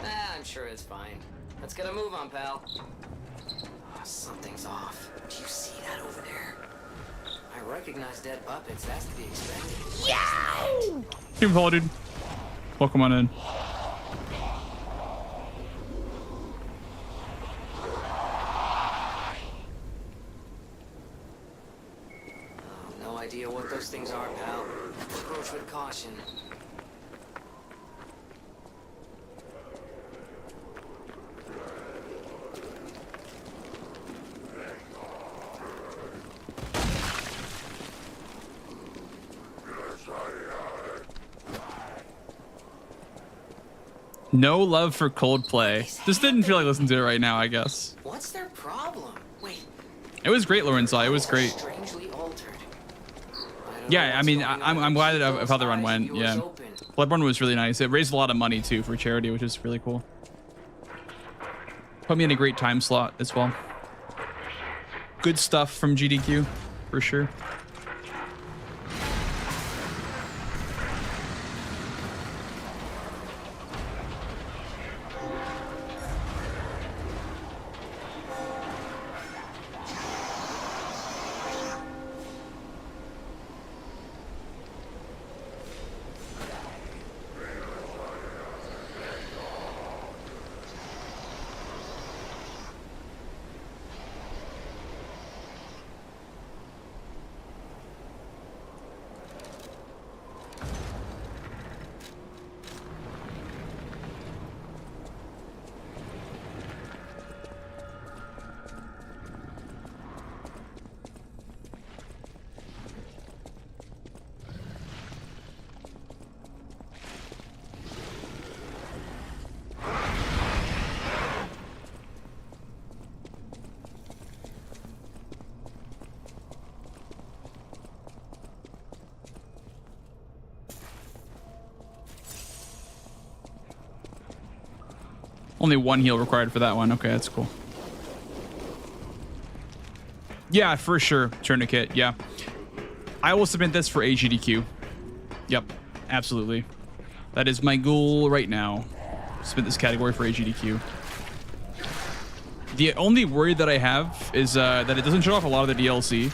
I'm sure it's fine. Let's get a move on, pal. Oh, something's off. Do you see that over there? I recognize dead puppets. That's to be expected. Yeah! Team Paul, dude. Welcome on in. No idea what those things are, pal. Approach with caution. No love for Coldplay. Just didn't feel like listening to it right now, I guess. What's their problem? Wait. It was great, Lorenzo. It was great. Strangely altered. Yeah, I mean, I'm glad of how the run went. Yeah. Bloodborne was really nice. It raised a lot of money, too, for charity, which is really cool. Put me in a great time slot as well. Good stuff from GDQ, for sure. Only one heal required for that one. Okay, that's cool. Yeah, for sure. Tourniquet, yeah. I will submit this for AGDQ. Yep, absolutely. That is my goal right now. Submit this category for AGDQ. The only worry that I have is that it doesn't show off a lot of the DLC.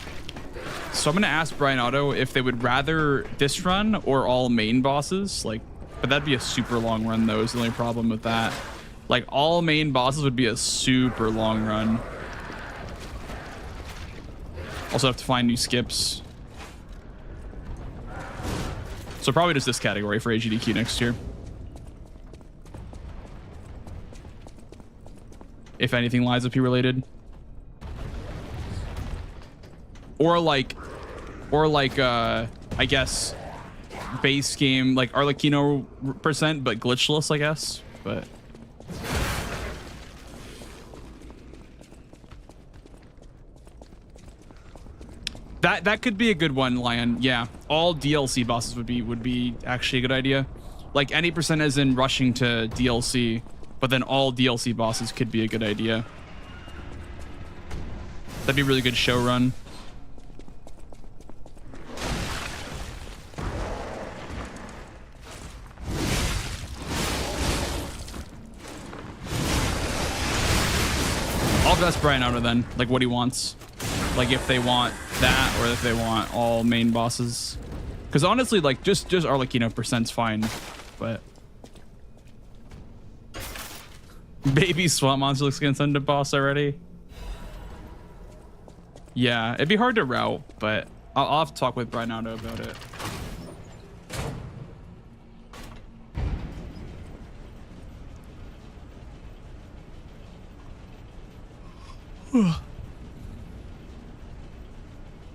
So I'm going to ask Brian Otto if they would rather this run or all main bosses. Like, but that'd be a super long run, though, is the only problem with that. Like, all main bosses would be a super long run. Also have to find new skips. So probably just this category for AGDQ next year. If anything Lies of P related. Or like, I guess, base game, like Arlecchino %, but glitchless, I guess. But... That could be a good one, Lion. Yeah, all DLC bosses would be actually a good idea. Like any % as in rushing to DLC, but then all DLC bosses could be a good idea. That'd be a really good show run. I'll ask Brian Outer then, like what he wants. Like if they want that or if they want all main bosses. Because honestly, like just Arlecchino %'s fine, but baby swamp monster looks like it's boss already. Yeah, it'd be hard to route, but I'll have to talk with Brian Auto about it.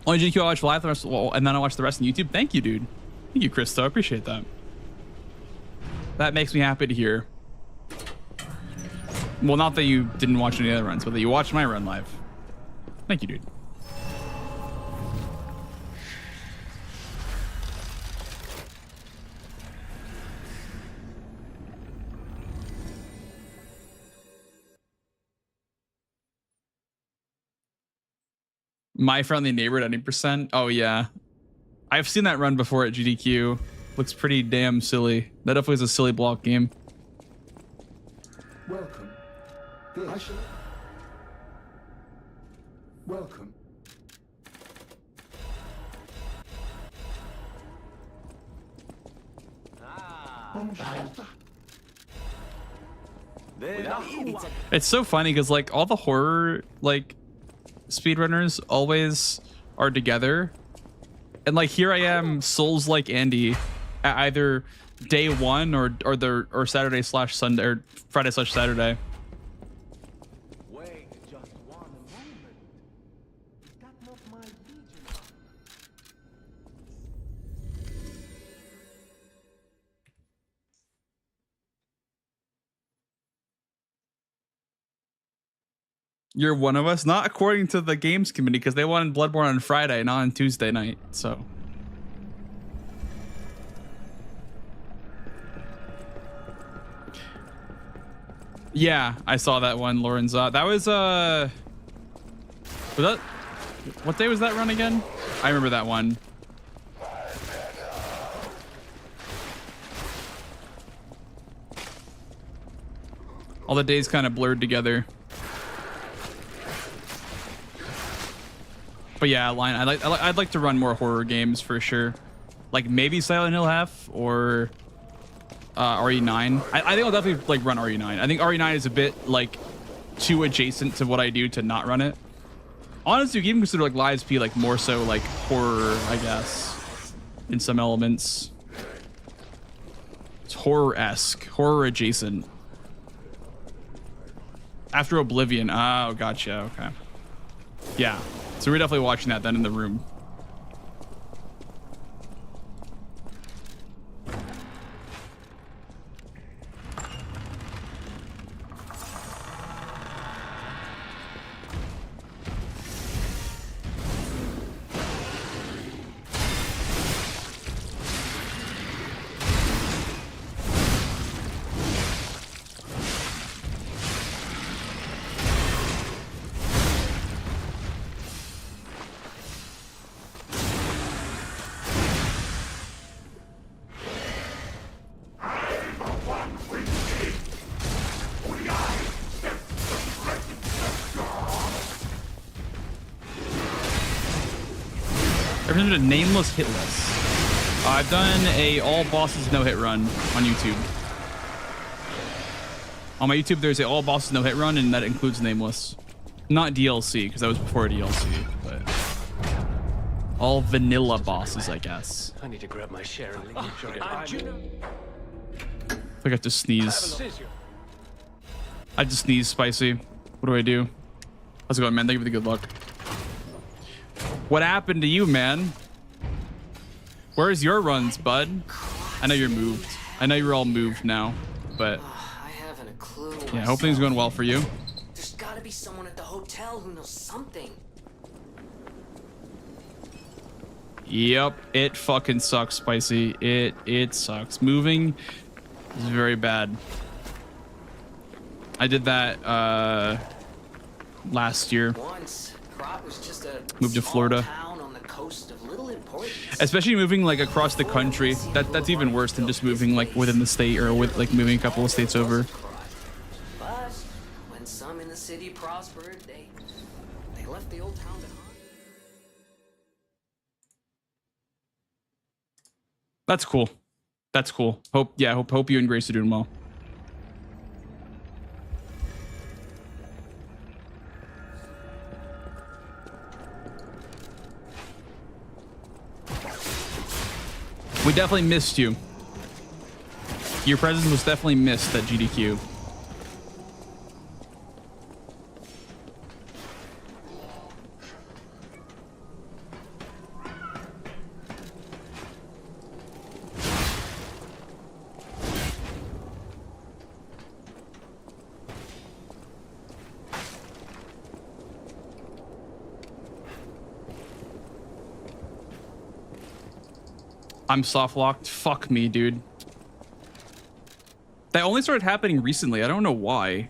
Only GQ I watch live, the rest, well, and then I watch the rest on YouTube. Thank you, dude. Thank you, Krista. I appreciate that. That makes me happy to hear. Well, not that you didn't watch any other runs, but that you watched my run live. Thank you, dude. My Friendly Neighbor at 90%. Oh, yeah. I've seen that run before at GDQ. Looks pretty damn silly. That definitely is a silly block game. Welcome. I shall... Welcome. It's so funny because like all the horror like speedrunners always are together, and like here I am, Souls like Andy, at either day one or Saturday slash Sunday or Friday slash Saturday. Wait just one moment. Is that not my legion? You're one of us, not according to the games committee, because they wanted Bloodborne on Friday, not on Tuesday night. So. Yeah, I saw that one, Lorenza. That was that what day was that run again? I remember that one. All the days kind of blurred together. But yeah, I'd like to run more horror games for sure. Like maybe Silent Hill half or RE9. I think I'll definitely like run RE9. I think RE9 is a bit like too adjacent to what I do to not run it. Honestly, you can even consider like Lies P like more so like horror, I guess, in some elements. It's horror-esque, horror adjacent. After Oblivion. Oh, gotcha. Okay. Yeah. So we're definitely watching that then in the room. A nameless hit list. I've done a all bosses no hit run on YouTube. On my YouTube, there's a all bosses no hit run, and that includes nameless. Not DLC, because that was before DLC, but all vanilla bosses, I guess. I need to grab my share and leave. I have to sneeze. I just sneeze, Spicy. What do I do? How's it going, man? Thank you for the good luck. What happened to you, man? Where's your runs, bud? I know you're moved. I know you're all moved now, but I haven't a clue. yeah, hope things are going well for you. There's gotta be someone at the hotel who knows something. Yep, it fucking sucks, Spicy. It sucks. Moving is very bad. I did that last year. Once, Crop was just a moved to Florida. town on the coast of little importance. Especially moving like across the country. That's even worse than just moving like within the state or with like moving a couple of states over. But when some in the city prospered, they left the old town behind. That's cool. That's cool. Hope you and Grace are doing well. We definitely missed you. Your presence was definitely missed at GDQ. I'm soft locked. Fuck me, dude. That only started happening recently. I don't know why.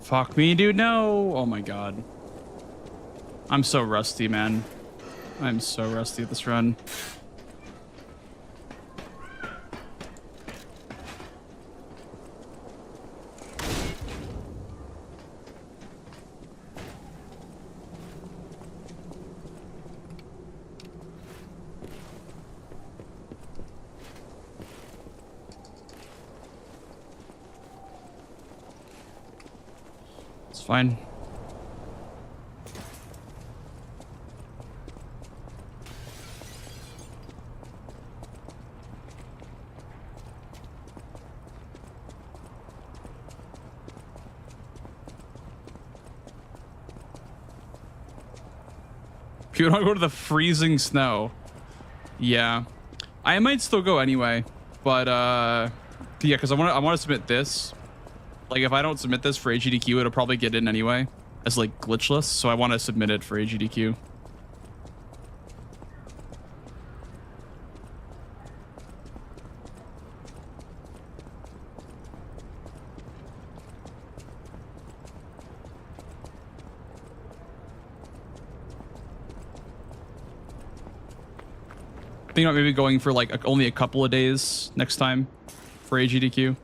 Fuck me, dude. No. Oh my god. I'm so rusty, man. I'm so rusty at this run. It's fine. If you want to go to the freezing snow, yeah, I might still go anyway. But yeah, because I want to submit this. Like, if I don't submit this for AGDQ, it'll probably get in anyway as like glitchless. So I want to submit it for AGDQ. Think about maybe going for like only a couple of days next time for AGDQ.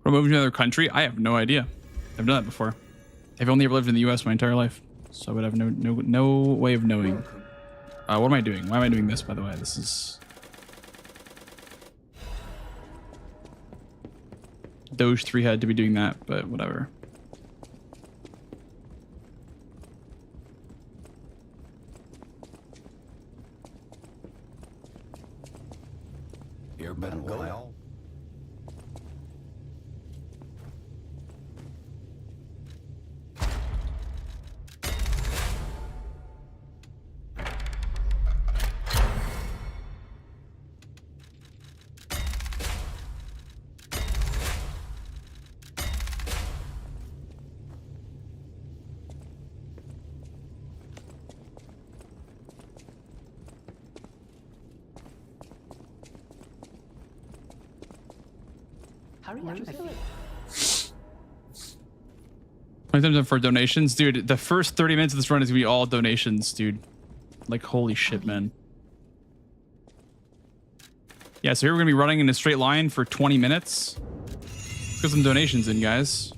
Moving to another country? I have no idea. I've done that before. I've only ever lived in the US my entire life, so I would have no way of knowing. What am I doing? Why am I doing this, by the way? This is Doge 3 had to be doing that, but whatever. You're better go out. For donations, dude. The first 30 minutes of this run is gonna be all donations, dude. Like, holy shit, man. Yeah, so here we're gonna be running in a straight line for 20 minutes. Let's get some donations in, guys.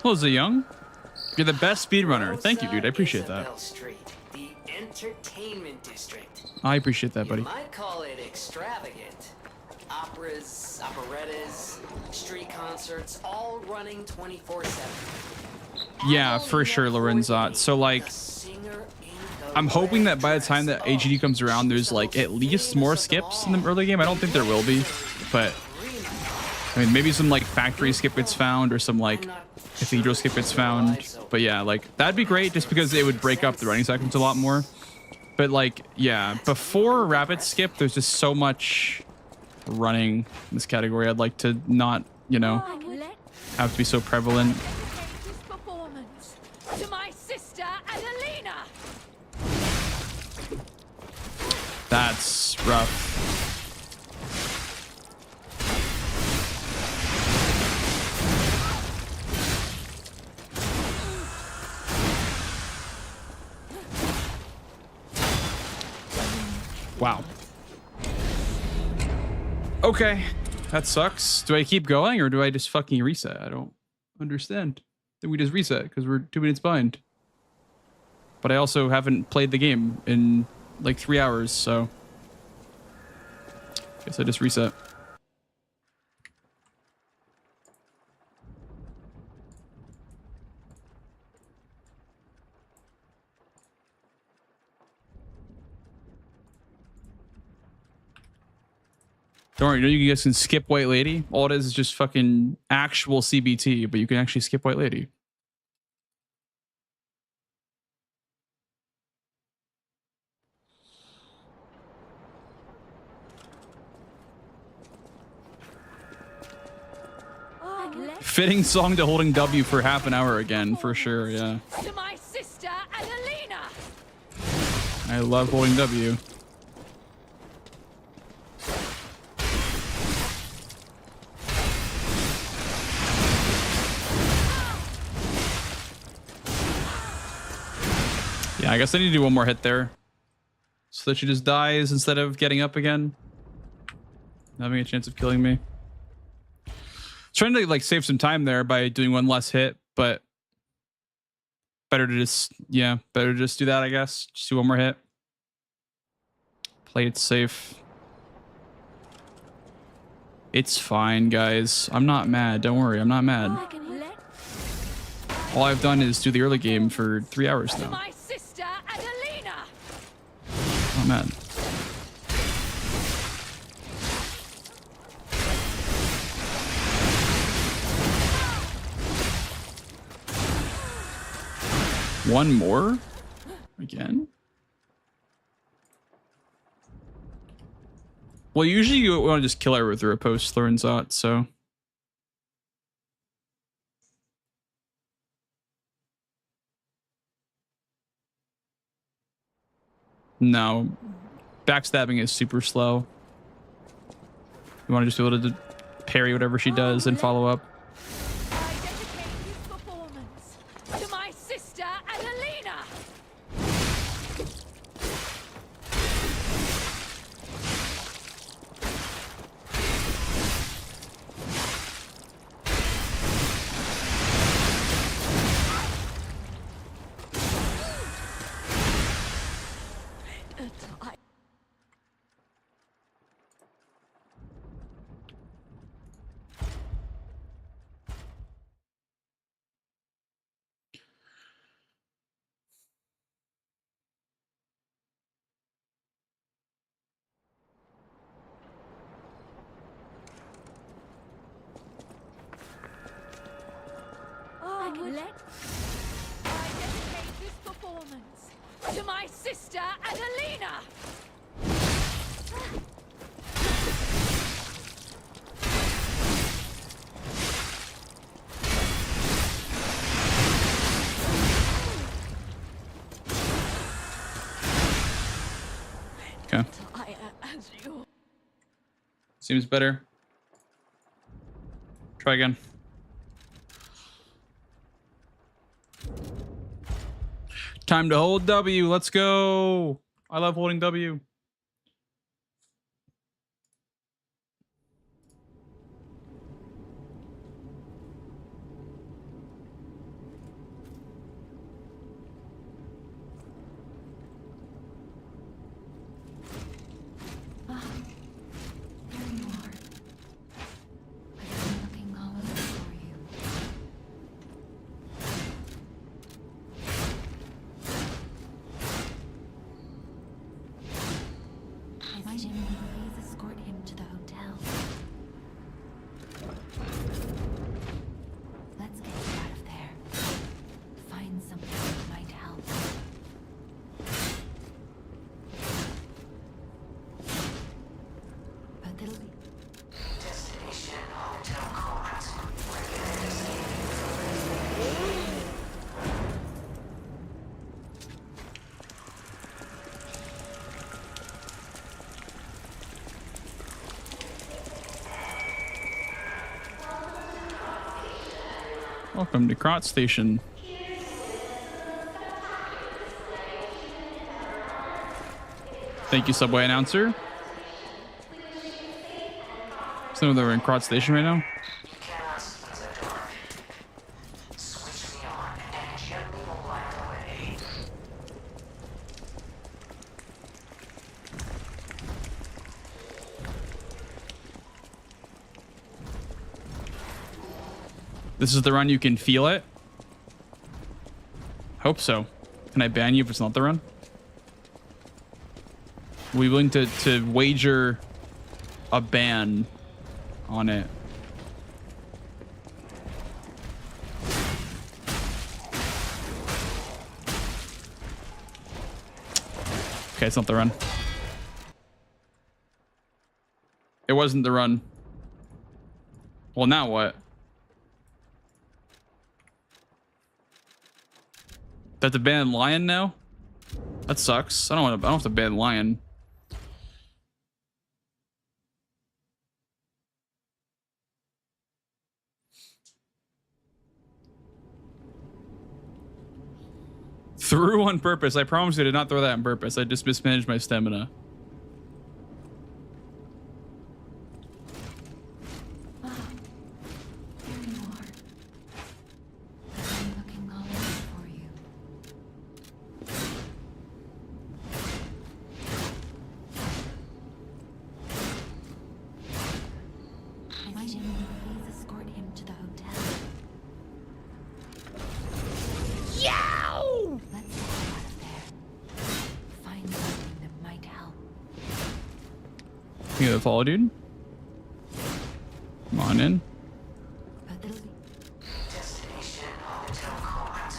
Hello, Young. You're the best speedrunner. Thank you, dude. I appreciate that. Isabel Street, the entertainment district. I appreciate that, buddy. You might call it extravagant. operas, operettas, street concerts, all running 24/7. Yeah, for sure, Lorenzot. So like, I'm hoping that by the time that AGD comes around, there's like at least more skips in the early game. I don't think there will be, but I mean, maybe some like factory skip gets found or some like cathedral skip gets found. But yeah, like that'd be great just because it would break up the running seconds a lot more. But like, yeah, before rapid skip, there's just so much running in this category. I'd like to not, you know, have to be so prevalent. This performance to my sister Adelina. That's rough. Wow. Okay, that sucks. Do I keep going or do I just fucking reset? I don't understand. Then we just reset because we're 2 minutes behind. But I also haven't played the game in like 3 hours, so guess I just reset. Don't worry, you guys can skip White Lady. All it is just fucking actual CBT, but you can actually skip White Lady. Fitting song to holding W for half an hour again, for sure, yeah. To my sister Adelina. I love holding W. Yeah, I guess I need to do one more hit there. So that she just dies instead of getting up again. Having a chance of killing me. Trying to like save some time there by doing one less hit, but better to just, yeah, better to just do that, I guess. Just do one more hit. Play it safe. It's fine, guys. I'm not mad. Don't worry, I'm not mad. All I've done is do the early game for 3 hours now. My sister Adelina. Not mad. One more? Again? Well, usually you want to just kill her with a riposte, Lorenzot, so. No. Backstabbing is super slow. You want to just be able to parry whatever she does and follow up. I dedicate this performance to my sister Adelina. I dedicate this performance to my sister Adelina. Okay. Seems better. Try again. Time to hold W. Let's go. I love holding W. There you are. My Jimmy, please escort him to the hotel. Let's get you out of there. Find something that might help. But it'll be... Destination Hotel Court. Welcome to Krot Station. Thank you, subway announcer. Some of them are in Krot Station right now. Cannot see the dark. Switch me on and gently will light the way. This is the run you can feel it. Hope so. Can I ban you if it's not the run? Are we willing to wager a ban on it? Okay, it's not the run. It wasn't the run. Well, now what? That's a ban lion now? That sucks. I don't have to ban lion. Threw on purpose. I promise you I did not throw that on purpose. I just mismanaged my stamina. Here you are. I'm looking all over for you. My Jimmy, please escort him to the hotel. Yow! Let's get you out of there. Find something that might help. You gonna follow, dude? Come on in. But it'll be... Destination Hotel Court.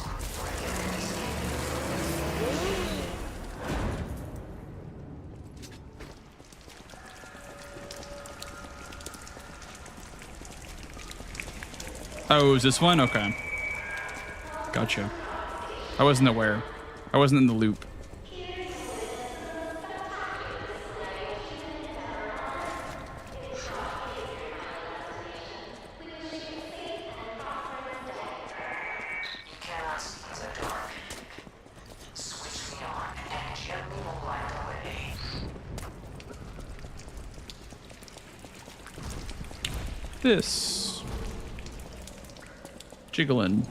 Oh, is this one? Okay. Gotcha. I wasn't aware. I wasn't in the loop. Cannot see the dark. Switch me on and gently will light the way. This. Jiggling.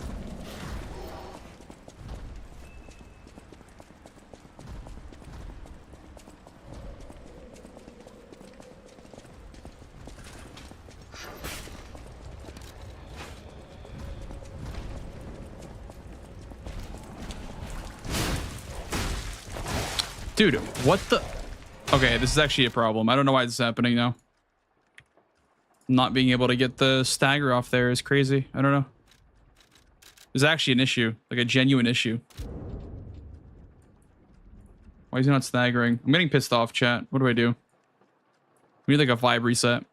Dude, what the? Okay, this is actually a problem. I don't know why this is happening now. Not being able to get the stagger off there is crazy. I don't know. There's actually an issue, like a genuine issue. Why is he not staggering? I'm getting pissed off, chat. What do I do? We need like a vibe reset.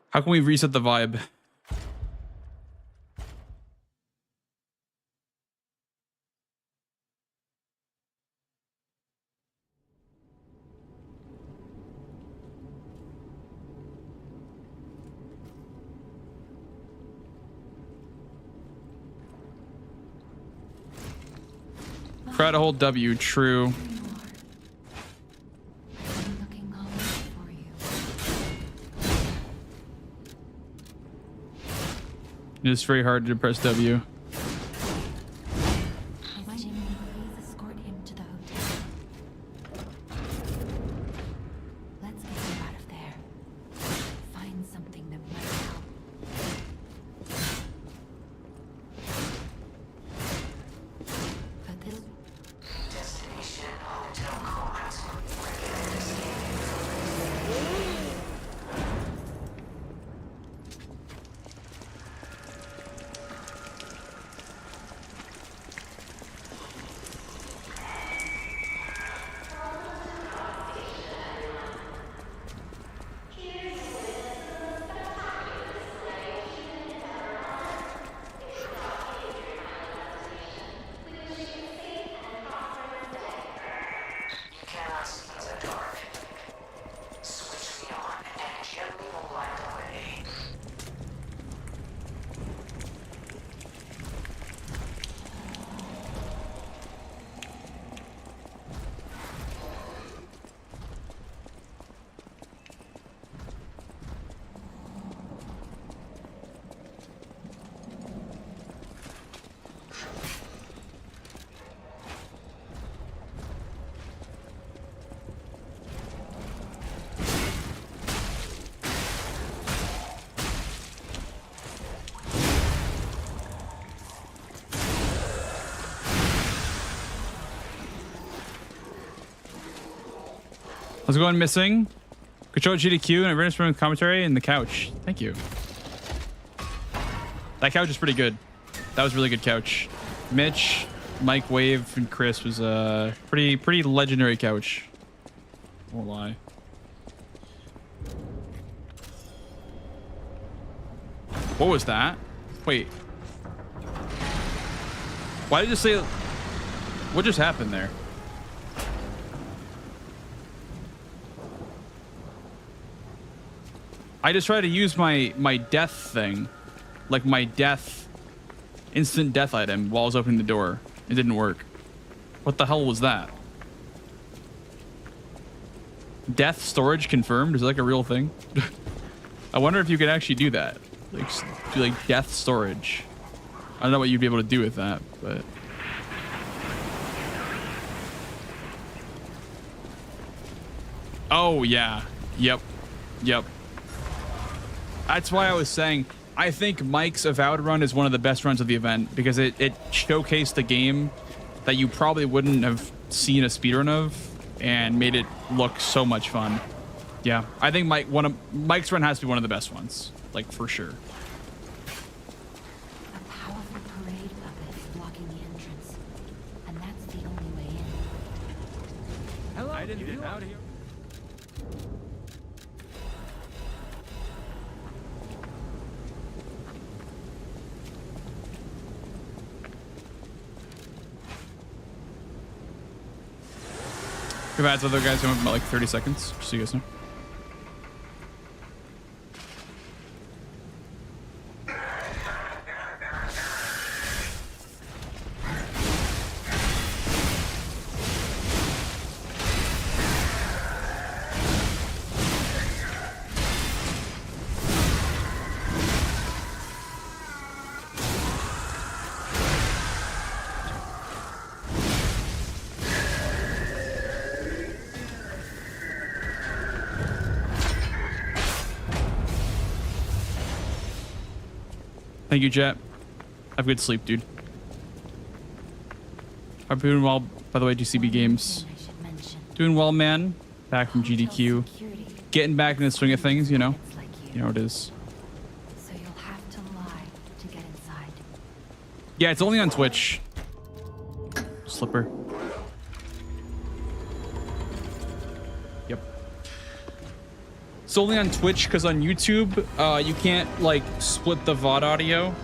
How can we reset the vibe? Try to hold W, true. I'm looking all over for you. It's very hard to press W. My Jimmy, please escort him to the hotel. Let's get you out of there. Find something that might help. But it'll... Destination Hotel Court. How's it going, missing? Control GDQ and awareness from commentary and the couch. Thank you. That couch is pretty good. That was a really good couch. Mitch, Mike, Wave, and Chris was a pretty legendary couch. Won't lie. What was that? Wait. Why did you say? What just happened there? I just tried to use my death thing, like my death, instant death item while I was opening the door. It didn't work. What the hell was that? Death storage confirmed? Is that like a real thing? I wonder if you could actually do that. Like, do like death storage. I don't know what you'd be able to do with that, but. Oh, yeah. Yep. Yep. That's why I was saying, I think Mike's Avowed run is one of the best runs of the event because it showcased a game that you probably wouldn't have seen a speedrun of and made it look so much fun. Yeah, I think Mike's run has to be one of the best ones, like for sure. A powerful parade puppet is blocking the entrance, and that's the only way in. Hello, I didn't get out here. We've had other guys going about like 30 seconds, just so you guys know. Thank you, Jet. Have good sleep, dude. I'm doing well, by the way, GCB Games. Doing well, man. Back from GDQ. Getting back in the swing of things, you know. You know it is. So you'll have to lie to get inside. Yeah, it's only on Twitch. Slipper. Yep. It's only on Twitch because on YouTube, you can't like split the VOD audio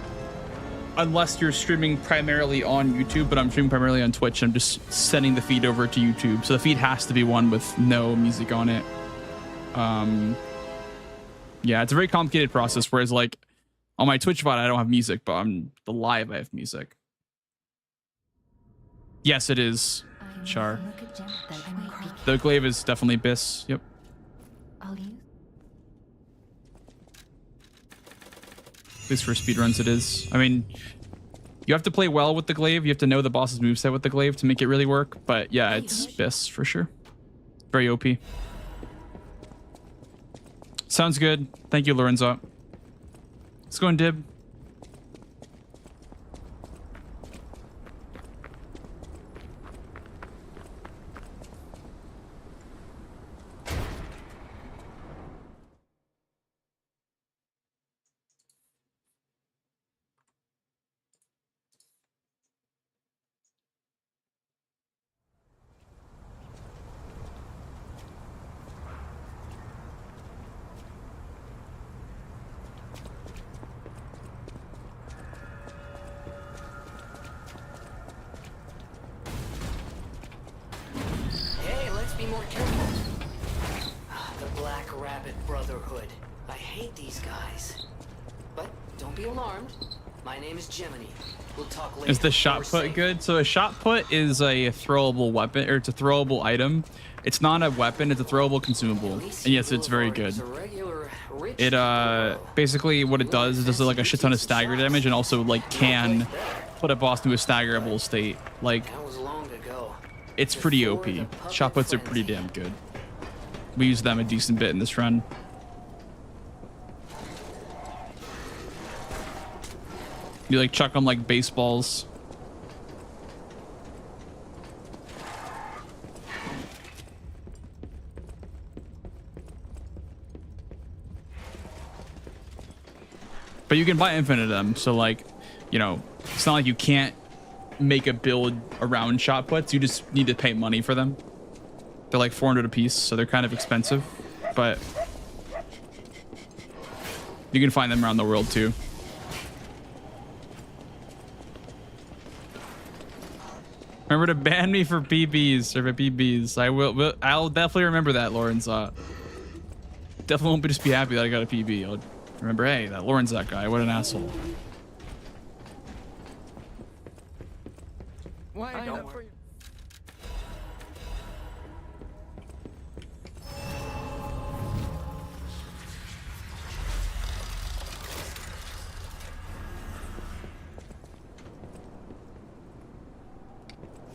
unless you're streaming primarily on YouTube, but I'm streaming primarily on Twitch. I'm just sending the feed over to YouTube. So the feed has to be one with no music on it. Yeah, it's a very complicated process, whereas like on my Twitch VOD, I don't have music, but on the live, I have music. Yes, it is, Char. The glaive is definitely Biss. Yep. I'll use. At least for speedruns, it is. I mean, you have to play well with the glaive. You have to know the boss's moveset with the glaive to make it really work. But yeah, it's Biss for sure. Very OP. Sounds good. Thank you, Lorenzo. Let's go and dib. Hey, let's be more careful. The Black Rabbit Brotherhood. I hate these guys. But don't be alarmed. My name is Gemini. We'll talk later. Is the shot We're put safe. good? So a shot put is a throwable weapon, or it's a throwable item. It's not a weapon, it's a throwable consumable. And yes, it's very good. It basically what it does is like a shit ton of stagger damage and also like can put a boss into a staggerable state. Like That was long ago. it's pretty OP. Before the puppet Shot puts are pretty frenzy. damn good. We use them a decent bit in this run. You like chuck them like baseballs. But you can buy infinite of them. So like, you know, it's not like you can't make a build around shot puts. You just need to pay money for them. They're like 400 a piece, so they're kind of expensive, but you can find them around the world too. Remember to ban me for PBs or for PBs. I'll definitely remember that, Lawrence. Definitely won't just be happy that I got a PB. I'll remember, hey, that Lawrence, that guy, what an asshole. Why don't worry.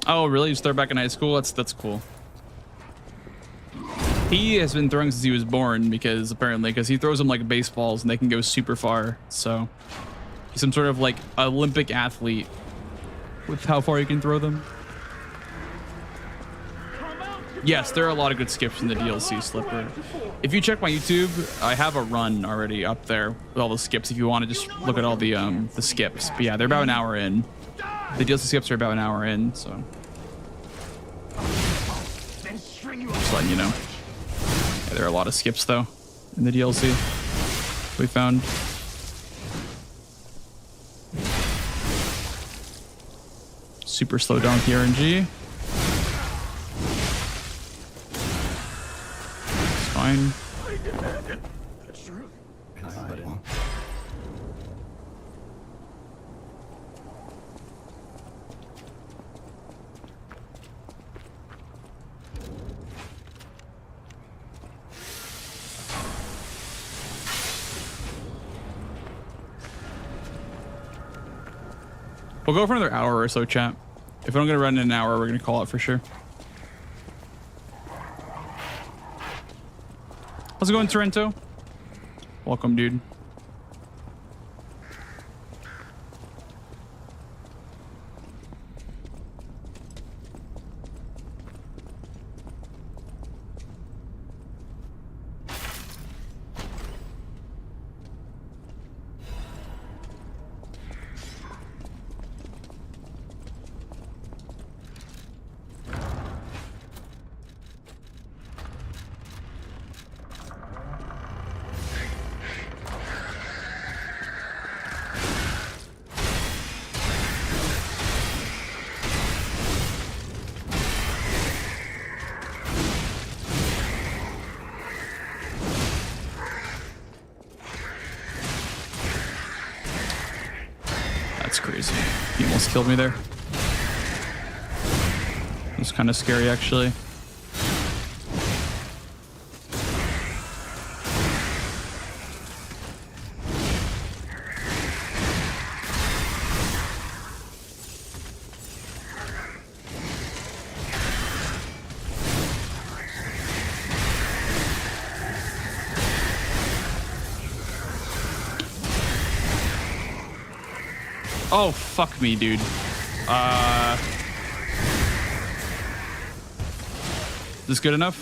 Oh, really? You start back in high school? That's cool. He has been throwing since he was born because he throws them like baseballs and they can go super far. So he's some sort of like Olympic athlete with how far you can throw them. Yes, there are a lot of good skips in the DLC, Slipper. If you check my YouTube, I have a run already up there with all the skips if you want to just look at all the skips. But yeah, they're about an hour in. The DLC skips are about an hour in, so just letting you know. Yeah, there are a lot of skips though in the DLC we found. Super slow donkey RNG. It's fine. We'll go for another hour or so, chat. If I'm gonna run in an hour, we're gonna call it for sure. How's it going, Torrento? Welcome, dude. Killed me there. It was kind of scary, actually. Oh, fuck me, dude. Is this good enough?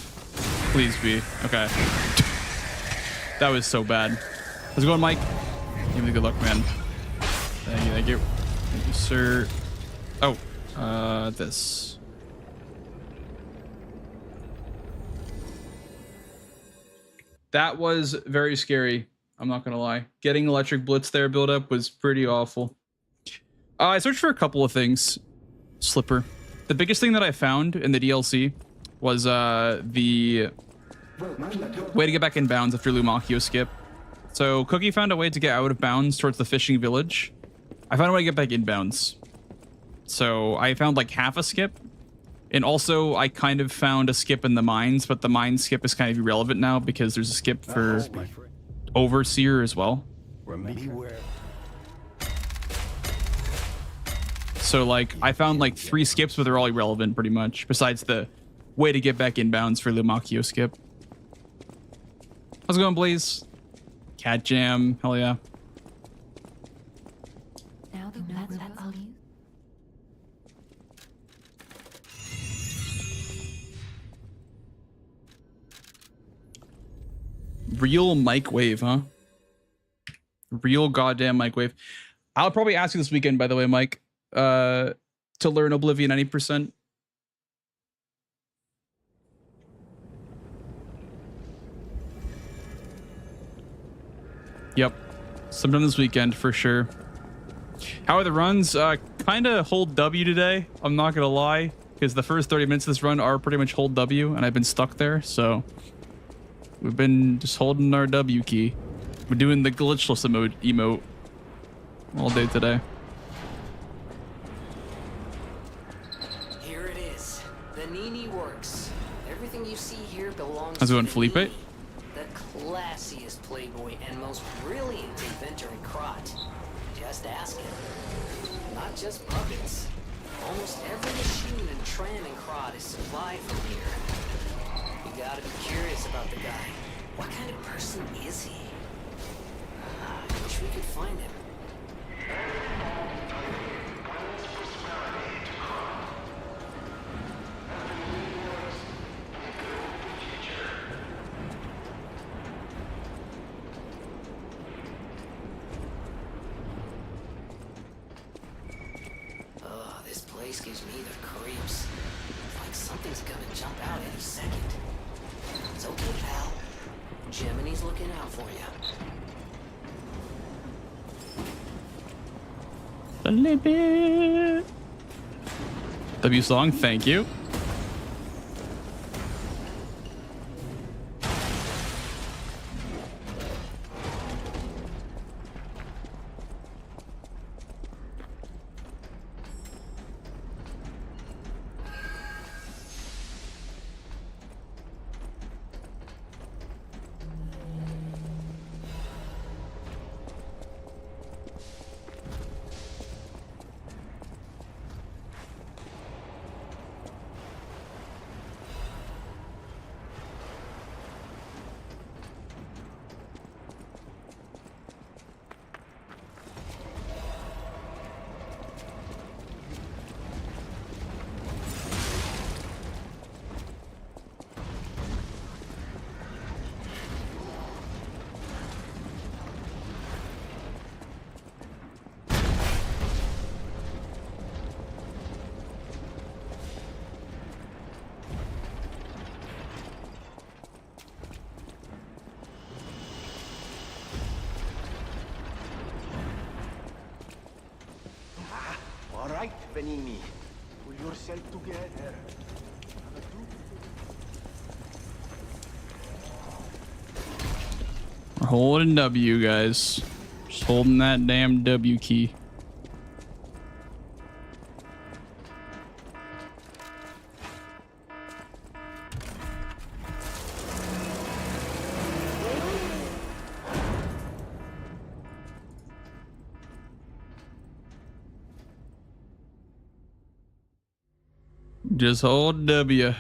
Please be. Okay. That was so bad. How's it going, Mike? Give me the good luck, man. Thank you, thank you. Thank you, sir. Oh, this. That was very scary. I'm not gonna lie. Getting electric blitz there build up was pretty awful. I searched for a couple of things, Slipper. The biggest thing that I found in the DLC was the way to get back in bounds after Lumakio skip. So Cookie found a way to get out of bounds towards the fishing village. I found a way to get back in bounds. So I found like half a skip. And also I kind of found a skip in the mines, but the mine skip is kind of irrelevant now because there's a skip for Overseer as well. So like I found like 3 skips, but they're all irrelevant pretty much, besides the way to get back in bounds for the Lumakio skip. How's it going, Blaze? Cat Jam, hell yeah. Now that I'll use. Real mic wave, huh? Real goddamn microwave. I'll probably ask you this weekend, by the way, Mike, to learn Oblivion 90%. Yep. Sometime this weekend for sure. How are the runs? Kind of hold W today. I'm not going to lie, because the first 30 minutes of this run are pretty much hold W, and I've been stuck there. So we've been just holding our W key. We're doing the glitchless emote all day today. Here it is. The Nini works. Everything you see here belongs How's it going, to Felipe? Nini, the classiest playboy and most brilliant inventor in Krot. Just ask him. Not just puppets. Almost every machine and tram in Krot is supplied from here. You gotta be curious about the guy. What kind of person is he? I wish we could find him. Oh, this place gives me the creeps. Like something's gonna jump out any second. It's okay, pal. Jiminy's looking out for you. A little bit. W song, thank you. All right, Benini. Pull yourself together. We're holding W, guys. Just holding that damn W key. Just hold W.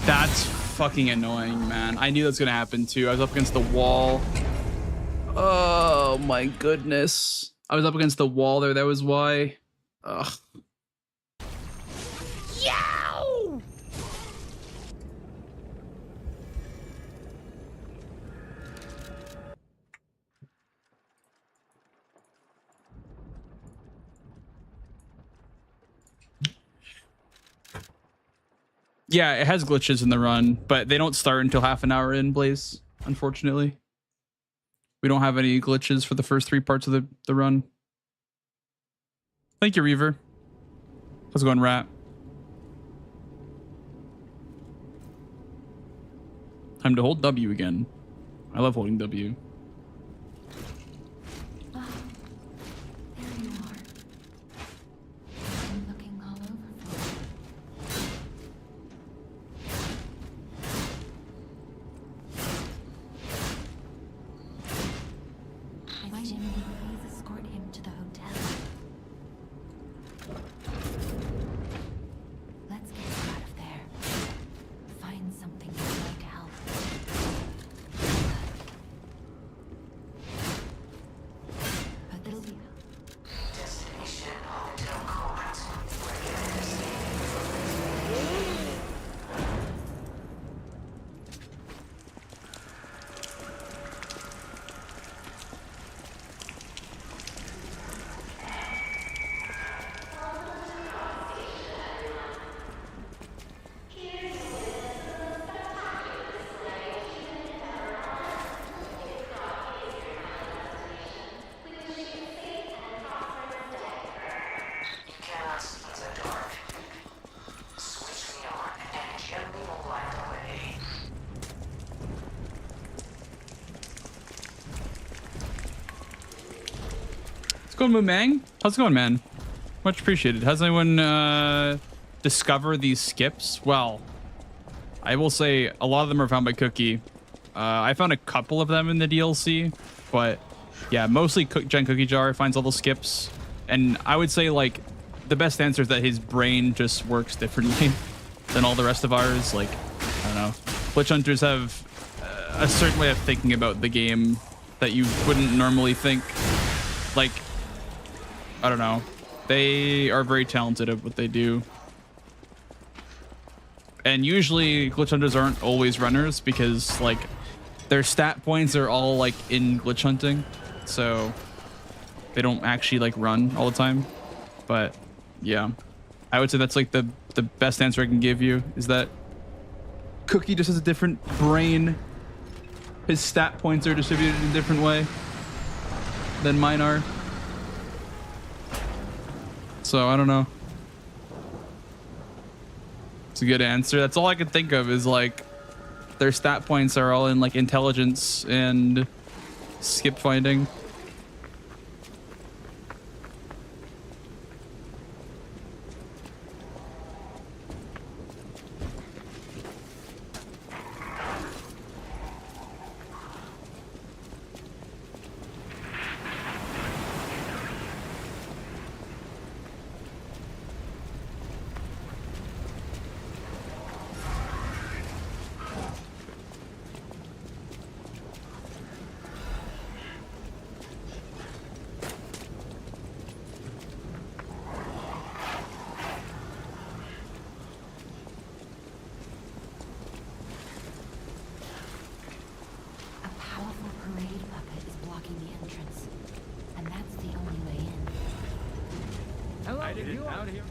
That's fucking annoying, man. I knew that's gonna happen too. I was up against the wall. Oh my goodness. I was up against the wall there. That was why. Ugh. Yow! Yeah, it has glitches in the run, but they don't start until half an hour in, Blaze, unfortunately. We don't have any glitches for the first 3 parts of the run. Thank you, Reaver. How's it going, Rat? Time to hold W again. I love holding W. Oh, there you are. I'm looking all over for you. Why, Jiminy, please escort him to the hotel. going, Moomang? How's it going, man? Much appreciated. Has anyone discovered these skips? Well, I will say a lot of them are found by Cookie. I found a couple of them in the DLC, but yeah, mostly Gen Cookie Jar finds all the skips. And I would say like the best answer is that his brain just works differently than all the rest of ours. Like, I don't know. Glitch Hunters have a certain way of thinking about the game that you wouldn't normally think. Like, I don't know. They are very talented at what they do. And usually Glitch Hunters aren't always runners because like their stat points are all like in glitch hunting. So they don't actually like run all the time. But yeah, I would say that's like the best answer I can give you is that Cookie just has a different brain. His stat points are distributed in a different way than mine are. So I don't know. It's a good answer. That's all I can think of is like their stat points are all in like intelligence and skip finding. Out here.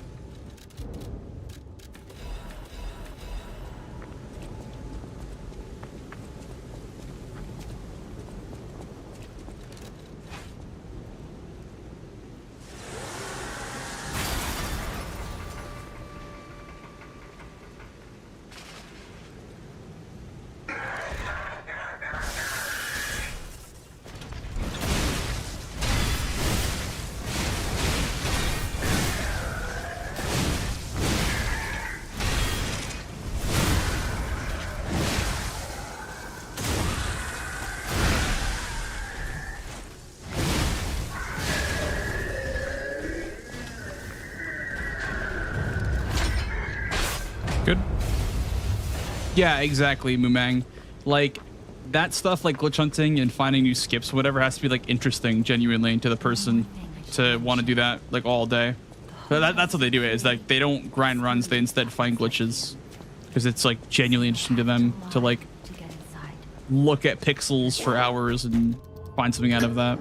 Good. Yeah, exactly, Moomang. Like that stuff, like glitch hunting and finding new skips, whatever, has to be like interesting, genuinely, to the person to want to do that like all day. But that's what they do. Is like they don't grind runs; they instead find glitches because it's like genuinely interesting to them to like look at pixels for hours and find something out of that.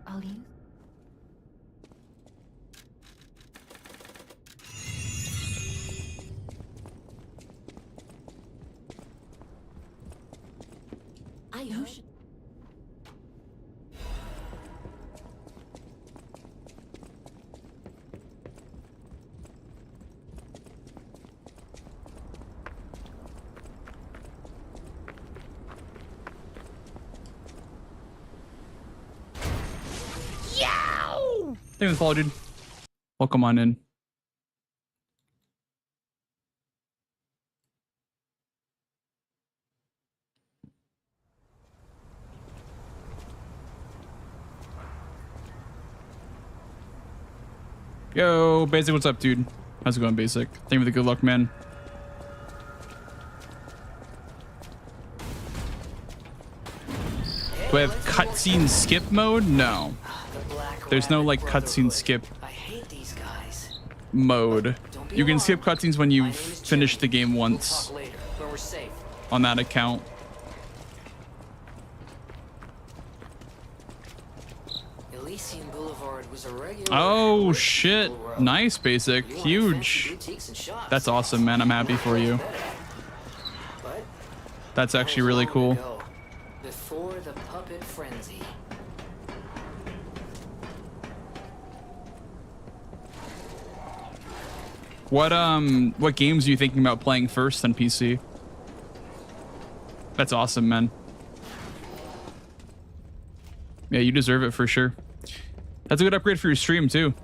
I'll use. I use. Thanks for the follow, dude. Welcome on in. Yo, Basic, what's up, dude? How's it going, Basic? Thank you for the good luck, man. Do I have cutscene skip mode? No. There's no like cutscene skip mode. You can skip cutscenes when you've finished the game once on that account. Elysian Boulevard was a regular. Oh shit! Nice, basic, You wanted huge. fancy boutiques and shops. That's awesome, man. I'm happy for you. But That's that actually was really long cool. ago, before the puppet frenzy. What games are you thinking about playing first on PC? That's awesome, man. Yeah, you deserve it for sure. That's a good upgrade for your stream too.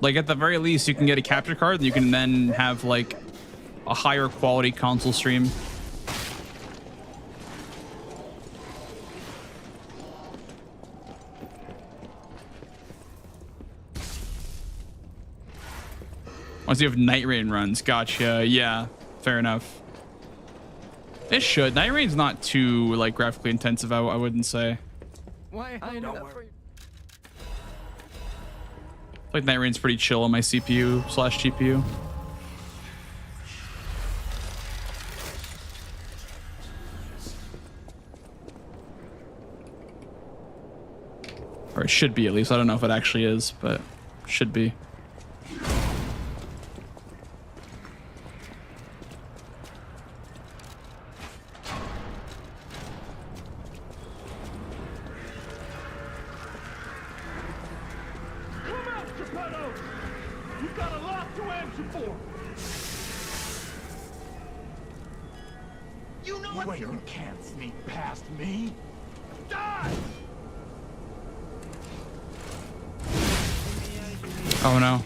Like at the very least, you can get a capture card, and you can then have like a higher quality console stream. Once you have Night Rain runs, gotcha. Yeah, fair enough. It should. Night Rain's not too like graphically intensive. I wouldn't say. Why? I know that for you. Like Night Rain's pretty chill on my CPU/GPU. Or it should be, at least. I don't know if it actually is, but should be. Come out, Geppetto! You've got a lot to answer for! You know what? You can't sneak past me! Die! Oh no.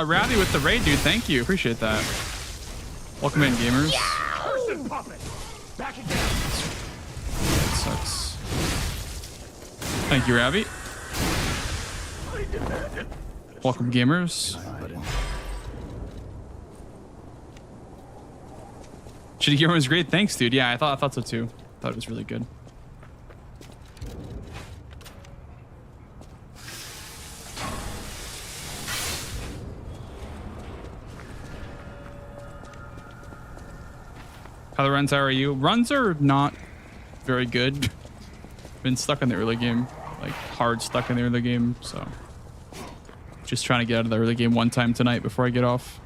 Rowdy with the raid, dude. Thank you. Appreciate that. Welcome in, gamers. Person puppet! Back again! That sucks. Thank you, Ravi. Welcome, gamers. Shitty Gamer was great. Thanks, dude. Yeah, I thought so too. Thought it was really good. How the runs are you? Runs are not very good. Been stuck in the early game, like hard stuck in the early game. So just trying to get out of the early game one time tonight before I get off.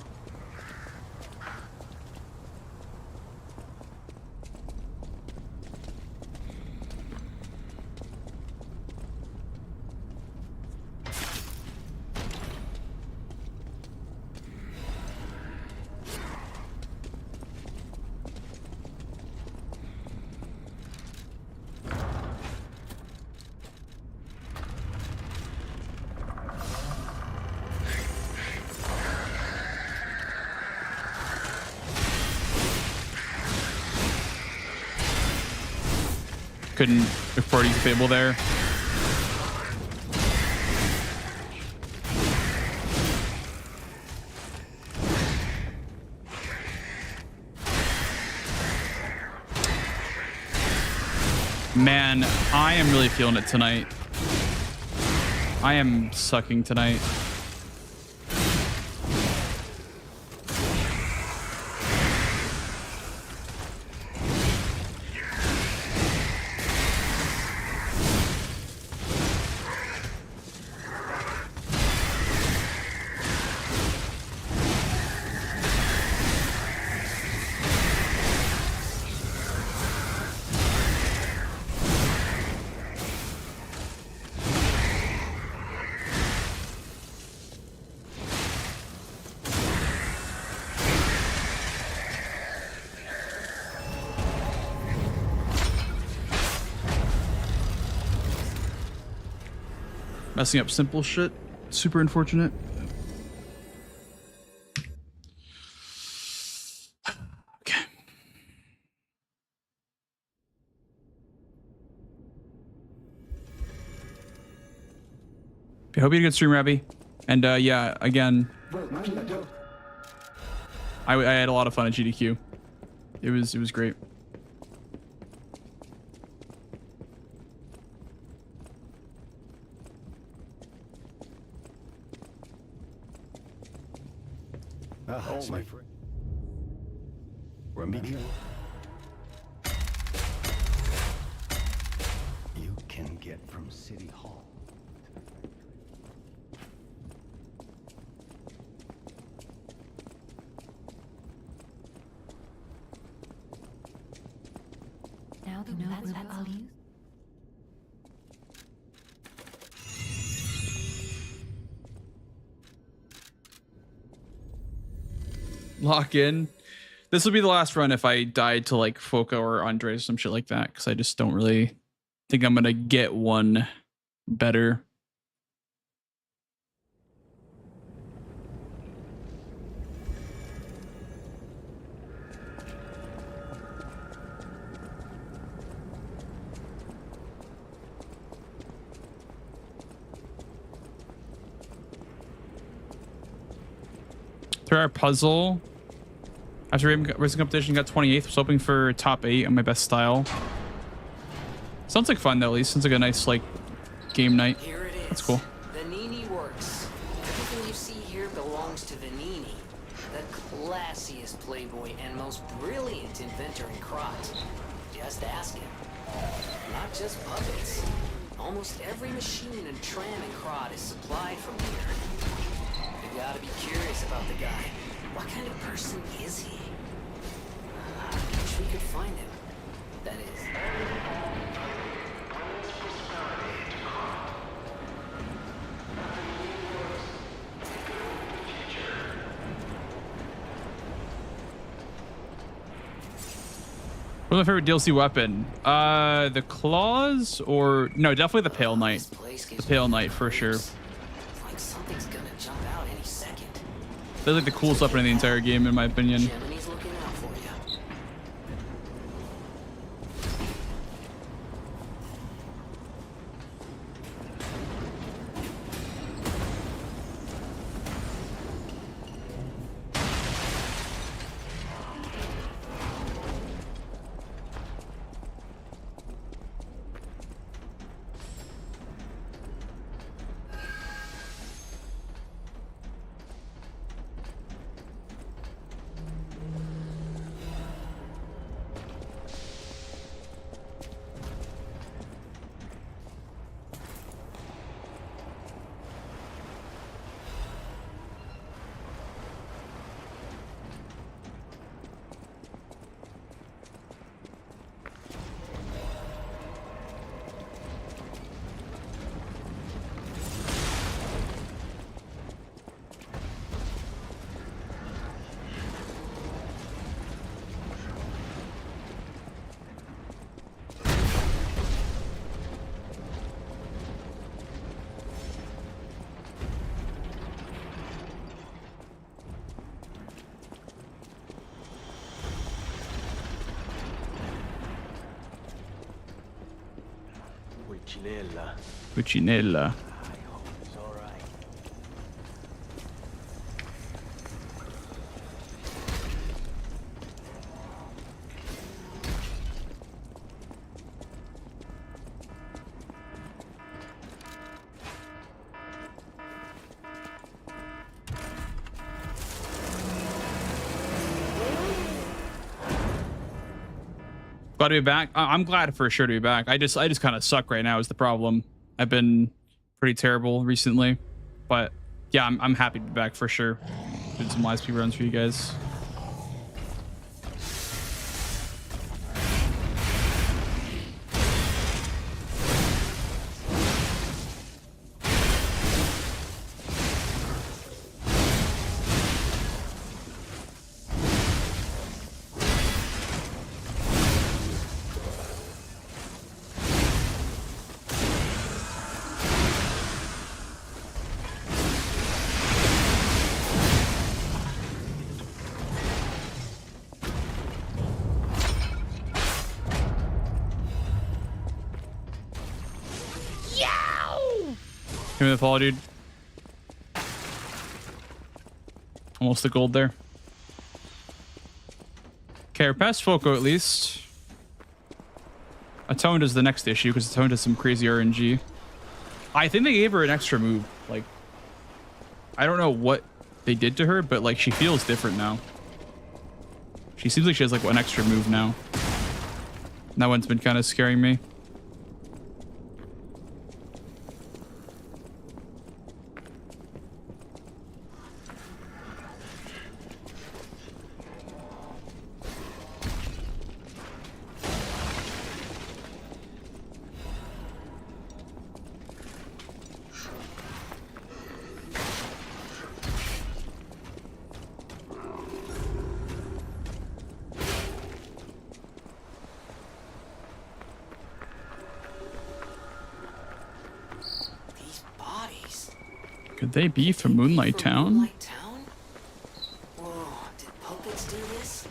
Couldn't afford to use Fable there. Man, I am really feeling it tonight. I am sucking tonight. Messing up simple shit. Super unfortunate. Okay. I hope you had a good stream, Rabbi. And yeah, again, I had a lot of fun at GDQ. It was great. That's my friend. Remedial. You can get from City Hall. Now that's I'll use. Lock in. This will be the last run if I died to like Foca or Andre or some shit like that, because I just don't really think I'm gonna get one better. Through our puzzle. After racing competition, got 28th. Was hoping for top 8 on my best style. Sounds like fun though. At least sounds like a nice like game night. Here it is. That's cool. Vanini Works. Everything you see here belongs to Vanini, the classiest playboy and most brilliant inventor in Krot. Just ask him. Not just puppets. Almost every machine and tram in Krot is supplied from here. You gotta be curious about the guy. What kind of person is he? I wish we could find him. That is. What's my favorite DLC weapon? The claws or no, definitely the Pale Knight. The Pale Knight for sure. Like something's gonna jump out any second. That's like the coolest weapon in the entire game, in my opinion. Gemini's looking out for you. Cucinella. Glad to be back. I'm glad for sure to be back. I just kind of suck right now is the problem. I've been pretty terrible recently, but yeah, I'm happy to be back for sure. Did some live speedruns for you guys. Give me the fall, dude. Almost the gold there. Okay, we're past Foco at least. Atoned is the next issue because Atoned has some crazy RNG. I think they gave her an extra move. Like, I don't know what they did to her, but like she feels different now. She seems like she has like one extra move now. That one's been kind of scaring me. Could they be from Moonlight Town? Moonlight Town? Whoa, did puppets do this?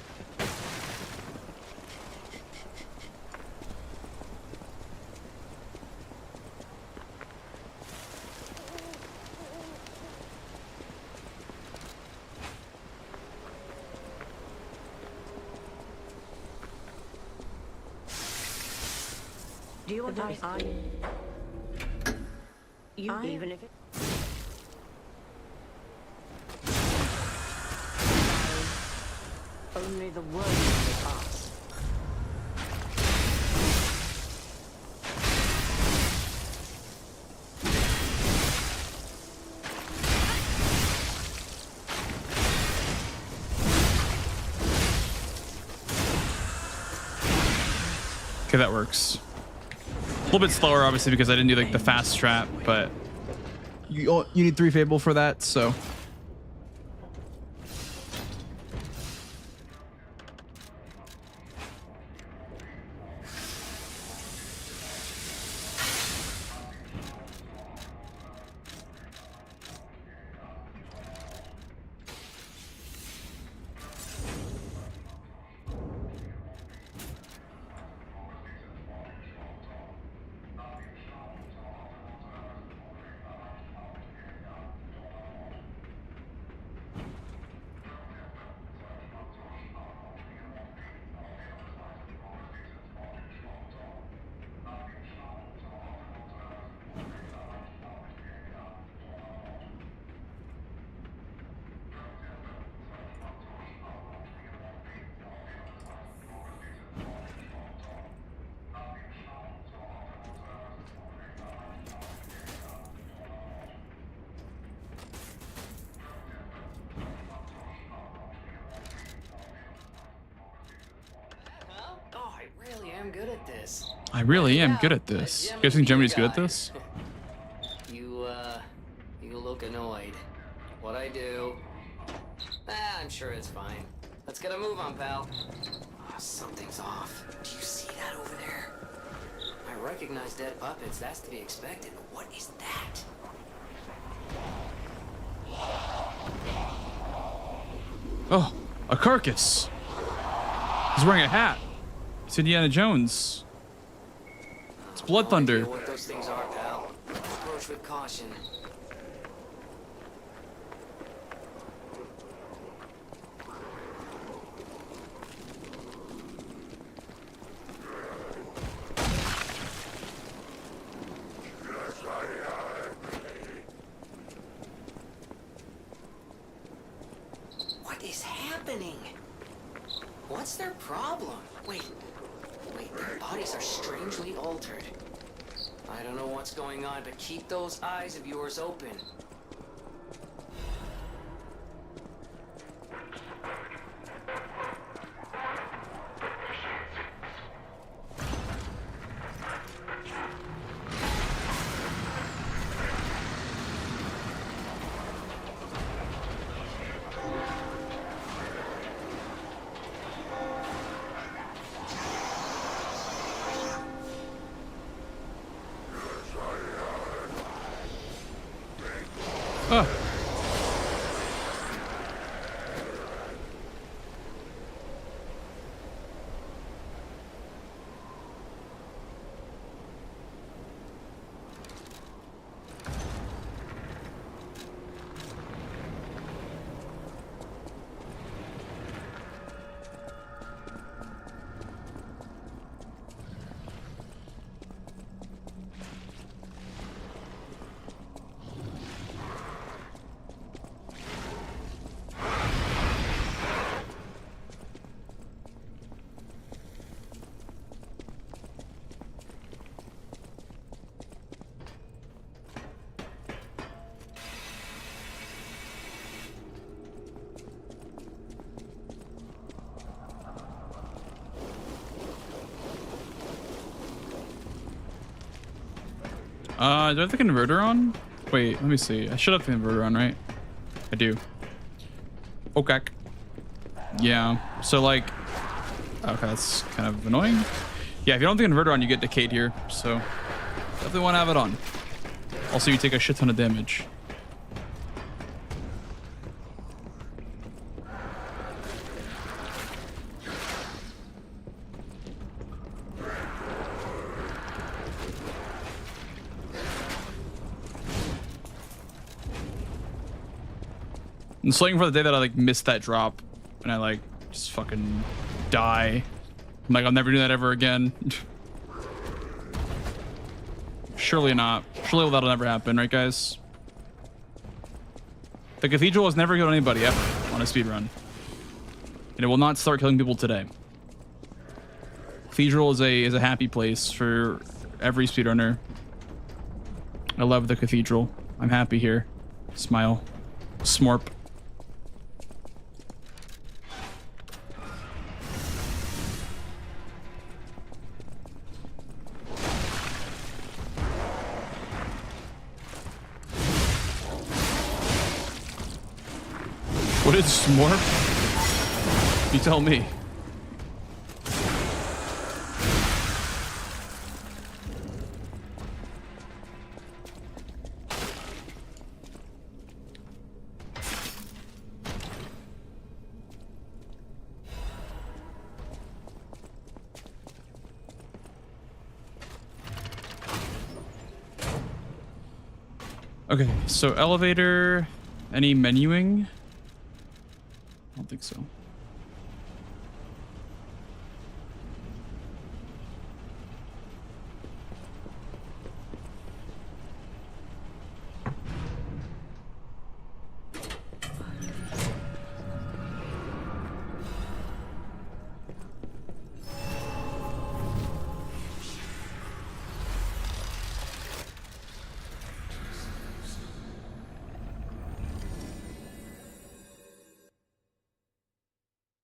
Do you want even if it... Only the words will pass. Okay, that works. A little bit slower, obviously, because I didn't do like the fast trap, but you need 3 Fable for that, so. I really am good at this. You guys think Germany's good at this? You look annoyed. What I do? I'm sure it's fine. Let's get a move on, pal. Oh, something's off. Do you see that over there? I recognize dead puppets. That's to be expected. But what is that? Oh, a carcass. He's wearing a hat. It's Indiana Jones. It's Blood Thunder. What those things are, pal. Approach with caution. What is happening? What's their problem? Wait, their bodies are strangely altered. I don't know what's going on, but keep those eyes of yours open. Do I have the converter on? Wait, let me see. I should have the converter on, right? I do. Okay. Yeah. So like, okay, that's kind of annoying. Yeah, if you don't have the converter on, you get decayed here. So definitely want to have it on. Also, you take a shit ton of damage. I'm just waiting for the day that I like missed that drop and I like just fucking die. I'm like, I'll never do that ever again. Surely not. Surely that'll never happen, right, guys? The cathedral has never killed anybody ever on a speedrun. And it will not start killing people today. Cathedral is a happy place for every speedrunner. I love the cathedral. I'm happy here. Smile. Smorp. What is smorp? You tell me. Okay, so elevator, any menuing? I don't think so.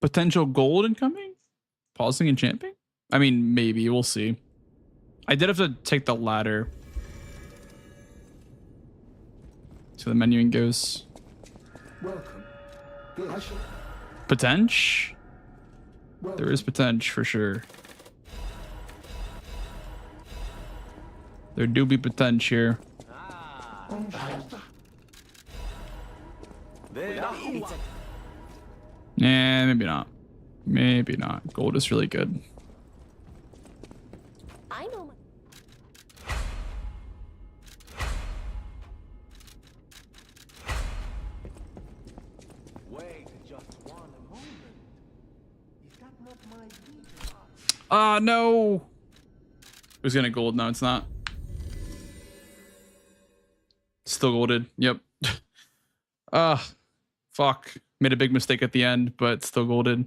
Potential gold incoming? Pausing and champing? I mean, maybe. We'll see. I did have to take the ladder. So the menuing goes. Welcome. Potential? There is potential for sure. There do be potential here. Nah, maybe not. Maybe not. Gold is really good. I know. Wait just one moment. Is that not my video? Ah, no. It was gonna gold. No, it's not. Still golded. Yep. Ah, fuck. Made a big mistake at the end, but still golded.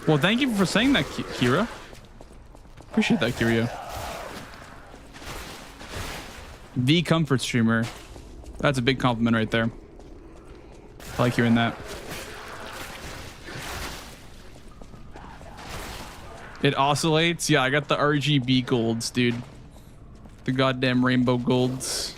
Well, thank you for saying that, Kira. Appreciate that, Kira. The comfort streamer. That's a big compliment right there. I like hearing that. It oscillates. Yeah, I got the RGB golds, dude. The goddamn rainbow golds.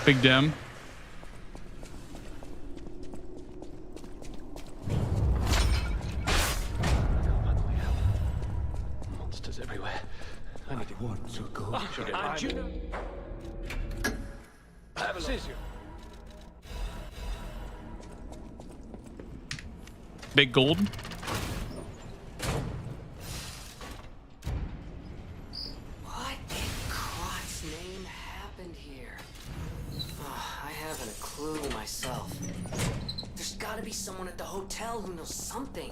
Big Dem. Monsters everywhere. I need to want to go. And you know... Have a look. Big Gold. What in God's name happened here? I haven't a clue myself. There's gotta be someone at the hotel who knows something.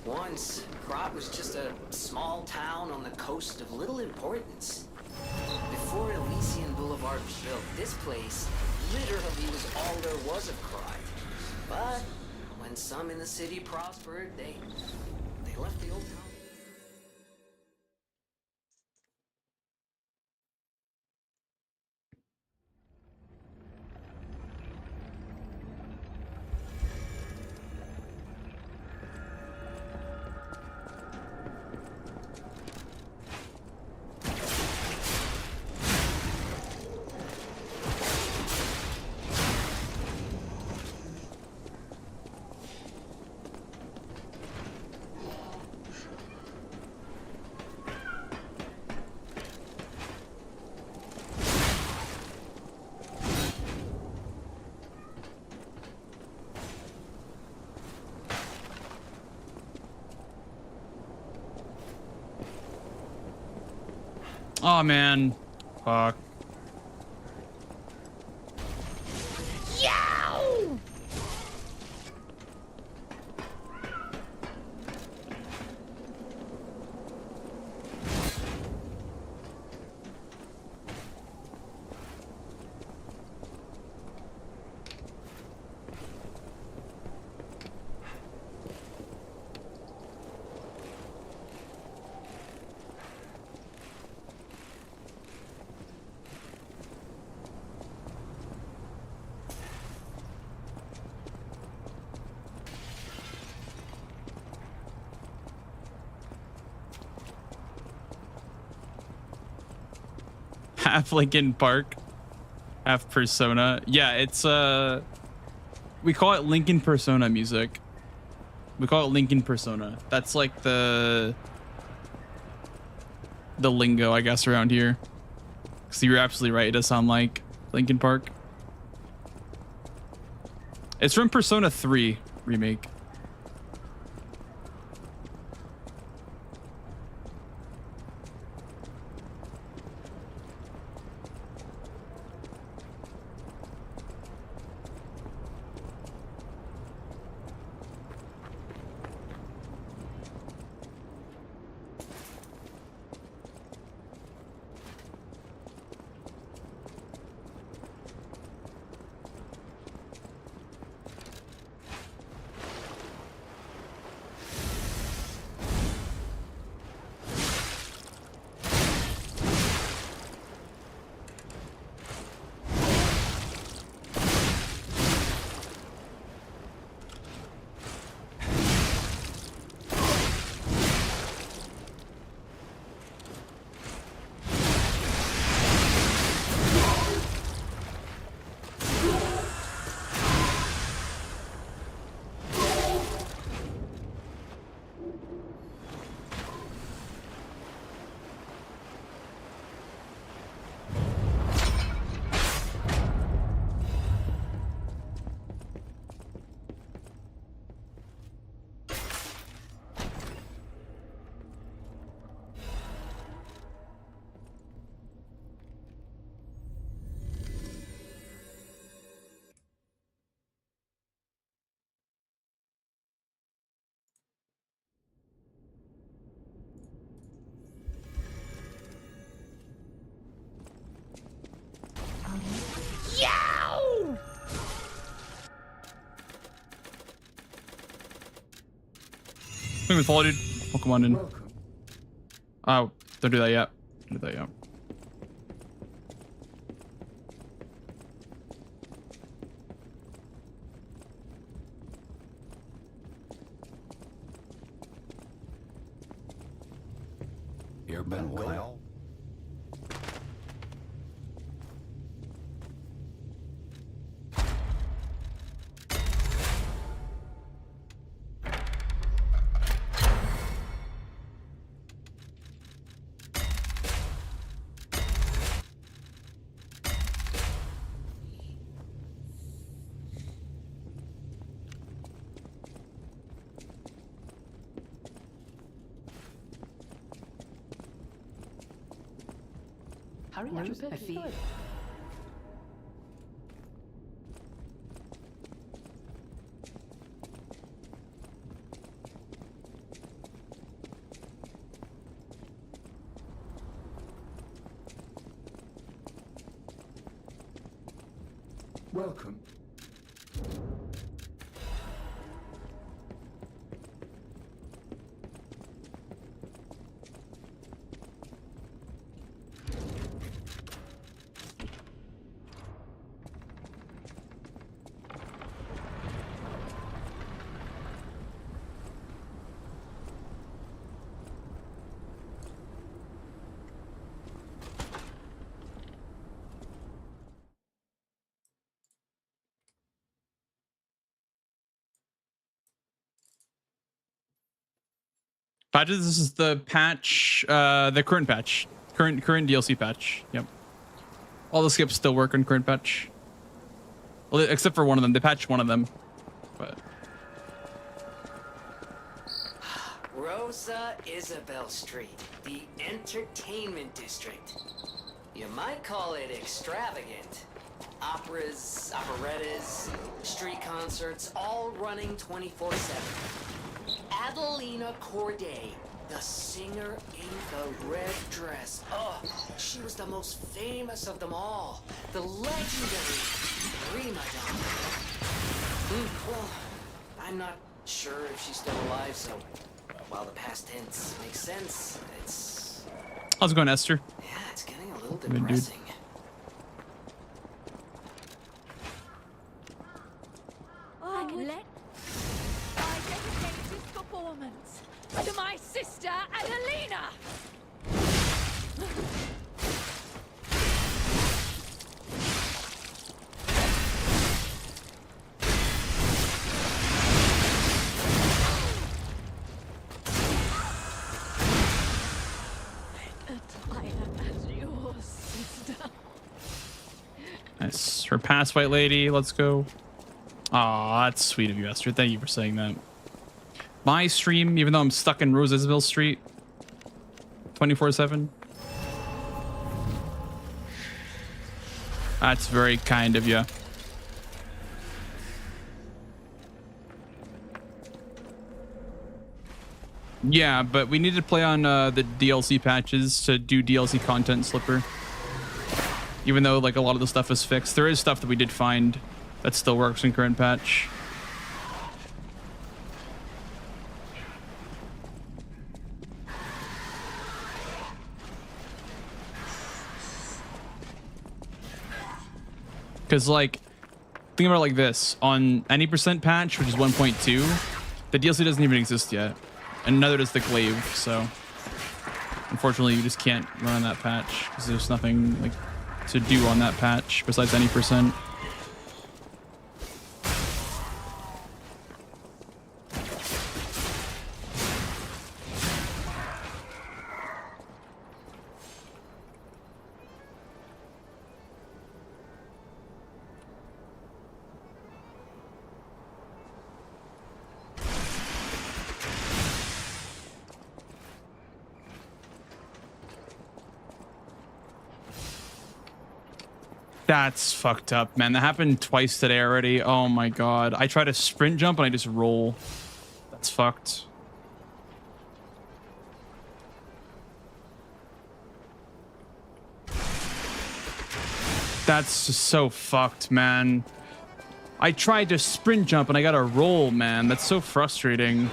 Once, Krat was just a small town on the coast of little importance. Before Elysian Boulevard was built, this place literally was all there was of Krat. But when some in the city prospered, they left the old town. Oh man. Fuck. Half Linkin Park, half Persona. Yeah, it's we call it Linkin Persona music. We call it Linkin Persona. That's like the lingo, I guess, around here. So you're absolutely right. It does sound like Linkin Park. It's from Persona 3 remake. Moving forward, dude. Oh, come on in. Oh, don't do that yet. Don't do that yet. You been well? Hurry up, I feel. Welcome. Patches, this is the patch, the current patch. Current DLC patch. Yep. All the skips still work on current patch. Well, except for one of them. They patched one of them. But Rosa Isabel Street, the entertainment district. You might call it extravagant. Operas, operettas, street concerts, all running 24/7. Adelina Corday, the singer in the red dress. Oh, she was the most famous of them all. The legendary prima donna. Well, I'm not sure if she's still alive, so while the past tense makes sense, it's... how's it going, Esther? Yeah, it's getting a little Good dude. depressing. I dedicate this performance to my sister, Adelina! I am as yours, sister. Nice. Her pass, white lady. Let's go. Aw, that's sweet of you, Esther. Thank you for saying that. My stream, even though I'm stuck in Rose Isabel Street 24/7. That's very kind of you. Yeah, but we need to play on the DLC patches to do DLC content, Slipper. Even though like a lot of the stuff is fixed, there is stuff that we did find that still works in current patch. Because like, think about it like this: on any percent patch, which is 1.2, the DLC doesn't even exist yet, and neither does the glaive. So unfortunately, you just can't run on that patch because there's nothing like to do on that patch besides any percent. That's fucked up, man. That happened twice today already. Oh my god. I try to sprint jump and I just roll. That's fucked. That's just so fucked, man. I tried to sprint jump and I got to roll, man. That's so frustrating.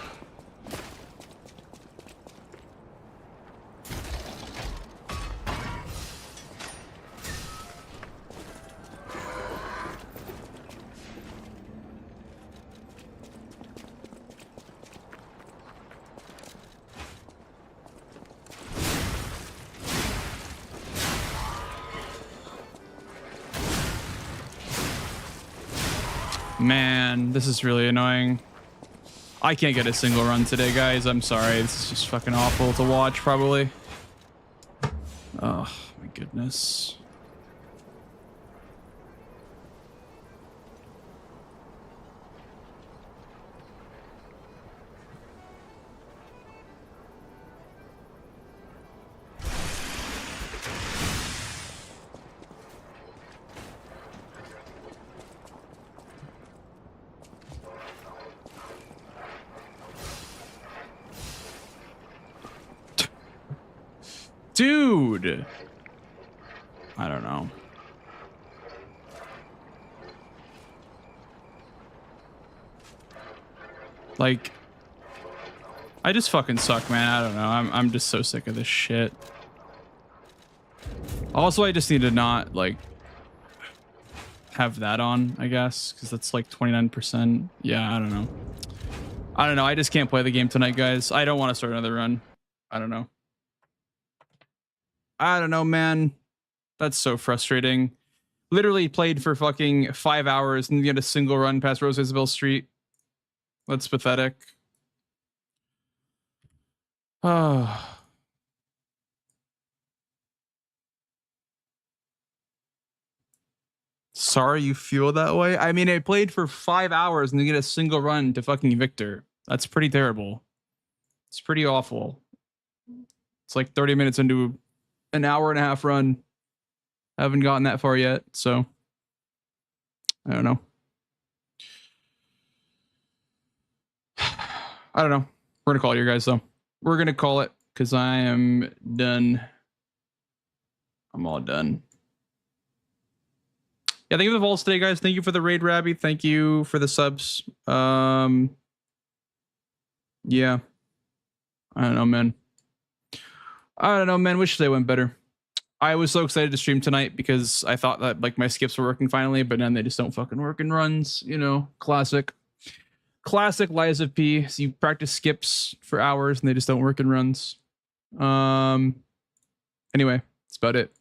Man, this is really annoying. I can't get a single run today, guys. I'm sorry. This is just fucking awful to watch, probably. Oh, my goodness. Dude, I don't know. Like, I just fucking suck, man. I don't know. I'm just so sick of this shit. Also, I just need to not like have that on, I guess, because that's like 29%. Yeah, I don't know. I don't know. I just can't play the game tonight, guys. I don't want to start another run. I don't know. I don't know, man. That's so frustrating. Literally played for fucking 5 hours and get a single run past Rose Isabel Street. That's pathetic. Oh. Sorry you feel that way. I mean, I played for 5 hours and you get a single run to fucking Victor. That's pretty terrible. It's pretty awful. It's like 30 minutes into an hour and a half run. I haven't gotten that far yet, so I don't know. I don't know. We're gonna call it here, guys, though. We're gonna call it because I am done. I'm all done. Yeah, thank you for the vaults today, guys. Thank you for the raid, Rabby. Thank you for the subs. Yeah. I don't know, man. I don't know, man. Wish they went better. I was so excited to stream tonight because I thought that like my skips were working finally, but then they just don't fucking work in runs. You know, classic lies of P. So you practice skips for hours and they just don't work in runs. Anyway, that's about it.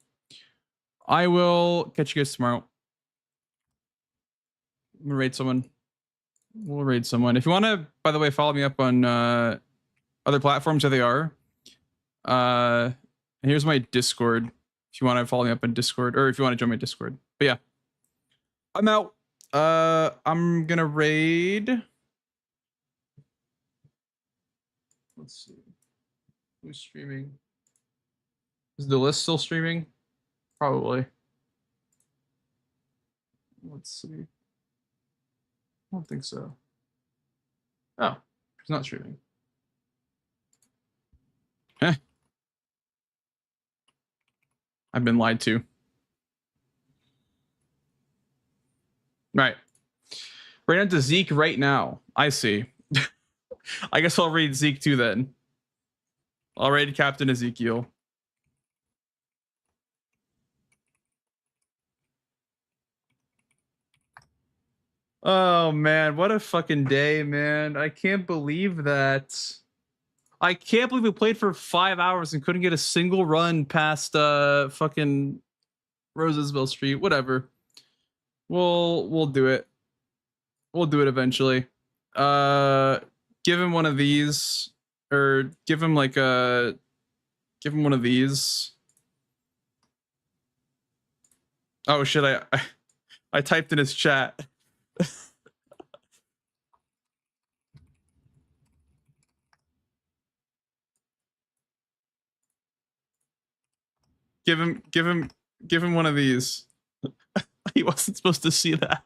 I will catch you guys tomorrow. I'm gonna raid someone. We'll raid someone. If you want to, by the way, follow me up on other platforms, there they are. Here's my Discord. If you want to follow me up on Discord, or if you want to join my Discord. But yeah, I'm out. I'm gonna raid. Let's see. Who's streaming? Is the list still streaming? Probably. Let's see. I don't think so. Oh, it's not streaming. Eh. I've been lied to. Right. Right into Zeke right now. I see. I guess I'll read Zeke too then. I'll raid Captain Ezekiel. Oh man, what a fucking day, man. I can't believe that. I can't believe we played for 5 hours and couldn't get a single run past fucking Rosesville Street. Whatever. We'll do it. We'll do it eventually. Give him one of these, or give him like a, give him one of these. Oh shit! I typed in his chat. Give him one of these. He wasn't supposed to see that.